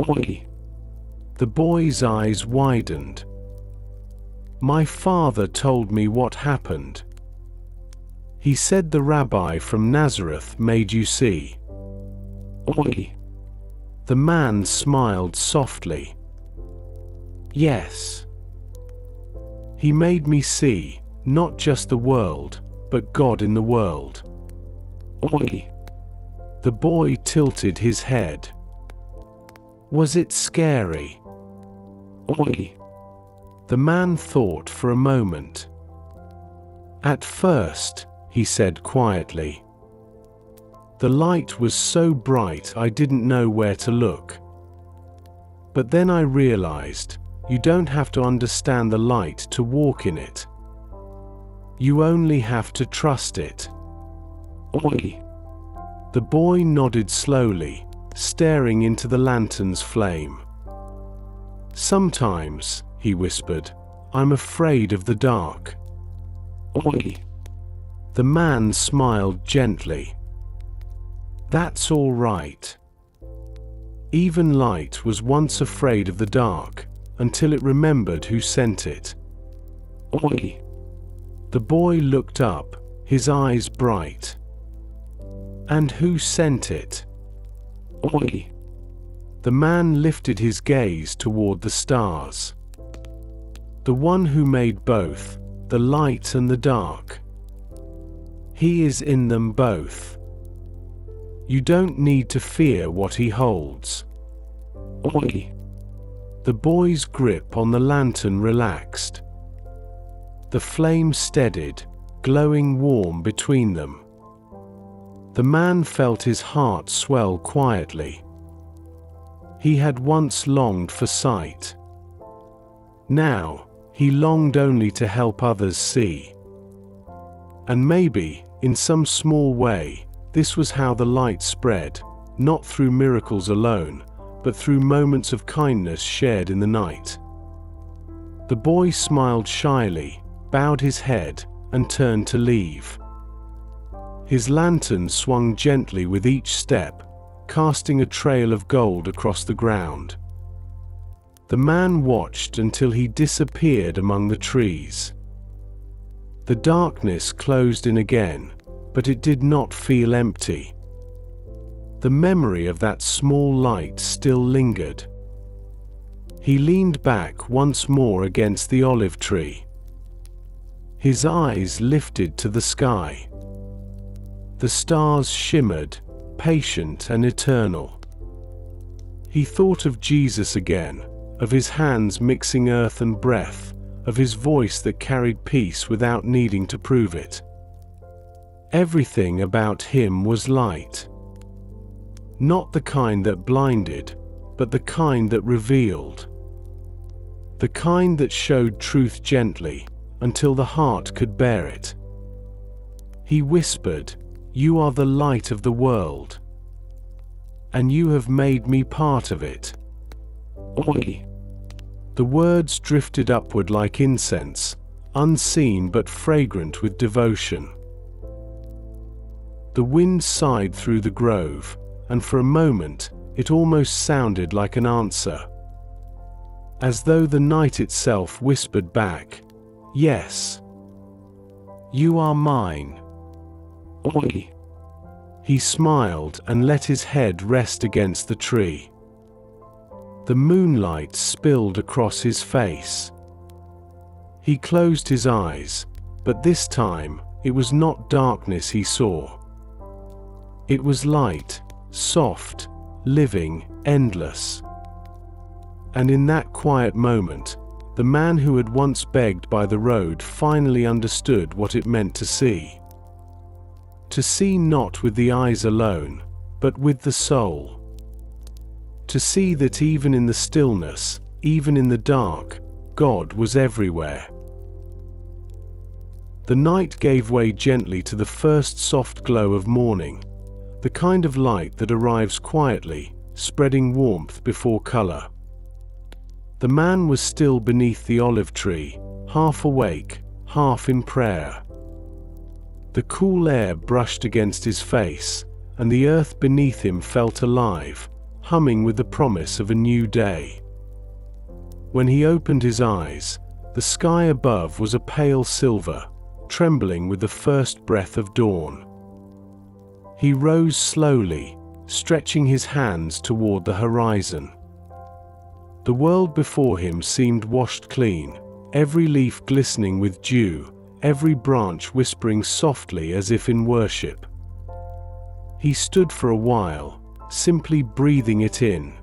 [SPEAKER 2] Oi.
[SPEAKER 1] The boy's eyes widened. My father told me what happened. He said the rabbi from Nazareth made you see.
[SPEAKER 2] Oi.
[SPEAKER 1] The man smiled softly. Yes. He made me see, not just the world, but God in the world.
[SPEAKER 2] Oi.
[SPEAKER 1] The boy tilted his head. Was it scary?
[SPEAKER 2] Oi.
[SPEAKER 1] The man thought for a moment. At first, he said quietly. The light was so bright I didn't know where to look. But then I realized, you don't have to understand the light to walk in it. You only have to trust it.
[SPEAKER 2] Oi.
[SPEAKER 1] The boy nodded slowly, staring into the lantern's flame. Sometimes, he whispered, I'm afraid of the dark.
[SPEAKER 2] Oi.
[SPEAKER 1] The man smiled gently. That's all right. Even light was once afraid of the dark, until it remembered who sent it.
[SPEAKER 2] Oi.
[SPEAKER 1] The boy looked up, his eyes bright. And who sent it?
[SPEAKER 2] Oi.
[SPEAKER 1] The man lifted his gaze toward the stars. The one who made both, the light and the dark. He is in them both. You don't need to fear what he holds.
[SPEAKER 2] Oi.
[SPEAKER 1] The boy's grip on the lantern relaxed. The flame steadied, glowing warm between them. The man felt his heart swell quietly. He had once longed for sight. Now, he longed only to help others see. And maybe, in some small way, this was how the light spread, not through miracles alone, but through moments of kindness shared in the night. The boy smiled shyly, bowed his head, and turned to leave. His lantern swung gently with each step, casting a trail of gold across the ground. The man watched until he disappeared among the trees. The darkness closed in again, but it did not feel empty. The memory of that small light still lingered. He leaned back once more against the olive tree. His eyes lifted to the sky. The stars shimmered, patient and eternal. He thought of Jesus again, of his hands mixing earth and breath, of his voice that carried peace without needing to prove it. Everything about him was light. Not the kind that blinded, but the kind that revealed. The kind that showed truth gently, until the heart could bear it. He whispered, "You are the light of the world. And you have made me part of it."
[SPEAKER 2] Oi.
[SPEAKER 1] The words drifted upward like incense, unseen but fragrant with devotion. The wind sighed through the grove, and for a moment, it almost sounded like an answer. As though the night itself whispered back, "Yes. You are mine."
[SPEAKER 2] Oi.
[SPEAKER 1] He smiled and let his head rest against the tree. The moonlight spilled across his face. He closed his eyes, but this time, it was not darkness he saw. It was light, soft, living, endless. And in that quiet moment, the man who had once begged by the road finally understood what it meant to see. To see not with the eyes alone, but with the soul. To see that even in the stillness, even in the dark, God was everywhere. The night gave way gently to the first soft glow of morning, the kind of light that arrives quietly, spreading warmth before color. The man was still beneath the olive tree, half awake, half in prayer. The cool air brushed against his face, and the earth beneath him felt alive, humming with the promise of a new day. When he opened his eyes, The sky above was a pale silver, trembling with the first breath of dawn. He rose slowly, stretching his hands toward the horizon. The world before him seemed washed clean, every leaf glistening with dew, every branch whispering softly as if in worship. He stood for a while, simply breathing it in.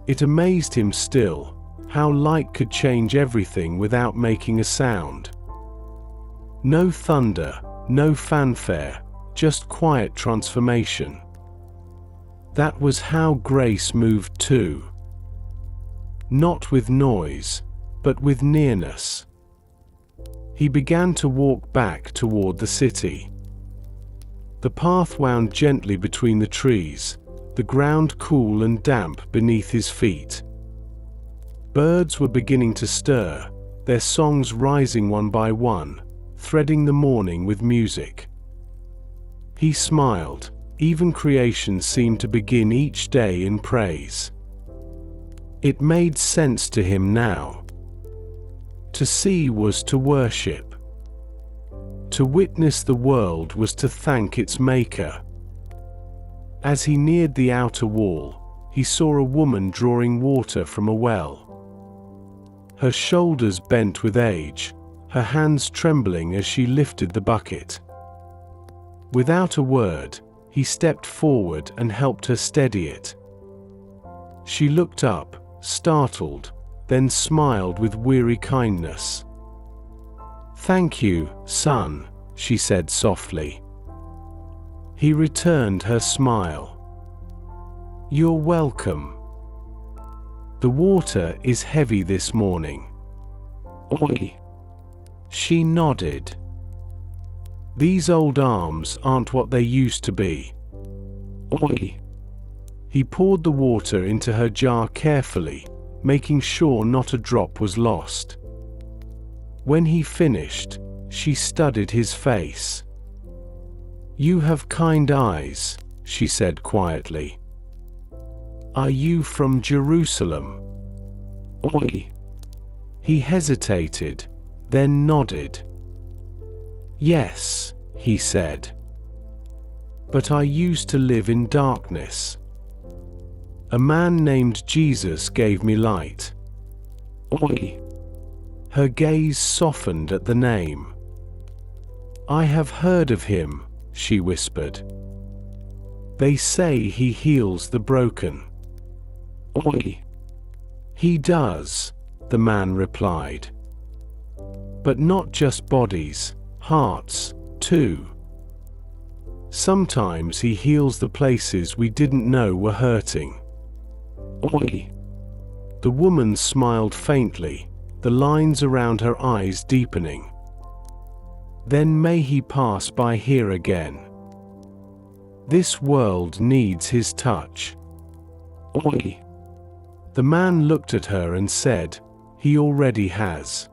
[SPEAKER 1] It amazed him still, how light could change everything without making a sound. No thunder, no fanfare, just quiet transformation. That was how grace moved too. Not with noise, but with nearness. He began to walk back toward the city. The path wound gently between the trees, the ground cool and damp beneath his feet. Birds were beginning to stir, their songs rising one by one, threading the morning with music. He smiled, even creation seemed to begin each day in praise. It made sense to him now. To see was to worship. To witness the world was to thank its maker. As he neared the outer wall, he saw a woman drawing water from a well. Her shoulders bent with age, her hands trembling as she lifted the bucket. Without a word, he stepped forward and helped her steady it. She looked up, startled, then smiled with weary kindness. "Thank you, son," she said softly. He returned her smile. "You're welcome. The water is heavy this morning."
[SPEAKER 2] Oi.
[SPEAKER 1] She nodded. "These old arms aren't what they used to be."
[SPEAKER 2] Oi.
[SPEAKER 1] He poured the water into her jar carefully, making sure not a drop was lost. When he finished, she studied his face. "You have kind eyes," she said quietly. "Are you from Jerusalem?"
[SPEAKER 2] Oi.
[SPEAKER 1] He hesitated, then nodded. "Yes," he said. "But I used to live in darkness. A man named Jesus gave me light."
[SPEAKER 2] Oi.
[SPEAKER 1] Her gaze softened at the name. "I have heard of him," she whispered. "They say he heals the broken."
[SPEAKER 2] Oi.
[SPEAKER 1] "He does," the man replied. "But not just bodies, hearts, too. Sometimes he heals the places we didn't know were hurting."
[SPEAKER 2] Oi.
[SPEAKER 1] The woman smiled faintly, the lines around her eyes deepening. "Then may he pass by here again. This world needs his touch."
[SPEAKER 2] Oi.
[SPEAKER 1] The man looked at her and said, "He already has."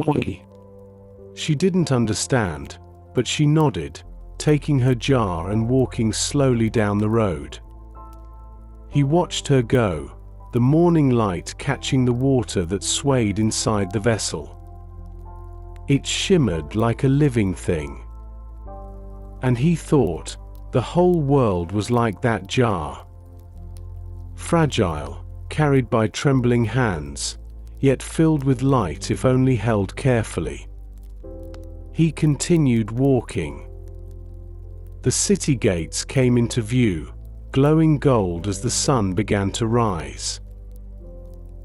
[SPEAKER 2] Oi.
[SPEAKER 1] She didn't understand, but she nodded, taking her jar and walking slowly down the road. He watched her go, the morning light catching the water that swayed inside the vessel. It shimmered like a living thing. And he thought, the whole world was like that jar. Fragile, carried by trembling hands, yet filled with light if only held carefully. He continued walking. The city gates came into view, glowing gold as the sun began to rise.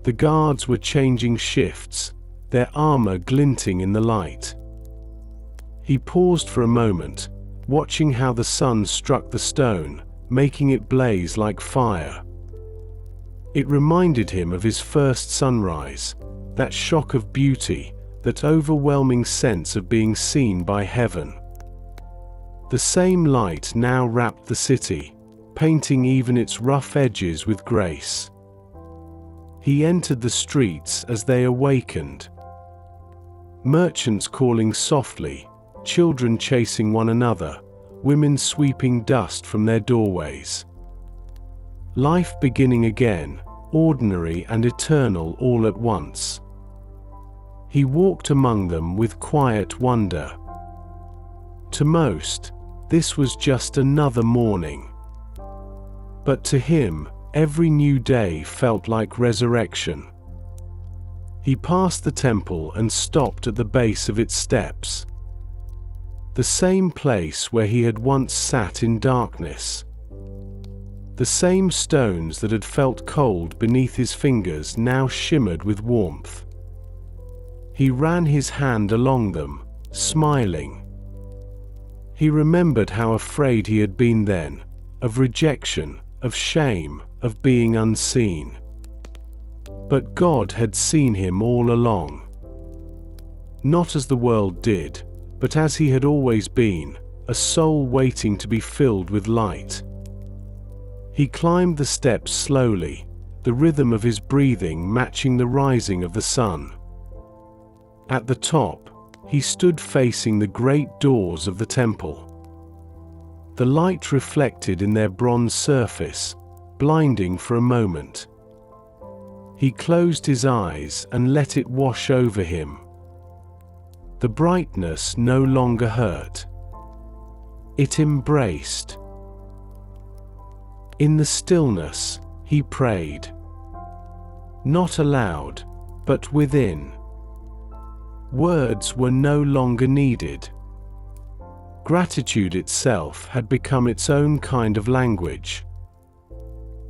[SPEAKER 1] The guards were changing shifts, their armor glinting in the light. He paused for a moment, watching how the sun struck the stone, making it blaze like fire. It reminded him of his first sunrise, that shock of beauty, that overwhelming sense of being seen by heaven. The same light now wrapped the city, painting even its rough edges with grace. He entered the streets as they awakened. Merchants calling softly, children chasing one another, women sweeping dust from their doorways. Life beginning again, ordinary and eternal all at once. He walked among them with quiet wonder. To most, this was just another morning. But to him, every new day felt like resurrection. He passed the temple and stopped at the base of its steps. The same place where he had once sat in darkness. The same stones that had felt cold beneath his fingers now shimmered with warmth. He ran his hand along them, smiling. He remembered how afraid he had been then, of rejection, of shame, of being unseen. But God had seen him all along. Not as the world did, but as he had always been, a soul waiting to be filled with light. He climbed the steps slowly, the rhythm of his breathing matching the rising of the sun. At the top, he stood facing the great doors of the temple. The light reflected in their bronze surface, blinding for a moment. He closed his eyes and let it wash over him. The brightness no longer hurt. It embraced. In the stillness, he prayed. Not aloud, but within. Words were no longer needed. Gratitude itself had become its own kind of language.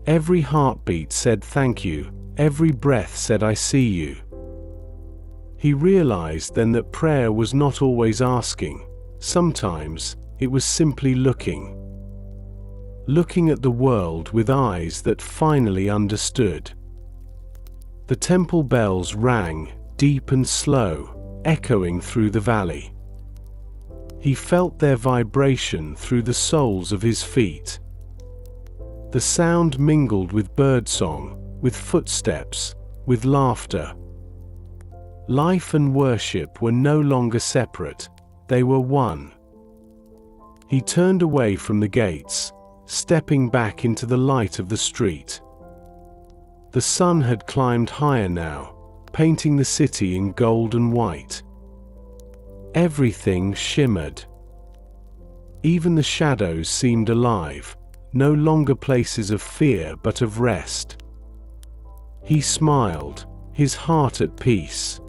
[SPEAKER 1] Every heartbeat said thank you, every breath said I see you. He realized then that prayer was not always asking, sometimes it was simply looking. Looking at the world with eyes that finally understood. The temple bells rang, deep and slow, echoing through the valley. He felt their vibration through the soles of his feet. The sound mingled with birdsong, with footsteps, with laughter. Life and worship were no longer separate, they were one. He turned away from the gates, stepping back into the light of the street. The sun had climbed higher now, painting the city in gold and white. Everything shimmered. Even the shadows seemed alive, no longer places of fear but of rest. He smiled, his heart at peace.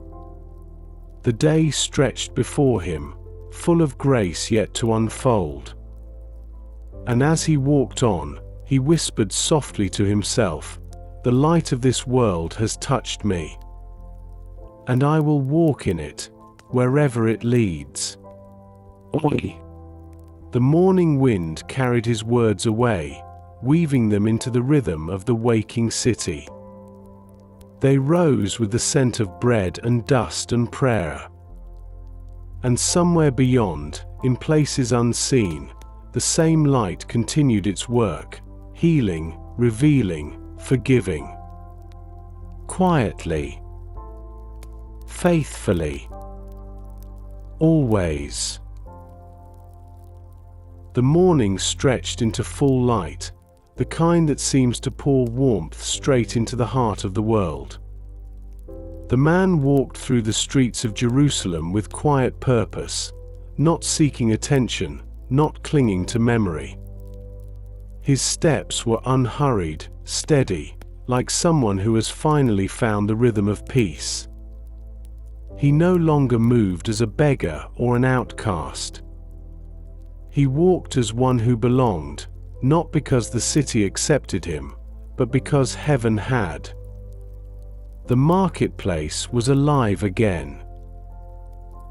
[SPEAKER 1] The day stretched before him, full of grace yet to unfold. And as he walked on, he whispered softly to himself, "The light of this world has touched me. And I will walk in it, wherever it leads."
[SPEAKER 2] Oi.
[SPEAKER 1] The morning wind carried his words away, weaving them into the rhythm of the waking city. They rose with the scent of bread and dust and prayer. And somewhere beyond, in places unseen, the same light continued its work, healing, revealing, forgiving. Quietly. Faithfully. Always. The morning stretched into full light, the kind that seems to pour warmth straight into the heart of the world. The man walked through the streets of Jerusalem with quiet purpose, not seeking attention, not clinging to memory. His steps were unhurried, steady, like someone who has finally found the rhythm of peace. He no longer moved as a beggar or an outcast. He walked as one who belonged, not because the city accepted him, but because heaven had. The marketplace was alive again.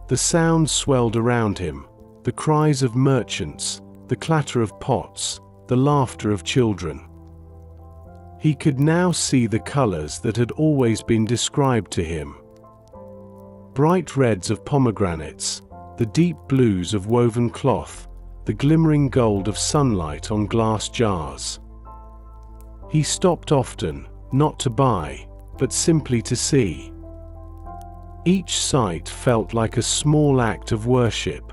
[SPEAKER 1] The sound swelled around him, the cries of merchants, the clatter of pots, the laughter of children. He could now see the colors that had always been described to him. Bright reds of pomegranates, the deep blues of woven cloth, the glimmering gold of sunlight on glass jars. He stopped often, not to buy, but simply to see. Each sight felt like a small act of worship.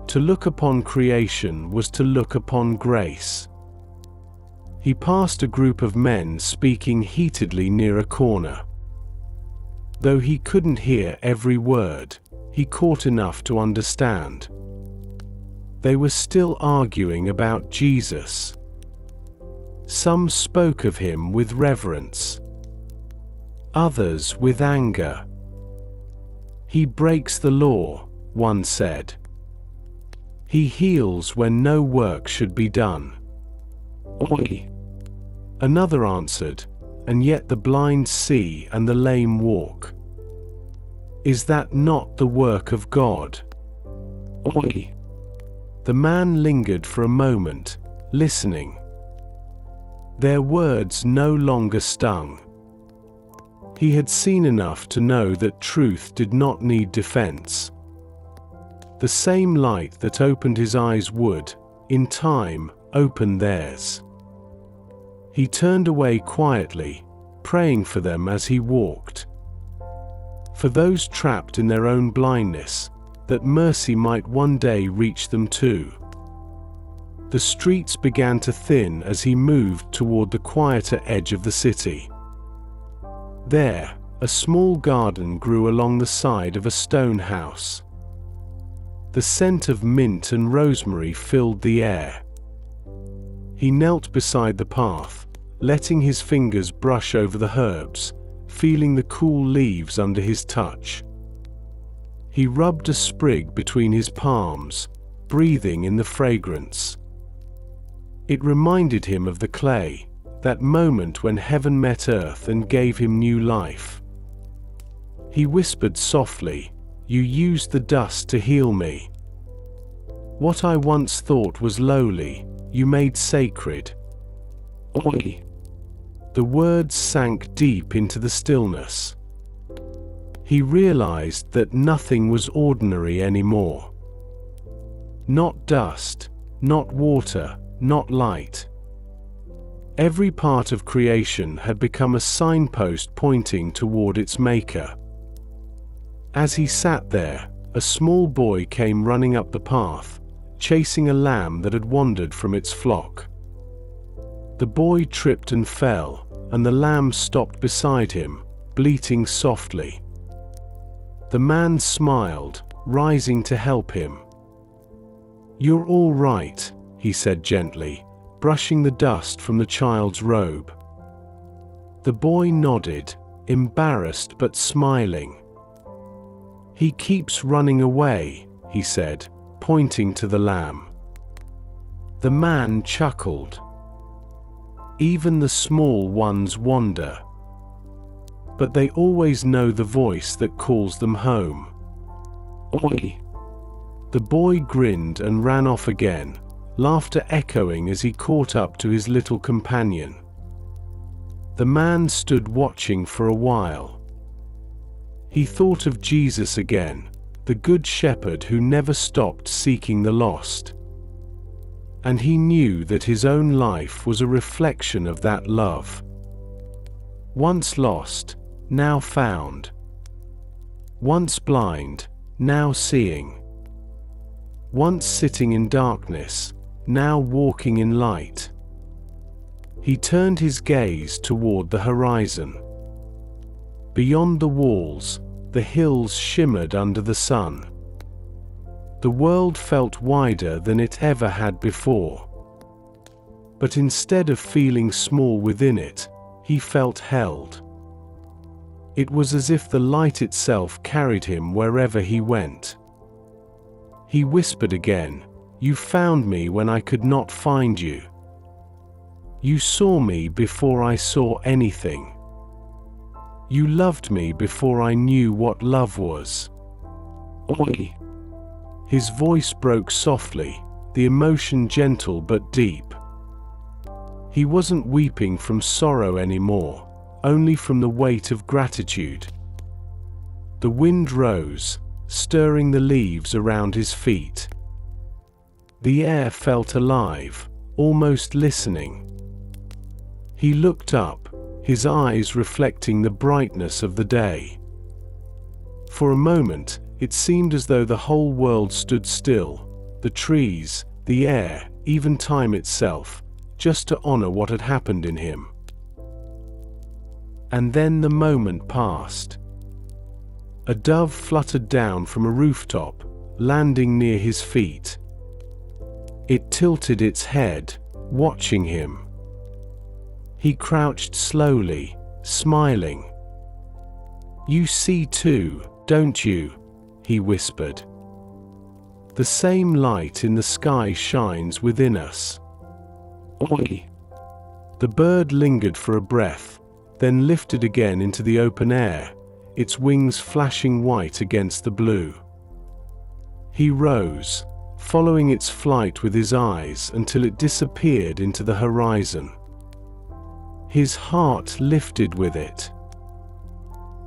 [SPEAKER 1] To look upon creation was to look upon grace. He passed a group of men speaking heatedly near a corner. Though he couldn't hear every word, he caught enough to understand. They were still arguing about Jesus. Some spoke of him with reverence, others with anger. He breaks the law, one said. He heals when no work should be done.
[SPEAKER 2] Oi.
[SPEAKER 1] Another answered, and yet the blind see and the lame walk. Is that not the work of God?
[SPEAKER 2] Oi.
[SPEAKER 1] The man lingered for a moment, listening. Their words no longer stung. He had seen enough to know that truth did not need defense. The same light that opened his eyes would, in time, open theirs. He turned away quietly, praying for them as he walked. For those trapped in their own blindness, that mercy might one day reach them too. The streets began to thin as he moved toward the quieter edge of the city. There, a small garden grew along the side of a stone house. The scent of mint and rosemary filled the air. He knelt beside the path, letting his fingers brush over the herbs, feeling the cool leaves under his touch. He rubbed a sprig between his palms, breathing in the fragrance. It reminded him of the clay, that moment when heaven met earth and gave him new life. He whispered softly, "You used the dust to heal me. What I once thought was lowly, you made sacred."
[SPEAKER 2] Oi.
[SPEAKER 1] The words sank deep into the stillness. He realized that nothing was ordinary anymore. Not dust, not water, not light. Every part of creation had become a signpost pointing toward its maker. As he sat there, a small boy came running up the path, chasing a lamb that had wandered from its flock. The boy tripped and fell, and the lamb stopped beside him, bleating softly. The man smiled, rising to help him. "You're all right," he said gently, brushing the dust from the child's robe. The boy nodded, embarrassed but smiling. "He keeps running away," he said, pointing to the lamb. The man chuckled. "Even the small ones wander. But they always know the voice that calls them home."
[SPEAKER 2] Oi.
[SPEAKER 1] The boy grinned and ran off again, laughter echoing as he caught up to his little companion. The man stood watching for a while. He thought of Jesus again, the Good Shepherd who never stopped seeking the lost. And he knew that his own life was a reflection of that love. Once lost, now found. Once blind, now seeing. Once sitting in darkness, now walking in light. He turned his gaze toward the horizon. Beyond the walls, the hills shimmered under the sun. The world felt wider than it ever had before. But instead of feeling small within it, he felt held. It was as if the light itself carried him wherever he went. He whispered again, "You found me when I could not find you. You saw me before I saw anything. You loved me before I knew what love was."
[SPEAKER 2] Oi.
[SPEAKER 1] His voice broke softly, the emotion gentle but deep. He wasn't weeping from sorrow anymore, only from the weight of gratitude. The wind rose, stirring the leaves around his feet. The air felt alive, almost listening. He looked up, his eyes reflecting the brightness of the day. For a moment, it seemed as though the whole world stood still, the trees, the air, even time itself, just to honor what had happened in him. And then the moment passed. A dove fluttered down from a rooftop, landing near his feet. It tilted its head, watching him. He crouched slowly, smiling. "You see too, don't you?" he whispered. "The same light in the sky shines within us."
[SPEAKER 2] Oi!
[SPEAKER 1] The bird lingered for a breath, then lifted again into the open air, its wings flashing white against the blue. He rose, following its flight with his eyes until it disappeared into the horizon. His heart lifted with it.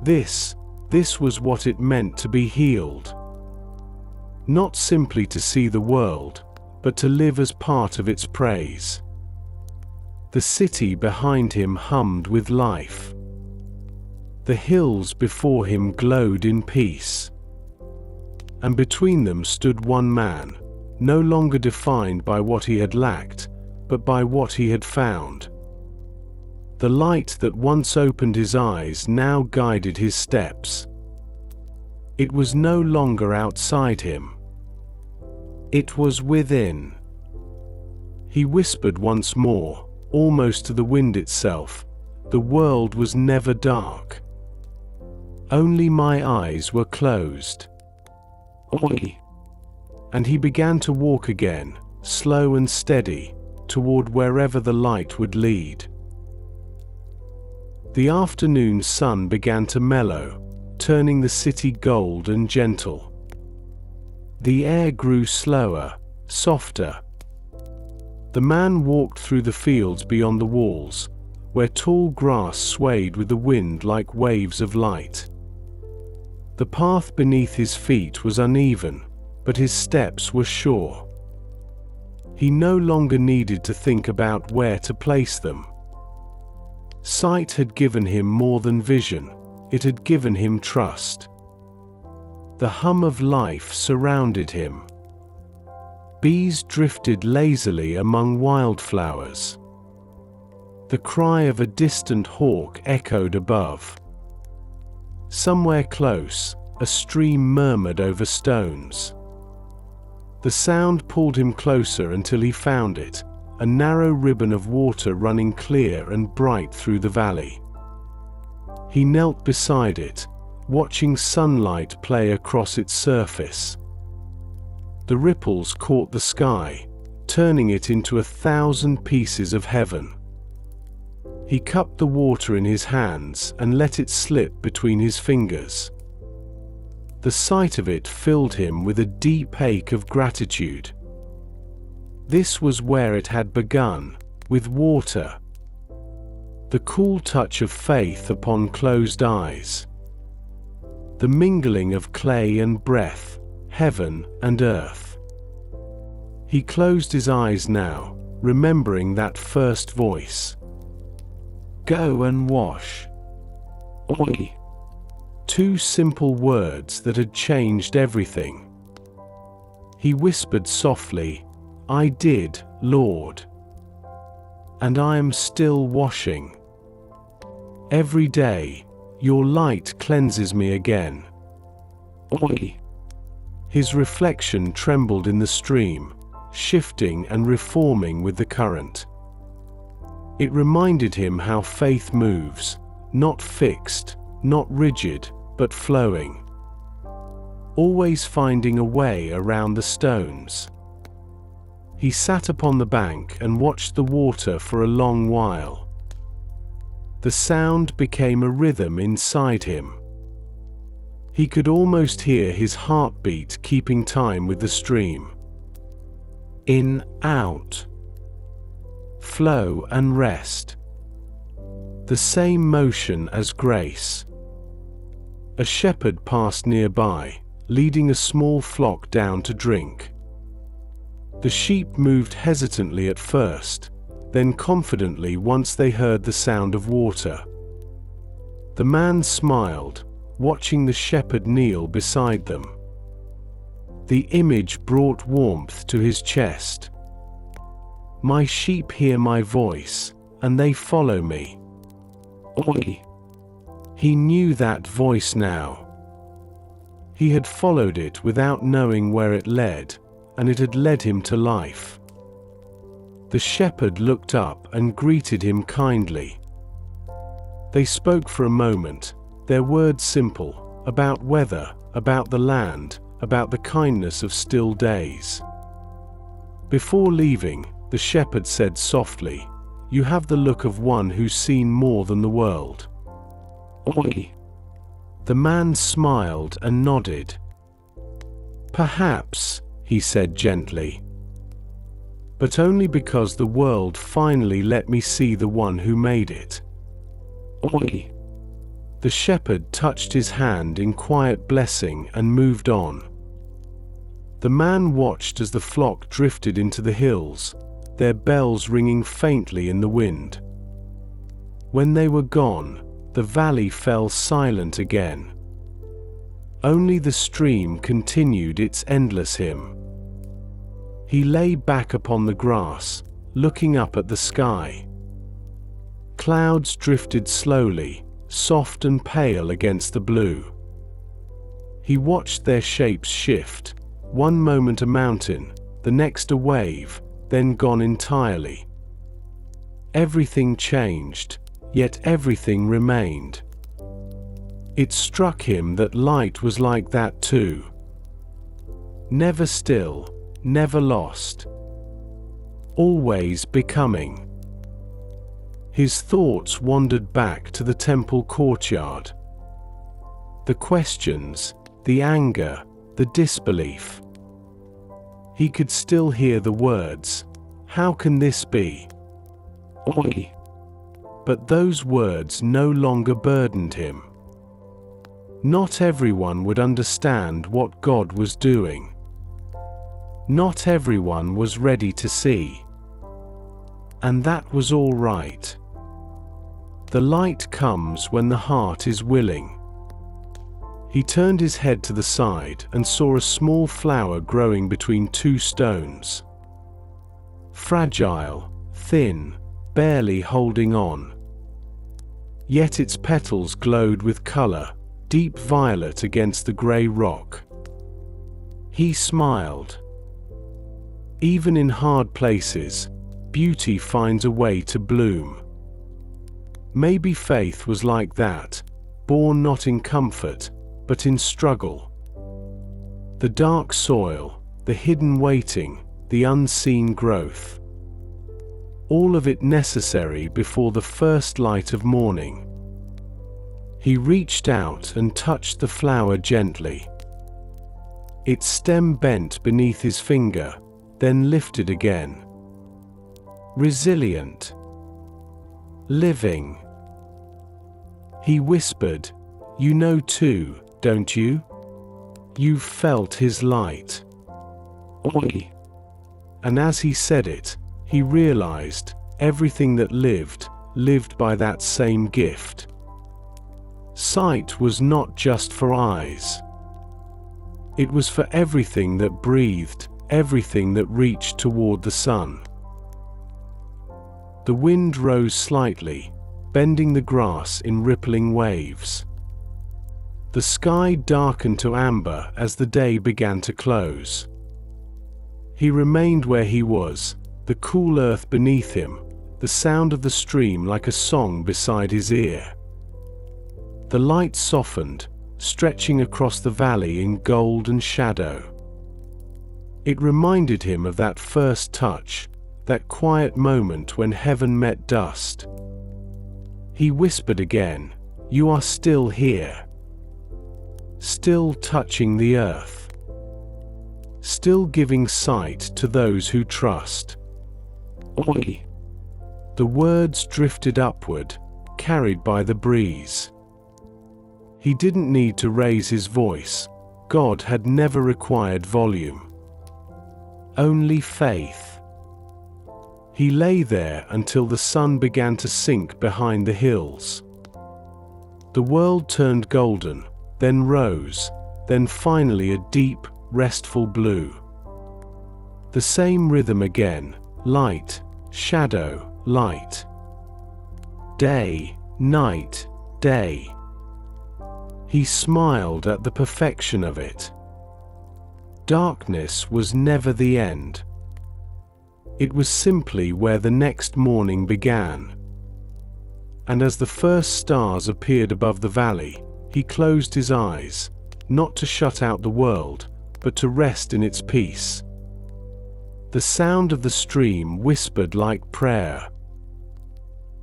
[SPEAKER 1] This was what it meant to be healed. Not simply to see the world, but to live as part of its praise. The city behind him hummed with life. The hills before him glowed in peace. And between them stood one man, no longer defined by what he had lacked, but by what he had found. The light that once opened his eyes now guided his steps. It was no longer outside him. It was within. He whispered once more, almost to the wind itself, "The world was never dark. Only my eyes were closed."
[SPEAKER 2] Oi!
[SPEAKER 1] And he began to walk again, slow and steady, toward wherever the light would lead. The afternoon sun began to mellow, turning the city gold and gentle. The air grew slower, softer. The man walked through the fields beyond the walls, where tall grass swayed with the wind like waves of light. The path beneath his feet was uneven, but his steps were sure. He no longer needed to think about where to place them. Sight had given him more than vision, it had given him trust. The hum of life surrounded him. Bees drifted lazily among wildflowers. The cry of a distant hawk echoed above. Somewhere close, a stream murmured over stones. The sound pulled him closer until he found it, a narrow ribbon of water running clear and bright through the valley. He knelt beside it, watching sunlight play across its surface. The ripples caught the sky, turning it into 1,000 pieces of heaven. He cupped the water in his hands and let it slip between his fingers. The sight of it filled him with a deep ache of gratitude. This was where it had begun, with water. The cool touch of faith upon closed eyes. The mingling of clay and breath, heaven and earth. He closed his eyes now, remembering that first voice. "Go and wash."
[SPEAKER 2] Oi!
[SPEAKER 1] Two simple words that had changed everything. He whispered softly, "I did, Lord. And I am still washing. Every day, your light cleanses me again."
[SPEAKER 2] Oi!
[SPEAKER 1] His reflection trembled in the stream, shifting and reforming with the current. It reminded him how faith moves, not fixed, not rigid, but flowing. Always finding a way around the stones. He sat upon the bank and watched the water for a long while. The sound became a rhythm inside him. He could almost hear his heartbeat keeping time with the stream. In, out. Flow and rest. The same motion as grace. A shepherd passed nearby, leading a small flock down to drink. The sheep moved hesitantly at first, then confidently once they heard the sound of water. The man smiled, watching the shepherd kneel beside them. The image brought warmth to his chest. "My sheep hear my voice, and they follow me."
[SPEAKER 2] Oi!
[SPEAKER 1] He knew that voice now. He had followed it without knowing where it led, and it had led him to life. The shepherd looked up and greeted him kindly. They spoke for a moment, their words simple, about weather, about the land, about the kindness of still days. Before leaving, the shepherd said softly, "You have the look of one who's seen more than the world."
[SPEAKER 2] Oi.
[SPEAKER 1] The man smiled and nodded. "Perhaps," he said gently. "But only because the world finally let me see the one who made it."
[SPEAKER 2] Oi.
[SPEAKER 1] The shepherd touched his hand in quiet blessing and moved on. The man watched as the flock drifted into the hills, their bells ringing faintly in the wind. When they were gone, the valley fell silent again. Only the stream continued its endless hymn. He lay back upon the grass, looking up at the sky. Clouds drifted slowly, soft and pale against the blue. He watched their shapes shift, one moment a mountain, the next a wave, then gone entirely. Everything changed, yet everything remained. It struck him that light was like that too. Never still, never lost. Always becoming. His thoughts wandered back to the temple courtyard. The questions, the anger, the disbelief. He could still hear the words, "How can this be?"
[SPEAKER 2] Oi.
[SPEAKER 1] But those words no longer burdened him. Not everyone would understand what God was doing. Not everyone was ready to see. And that was all right. The light comes when the heart is willing. He turned his head to the side and saw a small flower growing between two stones. Fragile, thin, barely holding on. Yet its petals glowed with color, deep violet against the gray rock. He smiled. Even in hard places, beauty finds a way to bloom. Maybe faith was like that, born not in comfort, but in struggle. The dark soil, the hidden waiting, the unseen growth. All of it necessary before the first light of morning. He reached out and touched the flower gently. Its stem bent beneath his finger, then lifted again. Resilient. Living. He whispered, "You know too, don't you? You've felt his light."
[SPEAKER 2] Oi.
[SPEAKER 1] And as he said it, he realized everything that lived by that same gift. Sight was not just for eyes. It was for everything that breathed, everything that reached toward the sun. The wind rose slightly, bending the grass in rippling waves. The sky darkened to amber as the day began to close. He remained where he was, the cool earth beneath him, the sound of the stream like a song beside his ear. The light softened, stretching across the valley in gold and shadow. It reminded him of that first touch, that quiet moment when heaven met dust. He whispered again, "You are still here. Still touching the earth. Still giving sight to those who trust."
[SPEAKER 2] Oi.
[SPEAKER 1] The words drifted upward, carried by the breeze. He didn't need to raise his voice. God had never required volume. Only faith. He lay there until the sun began to sink behind the hills. The world turned golden, then rose, then finally a deep, restful blue. The same rhythm again, light, shadow, light. Day, night, day. He smiled at the perfection of it. Darkness was never the end. It was simply where the next morning began. And as the first stars appeared above the valley, he closed his eyes, not to shut out the world, but to rest in its peace. The sound of the stream whispered like prayer.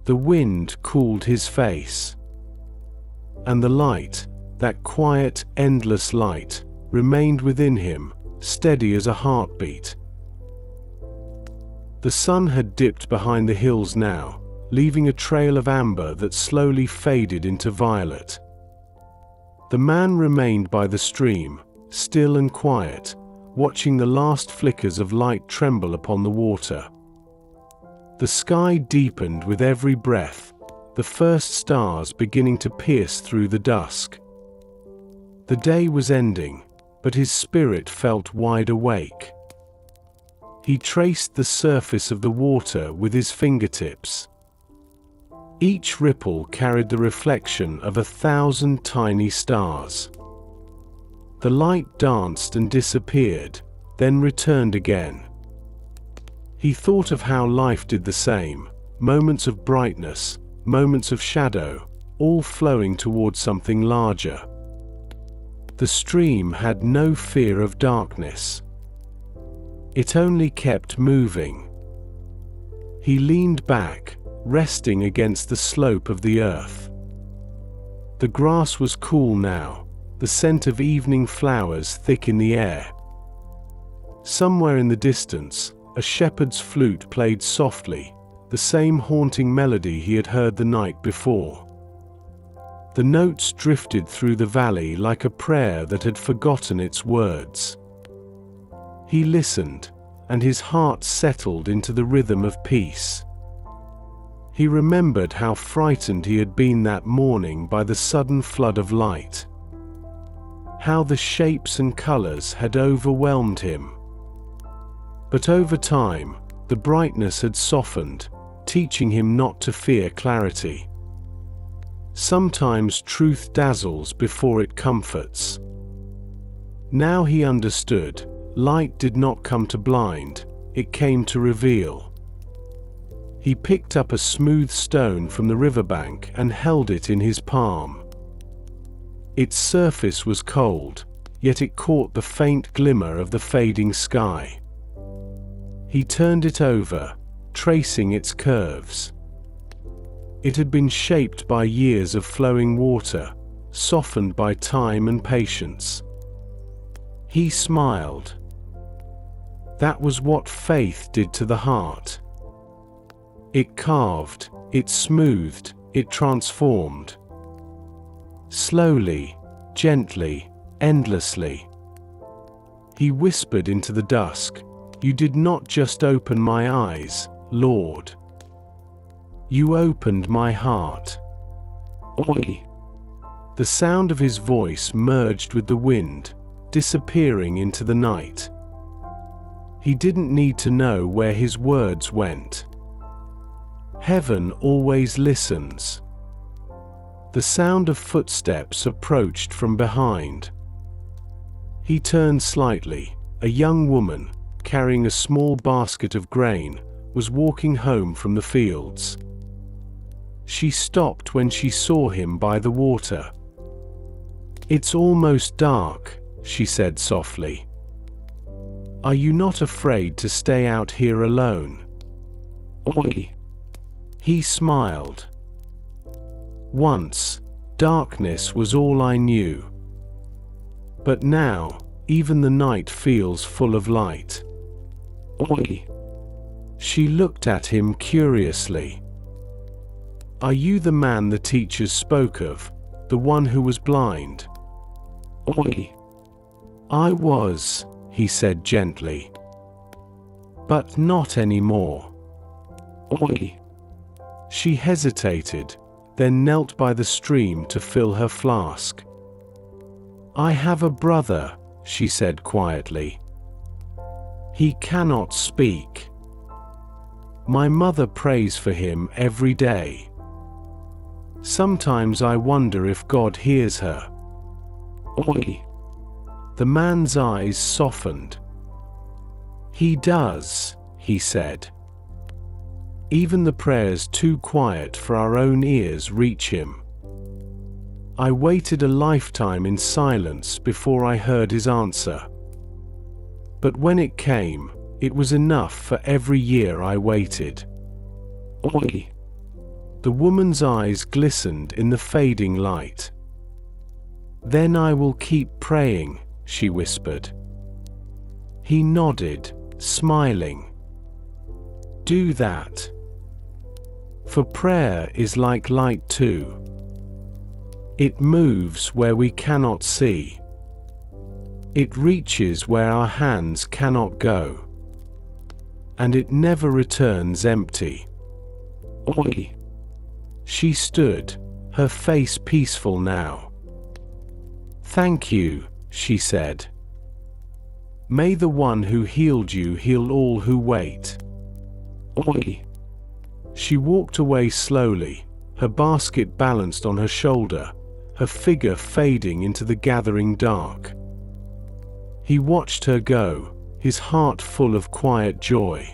[SPEAKER 1] The wind cooled his face. And the light, that quiet, endless light, remained within him, steady as a heartbeat. The sun had dipped behind the hills now, leaving a trail of amber that slowly faded into violet. The man remained by the stream, still and quiet, watching the last flickers of light tremble upon the water. The sky deepened with every breath, the first stars beginning to pierce through the dusk. The day was ending, but his spirit felt wide awake. He traced the surface of the water with his fingertips. Each ripple carried the reflection of 1,000 tiny stars. The light danced and disappeared, then returned again. He thought of how life did the same, moments of brightness, moments of shadow, all flowing toward something larger. The stream had no fear of darkness. It only kept moving. He leaned back, resting against the slope of the earth. The grass was cool now, the scent of evening flowers thick in the air. Somewhere in the distance, a shepherd's flute played softly, the same haunting melody he had heard the night before. The notes drifted through the valley like a prayer that had forgotten its words. He listened, and his heart settled into the rhythm of peace. He remembered how frightened he had been that morning by the sudden flood of light. How the shapes and colors had overwhelmed him. But over time, the brightness had softened, teaching him not to fear clarity. Sometimes truth dazzles before it comforts. Now he understood, light did not come to blind, it came to reveal. He picked up a smooth stone from the riverbank and held it in his palm. Its surface was cold, yet it caught the faint glimmer of the fading sky. He turned it over, tracing its curves. It had been shaped by years of flowing water, softened by time and patience. He smiled. That was what faith did to the heart. It carved, it smoothed, it transformed. Slowly, gently, endlessly. He whispered into the dusk, "You did not just open my eyes, Lord. You opened my heart."
[SPEAKER 2] Oi.
[SPEAKER 1] The sound of his voice merged with the wind, disappearing into the night. He didn't need to know where his words went. Heaven always listens. The sound of footsteps approached from behind. He turned slightly. A young woman, carrying a small basket of grain, was walking home from the fields. She stopped when she saw him by the water. "It's almost dark," she said softly. "Are you not afraid to stay out here alone?"
[SPEAKER 2] Oi.
[SPEAKER 1] He smiled. "Once, darkness was all I knew. But now, even the night feels full of light."
[SPEAKER 2] Oi.
[SPEAKER 1] She looked at him curiously. "Are you the man the teachers spoke of, the one who was blind?"
[SPEAKER 2] Oi.
[SPEAKER 1] "I was," he said gently. "But not anymore."
[SPEAKER 2] Oi.
[SPEAKER 1] She hesitated, then knelt by the stream to fill her flask. "I have a brother," she said quietly. "He cannot speak. My mother prays for him every day. Sometimes I wonder if God hears her."
[SPEAKER 2] Oi.
[SPEAKER 1] The man's eyes softened. He does, he said. Even the prayers too quiet for our own ears reach him. I waited a lifetime in silence before I heard his answer. But when it came, it was enough for every year I waited.
[SPEAKER 2] Oi.
[SPEAKER 1] The woman's eyes glistened in the fading light. Then I will keep praying, she whispered. He nodded, smiling. Do that. For prayer is like light too. It moves where we cannot see. It reaches where our hands cannot go. And it never returns empty.
[SPEAKER 2] Oi.
[SPEAKER 1] She stood, her face peaceful now. Thank you, she said. May the one who healed you heal all who wait.
[SPEAKER 2] Oi.
[SPEAKER 1] She walked away slowly, her basket balanced on her shoulder, her figure fading into the gathering dark. He watched her go, his heart full of quiet joy.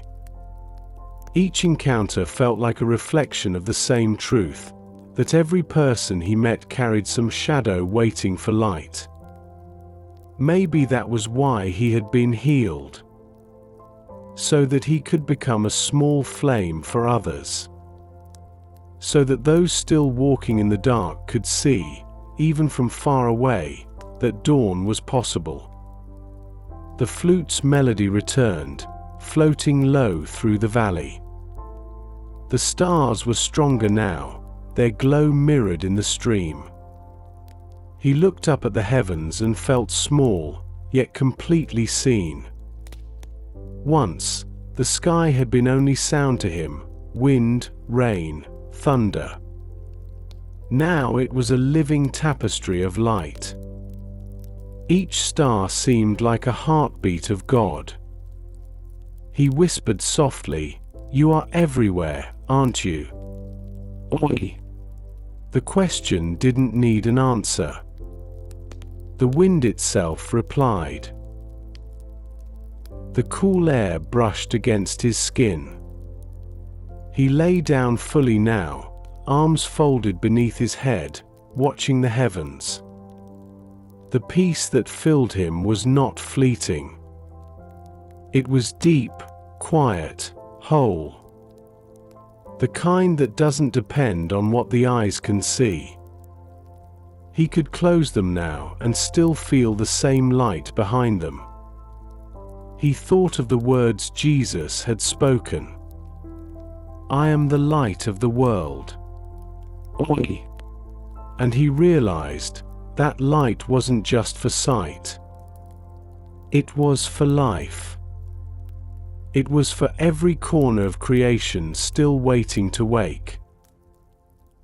[SPEAKER 1] Each encounter felt like a reflection of the same truth, that every person he met carried some shadow waiting for light. Maybe that was why he had been healed. So that he could become a small flame for others. So that those still walking in the dark could see, even from far away, that dawn was possible. The flute's melody returned, floating low through the valley. The stars were stronger now, their glow mirrored in the stream. He looked up at the heavens and felt small, yet completely seen. Once, the sky had been only sound to him, wind, rain, thunder. Now it was a living tapestry of light. Each star seemed like a heartbeat of God. He whispered softly, "You are everywhere, aren't you?"
[SPEAKER 2] Oi.
[SPEAKER 1] The question didn't need an answer. The wind itself replied. The cool air brushed against his skin. He lay down fully now, arms folded beneath his head, watching the heavens. The peace that filled him was not fleeting. It was deep, quiet, whole. The kind that doesn't depend on what the eyes can see. He could close them now and still feel the same light behind them. He thought of the words Jesus had spoken. I am the light of the world.
[SPEAKER 2] Oi.
[SPEAKER 1] And he realized that light wasn't just for sight. It was for life. It was for every corner of creation still waiting to wake.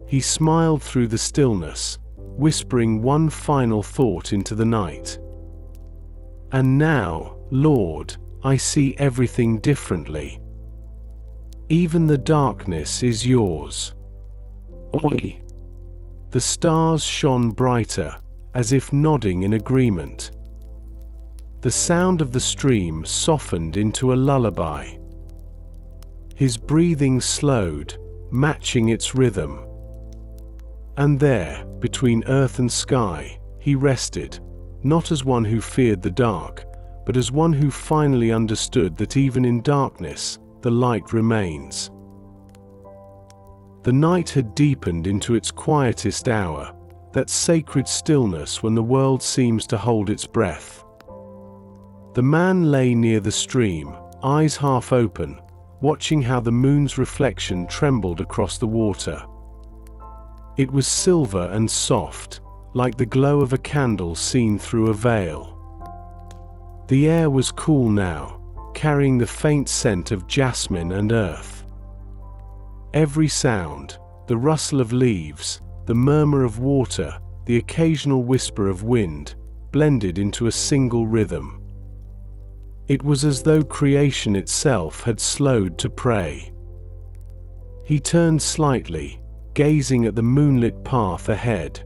[SPEAKER 1] He smiled through the stillness, whispering one final thought into the night. And now, Lord, I see everything differently. Even the darkness is yours.
[SPEAKER 2] Oi.
[SPEAKER 1] The stars shone brighter, as if nodding in agreement. The sound of the stream softened into a lullaby. His breathing slowed, matching its rhythm. And there, between earth and sky, he rested, not as one who feared the dark, but as one who finally understood that even in darkness, the light remains. The night had deepened into its quietest hour, that sacred stillness when the world seems to hold its breath. The man lay near the stream, eyes half open, watching how the moon's reflection trembled across the water. It was silver and soft, like the glow of a candle seen through a veil. The air was cool now, carrying the faint scent of jasmine and earth. Every sound, the rustle of leaves, the murmur of water, the occasional whisper of wind, blended into a single rhythm. It was as though creation itself had slowed to pray. He turned slightly, gazing at the moonlit path ahead.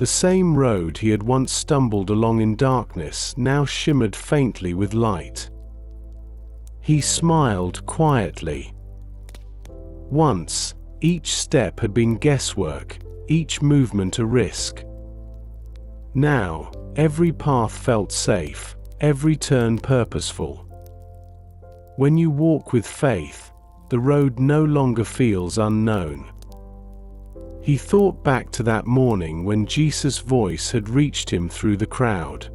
[SPEAKER 1] The same road he had once stumbled along in darkness now shimmered faintly with light. He smiled quietly. Once, each step had been guesswork, each movement a risk. Now, every path felt safe, every turn purposeful. When you walk with faith, the road no longer feels unknown. He thought back to that morning when Jesus' voice had reached him through the crowd.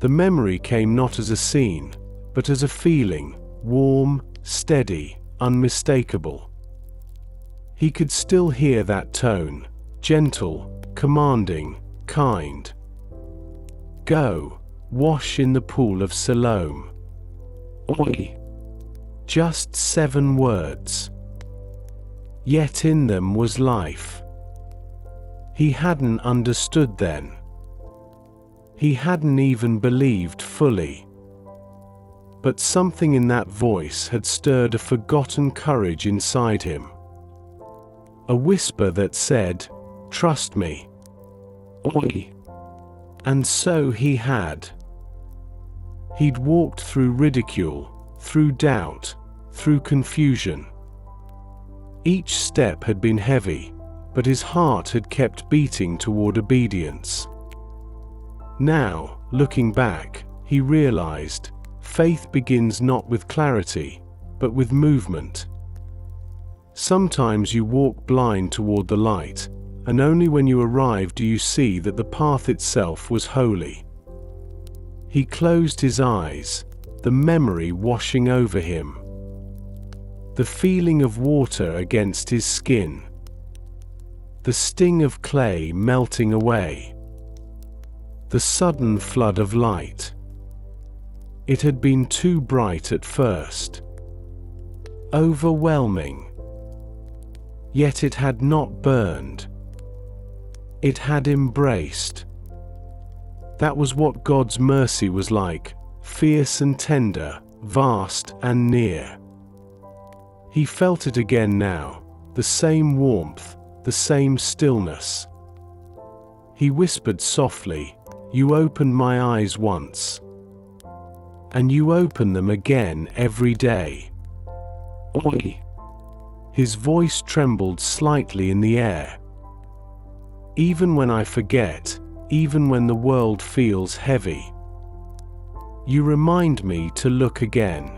[SPEAKER 1] The memory came not as a scene, but as a feeling, warm, steady, unmistakable. He could still hear that tone, gentle, commanding, kind. Go, wash in the pool of Siloam.
[SPEAKER 2] Oi.
[SPEAKER 1] Just 7 words. Yet in them was life. He hadn't understood then. He hadn't even believed fully. But something in that voice had stirred a forgotten courage inside him. A whisper that said, "Trust me."
[SPEAKER 2] Oi.
[SPEAKER 1] And so he had. He'd walked through ridicule, through doubt, through confusion. Each step had been heavy, but his heart had kept beating toward obedience. Now, looking back, he realized, faith begins not with clarity, but with movement. Sometimes you walk blind toward the light, and only when you arrive do you see that the path itself was holy. He closed his eyes, the memory washing over him. The feeling of water against his skin. The sting of clay melting away. The sudden flood of light. It had been too bright at first. Overwhelming. Yet it had not burned. It had embraced. That was what God's mercy was like, fierce and tender, vast and near. He felt it again now, the same warmth, the same stillness. He whispered softly, "You opened my eyes once. And you open them again every day."
[SPEAKER 2] Oi.
[SPEAKER 1] His voice trembled slightly in the air. Even when I forget, even when the world feels heavy, you remind me to look again.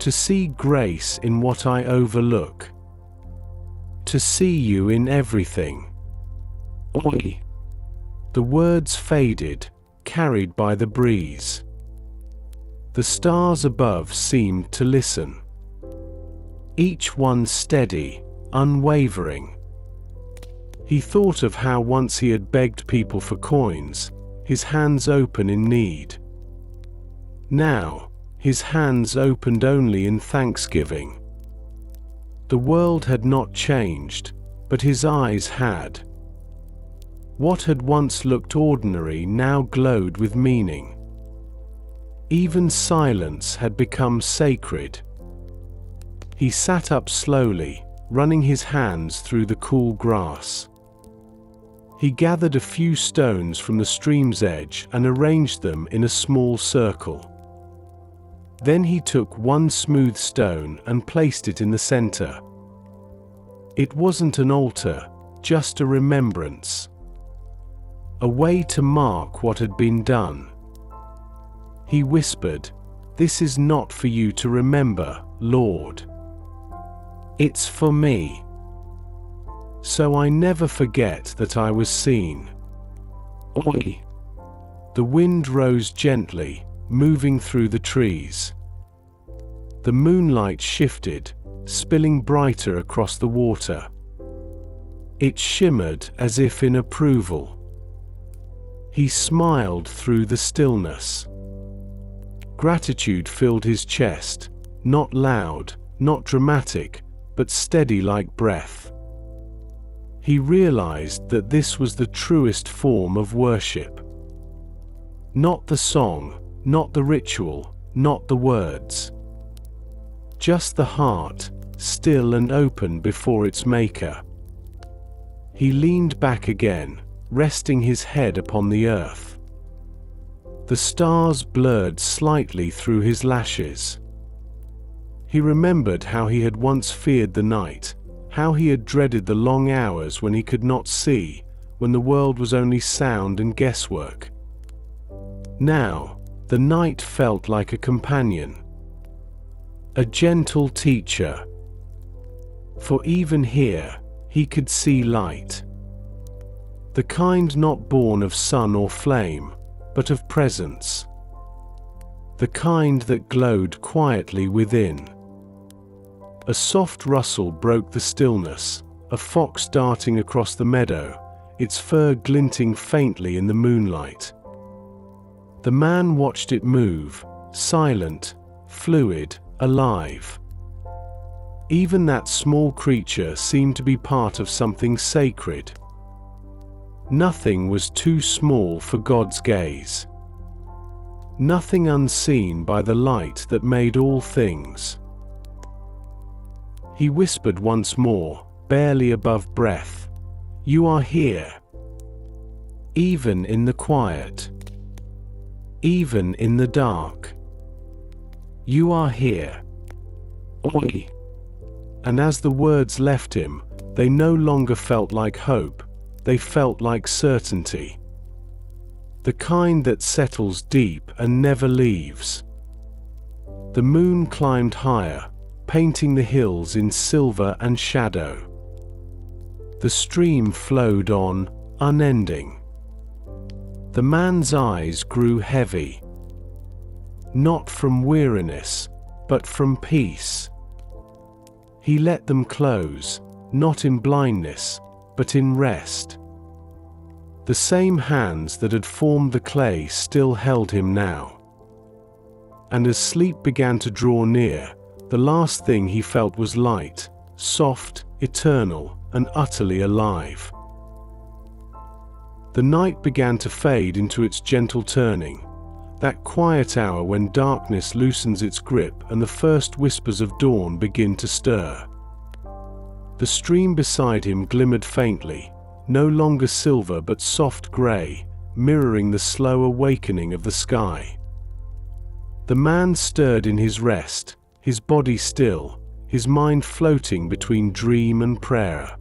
[SPEAKER 1] To see grace in what I overlook. To see you in everything.
[SPEAKER 2] Oi.
[SPEAKER 1] The words faded, carried by the breeze. The stars above seemed to listen. Each one steady, unwavering. He thought of how once he had begged people for coins, his hands open in need. Now, his hands opened only in thanksgiving. The world had not changed, but his eyes had. What had once looked ordinary now glowed with meaning. Even silence had become sacred. He sat up slowly, running his hands through the cool grass. He gathered a few stones from the stream's edge and arranged them in a small circle. Then he took one smooth stone and placed it in the center. It wasn't an altar, just a remembrance. A way to mark what had been done. He whispered, "This is not for you to remember, Lord. It's for me. So I never forget that I was seen."
[SPEAKER 2] Oi.
[SPEAKER 1] The wind rose gently, moving through the trees. The moonlight shifted, spilling brighter across the water. It shimmered as if in approval. He smiled through the stillness. Gratitude filled his chest, not loud, not dramatic, but steady like breath. He realized that this was the truest form of worship. Not the song, not the ritual, not the words. Just the heart, still and open before its maker. He leaned back again, resting his head upon the earth. The stars blurred slightly through his lashes. He remembered how he had once feared the night, how he had dreaded the long hours when he could not see, when the world was only sound and guesswork. Now, the night felt like a companion, a gentle teacher. For even here, he could see light. The kind not born of sun or flame, but of presence. The kind that glowed quietly within. A soft rustle broke the stillness, a fox darting across the meadow, its fur glinting faintly in the moonlight. The man watched it move, silent, fluid, alive. Even that small creature seemed to be part of something sacred. Nothing was too small for God's gaze. Nothing unseen by the light that made all things. He whispered once more, barely above breath, "You are here. Even in the quiet. Even in the dark. You are here."
[SPEAKER 2] Oi.
[SPEAKER 1] And as the words left him, they no longer felt like hope, they felt like certainty. The kind that settles deep and never leaves. The moon climbed higher, painting the hills in silver and shadow. The stream flowed on, unending. The man's eyes grew heavy. Not from weariness, but from peace. He let them close, not in blindness, but in rest. The same hands that had formed the clay still held him now. And as sleep began to draw near, the last thing he felt was light, soft, eternal, and utterly alive. The night began to fade into its gentle turning, that quiet hour when darkness loosens its grip and the first whispers of dawn begin to stir. The stream beside him glimmered faintly, no longer silver but soft grey, mirroring the slow awakening of the sky. The man stirred in his rest, his body still, his mind floating between dream and prayer.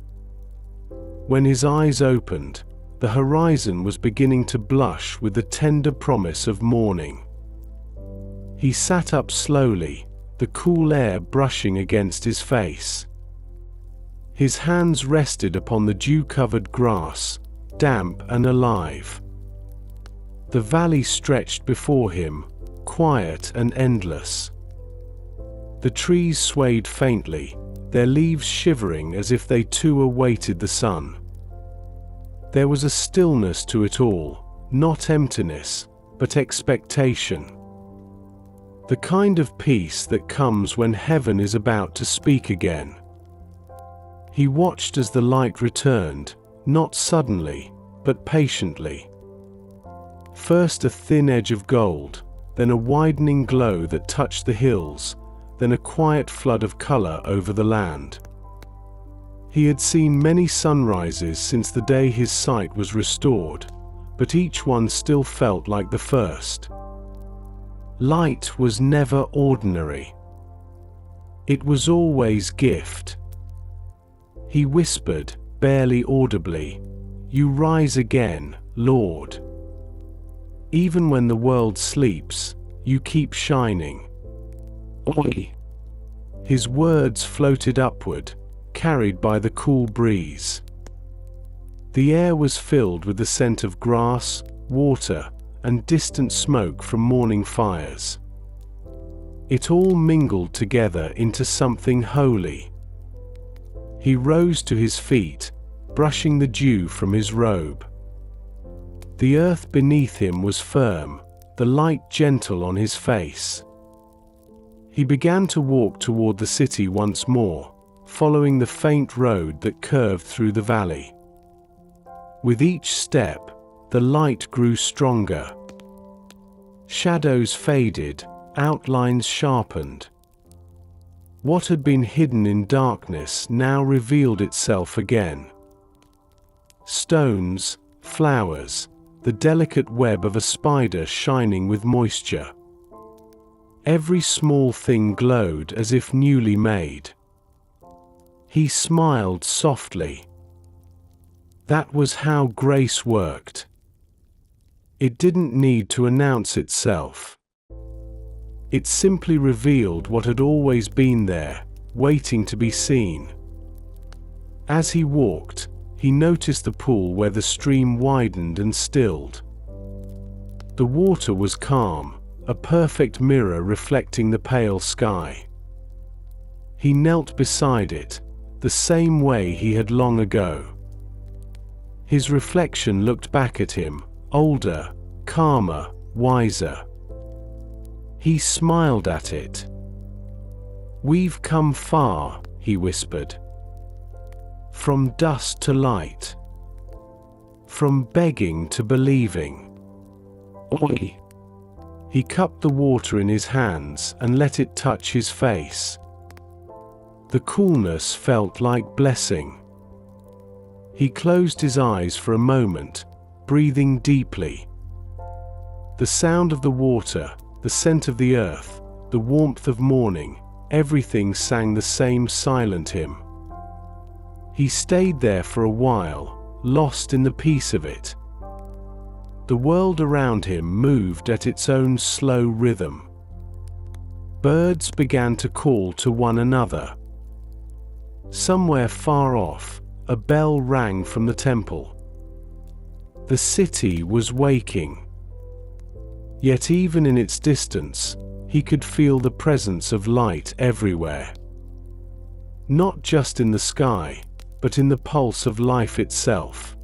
[SPEAKER 1] When his eyes opened, the horizon was beginning to blush with the tender promise of morning. He sat up slowly, the cool air brushing against his face. His hands rested upon the dew-covered grass, damp and alive. The valley stretched before him, quiet and endless. The trees swayed faintly, their leaves shivering as if they too awaited the sun. There was a stillness to it all, not emptiness, but expectation. The kind of peace that comes when heaven is about to speak again. He watched as the light returned, not suddenly, but patiently. First a thin edge of gold, then a widening glow that touched the hills, then a quiet flood of color over the land. He had seen many sunrises since the day his sight was restored, but each one still felt like the first. Light was never ordinary. It was always gift. He whispered, barely audibly, "You rise again, Lord. Even when the world sleeps, you keep shining."
[SPEAKER 2] Oi.
[SPEAKER 1] His words floated upward, carried by the cool breeze. The air was filled with the scent of grass, water, and distant smoke from morning fires. It all mingled together into something holy. He rose to his feet, brushing the dew from his robe. The earth beneath him was firm, the light gentle on his face. He began to walk toward the city once more, following the faint road that curved through the valley. With each step, the light grew stronger. Shadows faded, outlines sharpened. What had been hidden in darkness now revealed itself again. stones, flowers, the delicate web of a spider shining with moisture. Every small thing glowed as if newly made. He smiled softly. That was how grace worked. It didn't need to announce itself. It simply revealed what had always been there, waiting to be seen. As he walked, he noticed the pool where the stream widened and stilled. The water was calm, a perfect mirror reflecting the pale sky. He knelt beside it, the same way he had long ago. His reflection looked back at him, older, calmer, wiser. He smiled at it. "We've come far," he whispered. "From dust to light. From begging to believing."
[SPEAKER 2] Oi.
[SPEAKER 1] He cupped the water in his hands and let it touch his face. The coolness felt like blessing. He closed his eyes for a moment, breathing deeply. The sound of the water, the scent of the earth, the warmth of morning, everything sang the same silent hymn. He stayed there for a while, lost in the peace of it. The world around him moved at its own slow rhythm. Birds began to call to one another. Somewhere far off, a bell rang from the temple. The city was waking. Yet even in its distance, he could feel the presence of light everywhere. Not just in the sky, but in the pulse of life itself.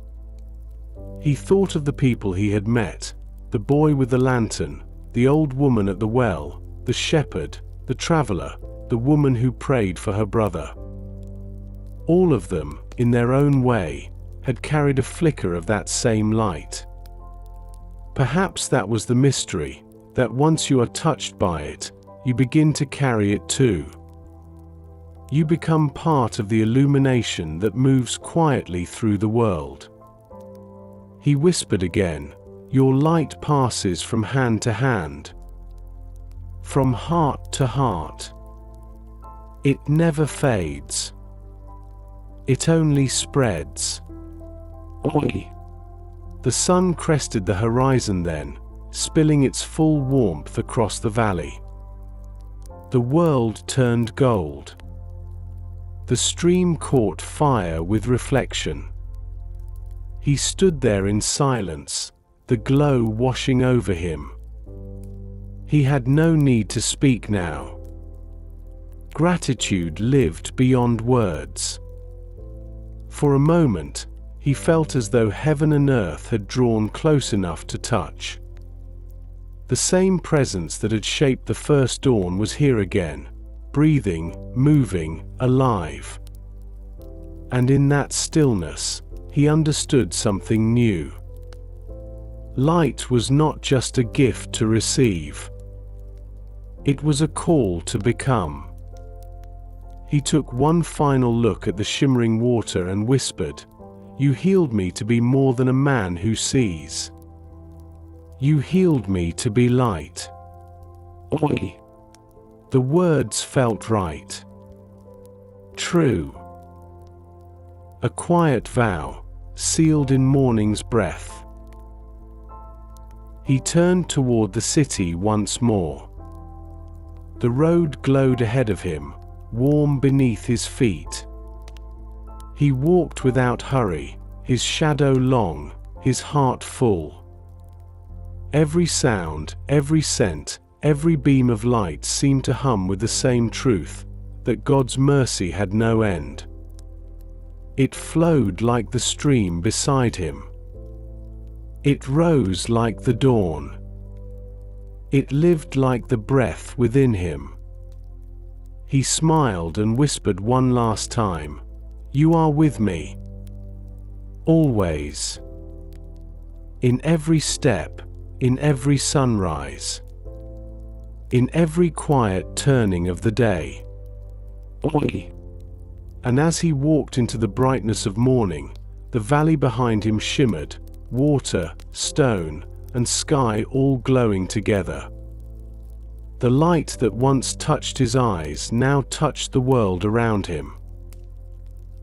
[SPEAKER 1] He thought of the people he had met, the boy with the lantern, the old woman at the well, the shepherd, the traveler, the woman who prayed for her brother. All of them, in their own way, had carried a flicker of that same light. Perhaps that was the mystery, that once you are touched by it, you begin to carry it too. You become part of the illumination that moves quietly through the world. He whispered again, "Your light passes from hand to hand, from heart to heart. It never fades. It only spreads."
[SPEAKER 2] Oi.
[SPEAKER 1] The sun crested the horizon then, spilling its full warmth across the valley. The world turned gold. The stream caught fire with reflection. He stood there in silence, the glow washing over him. He had no need to speak now. Gratitude lived beyond words. For a moment, he felt as though heaven and earth had drawn close enough to touch. The same presence that had shaped the first dawn was here again, breathing, moving, alive. And in that stillness, he understood something new. Light was not just a gift to receive. It was a call to become. He took one final look at the shimmering water and whispered, "You healed me to be more than a man who sees. You healed me to be light."
[SPEAKER 2] Oi.
[SPEAKER 1] The words felt right. True. A quiet vow, sealed in morning's breath. He turned toward the city once more. The road glowed ahead of him, warm beneath his feet. He walked without hurry, his shadow long, his heart full. Every sound, every scent, every beam of light seemed to hum with the same truth, that God's mercy had no end. It flowed like the stream beside him. It rose like the dawn. It lived like the breath within him. He smiled and whispered one last time, "You are with me. Always. In every step, in every sunrise. In every quiet turning of the day."
[SPEAKER 2] Oi.
[SPEAKER 1] And as he walked into the brightness of morning, the valley behind him shimmered, water, stone, and sky all glowing together. The light that once touched his eyes now touched the world around him.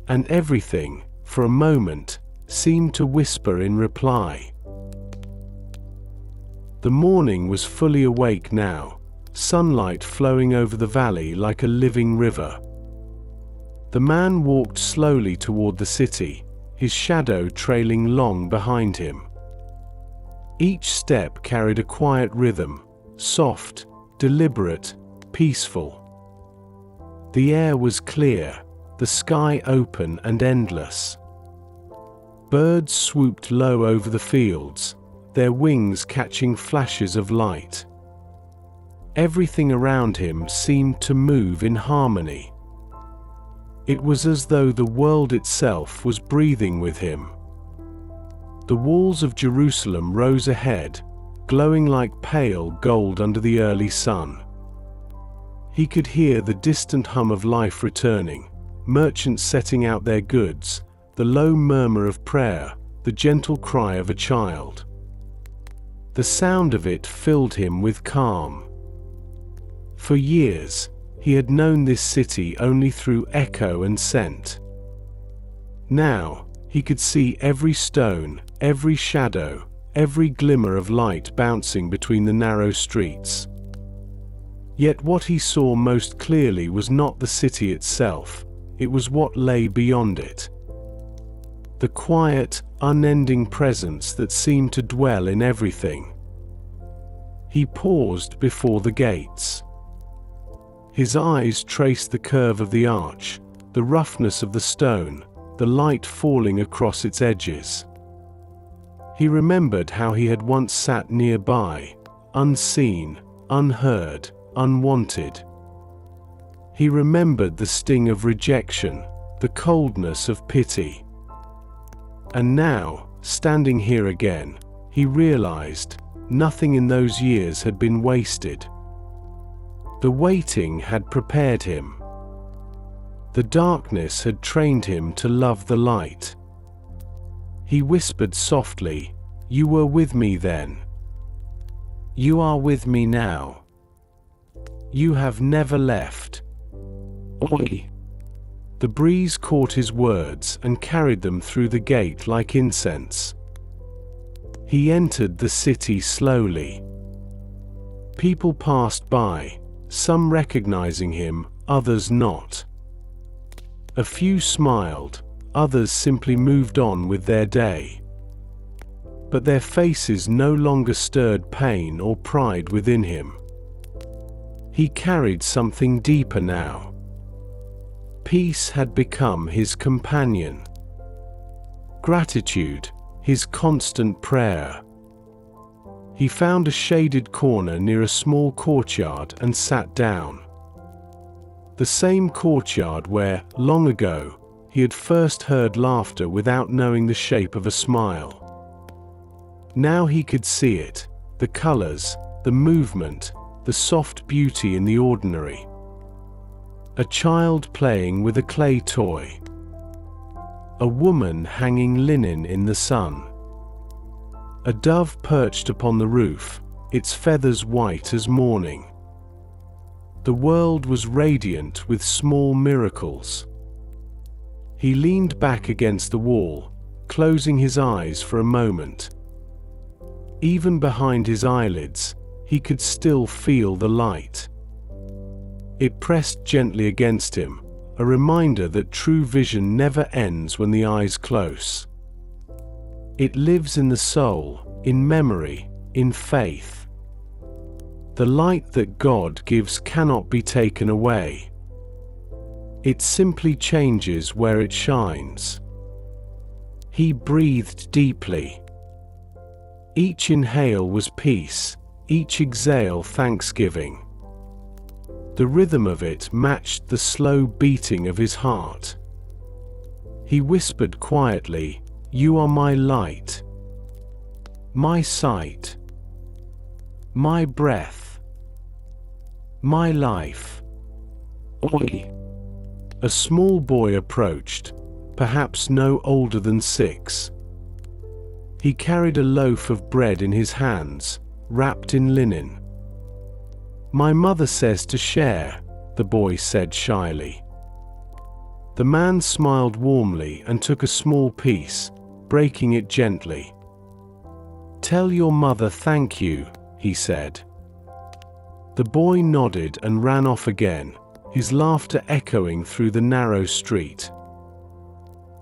[SPEAKER 1] And everything, for a moment, seemed to whisper in reply. The morning was fully awake now, sunlight flowing over the valley like a living river. The man walked slowly toward the city, his shadow trailing long behind him. Each step carried a quiet rhythm, soft, deliberate, peaceful. The air was clear, the sky open and endless. Birds swooped low over the fields, their wings catching flashes of light. Everything around him seemed to move in harmony. It was as though the world itself was breathing with him. The walls of Jerusalem rose ahead, glowing like pale gold under the early sun. He could hear the distant hum of life returning, merchants setting out their goods, the low murmur of prayer, the gentle cry of a child. The sound of it filled him with calm. For years, he had known this city only through echo and scent. Now, he could see every stone, every shadow, every glimmer of light bouncing between the narrow streets. Yet what he saw most clearly was not the city itself, it was what lay beyond it. The quiet, unending presence that seemed to dwell in everything. He paused before the gates. His eyes traced the curve of the arch, the roughness of the stone, the light falling across its edges. He remembered how he had once sat nearby, unseen, unheard, unwanted. He remembered the sting of rejection, the coldness of pity. And now, standing here again, he realized nothing in those years had been wasted. The waiting had prepared him. The darkness had trained him to love the light. He whispered softly, "You were with me then. You are with me now. You have never left."
[SPEAKER 2] Oi.
[SPEAKER 1] The breeze caught his words and carried them through the gate like incense. He entered the city slowly. People passed by, some recognizing him, others not. A few smiled, others simply moved on with their day. But their faces no longer stirred pain or pride within him. He carried something deeper now. Peace had become his companion. Gratitude, his constant prayer. He found a shaded corner near a small courtyard and sat down. The same courtyard where, long ago, he had first heard laughter without knowing the shape of a smile. Now he could see it, the colors, the movement, the soft beauty in the ordinary. A child playing with a clay toy. A woman hanging linen in the sun. A dove perched upon the roof, its feathers white as morning. The world was radiant with small miracles. He leaned back against the wall, closing his eyes for a moment. Even behind his eyelids, he could still feel the light. It pressed gently against him, a reminder that true vision never ends when the eyes close. It lives in the soul, in memory, in faith. The light that God gives cannot be taken away. It simply changes where it shines. He breathed deeply. Each inhale was peace, each exhale thanksgiving. The rhythm of it matched the slow beating of his heart. He whispered quietly, "You are my light, my sight, my breath, my life."
[SPEAKER 2] Oi.
[SPEAKER 1] A small boy approached, perhaps no older than 6. He carried a loaf of bread in his hands, wrapped in linen. "My mother says to share," the boy said shyly. The man smiled warmly and took a small piece, breaking it gently. "Tell your mother thank you," he said. The boy nodded and ran off again, his laughter echoing through the narrow street.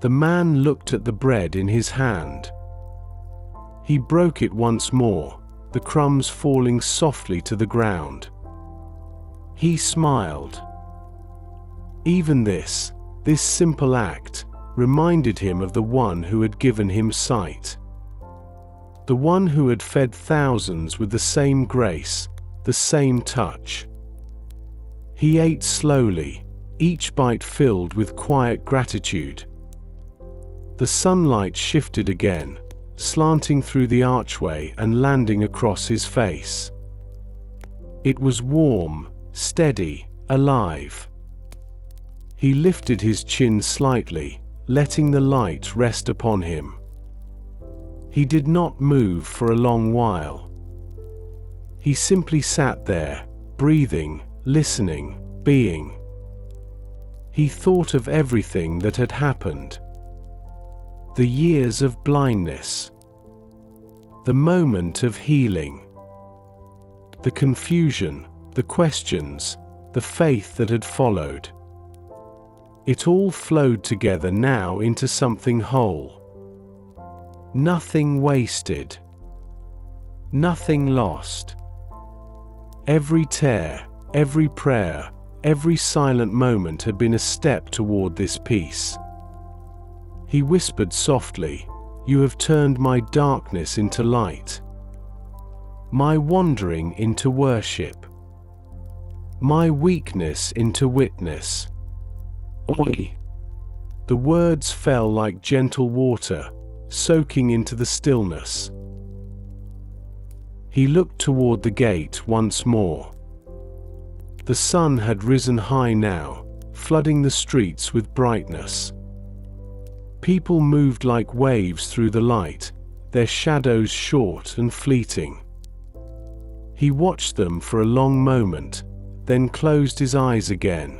[SPEAKER 1] The man looked at the bread in his hand. He broke it once more, the crumbs falling softly to the ground. He smiled. Even this simple act, reminded him of the one who had given him sight. The one who had fed thousands with the same grace, the same touch. He ate slowly, each bite filled with quiet gratitude. The sunlight shifted again, slanting through the archway and landing across his face. It was warm, steady, alive. He lifted his chin slightly, letting the light rest upon him. He did not move for a long while. He simply sat there, breathing, listening, being. He thought of everything that had happened. The years of blindness. The moment of healing. The confusion, the questions, the faith that had followed. It all flowed together now into something whole. Nothing wasted. Nothing lost. Every tear, every prayer, every silent moment had been a step toward this peace. He whispered softly, "You have turned my darkness into light, my wandering into worship, my weakness into witness."
[SPEAKER 2] Oi.
[SPEAKER 1] The words fell like gentle water, soaking into the stillness. He looked toward the gate once more. The sun had risen high now, flooding the streets with brightness. People moved like waves through the light, their shadows short and fleeting. He watched them for a long moment, then closed his eyes again.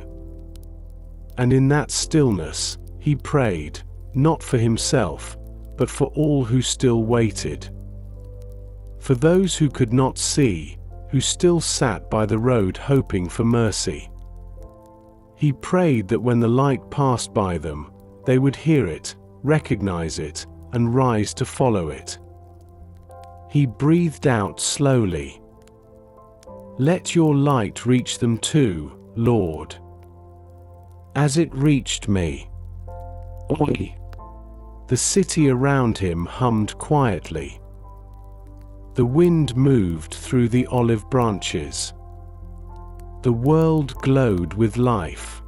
[SPEAKER 1] And in that stillness, he prayed, not for himself, but for all who still waited. For those who could not see, who still sat by the road hoping for mercy. He prayed that when the light passed by them, they would hear it, recognize it, and rise to follow it. He breathed out slowly. "Let your light reach them too, Lord, as it reached me."
[SPEAKER 2] Oi.
[SPEAKER 1] The city around him hummed quietly. The wind moved through the olive branches. The world glowed with life.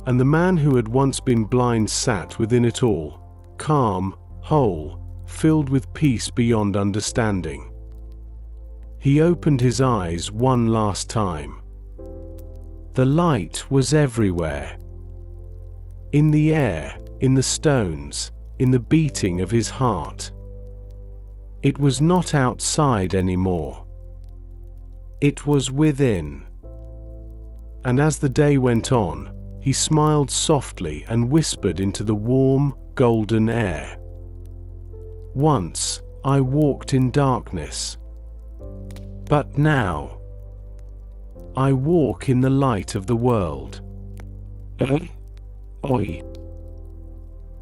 [SPEAKER 1] And the man who had once been blind sat within it all, calm, whole, filled with peace beyond understanding. He opened his eyes one last time. The light was everywhere. In the air, in the stones, in the beating of his heart. It was not outside anymore. It was within. And as the day went on, he smiled softly and whispered into the warm, golden air. "Once, I walked in darkness. But now, I walk in the light of the world."
[SPEAKER 2] Oi.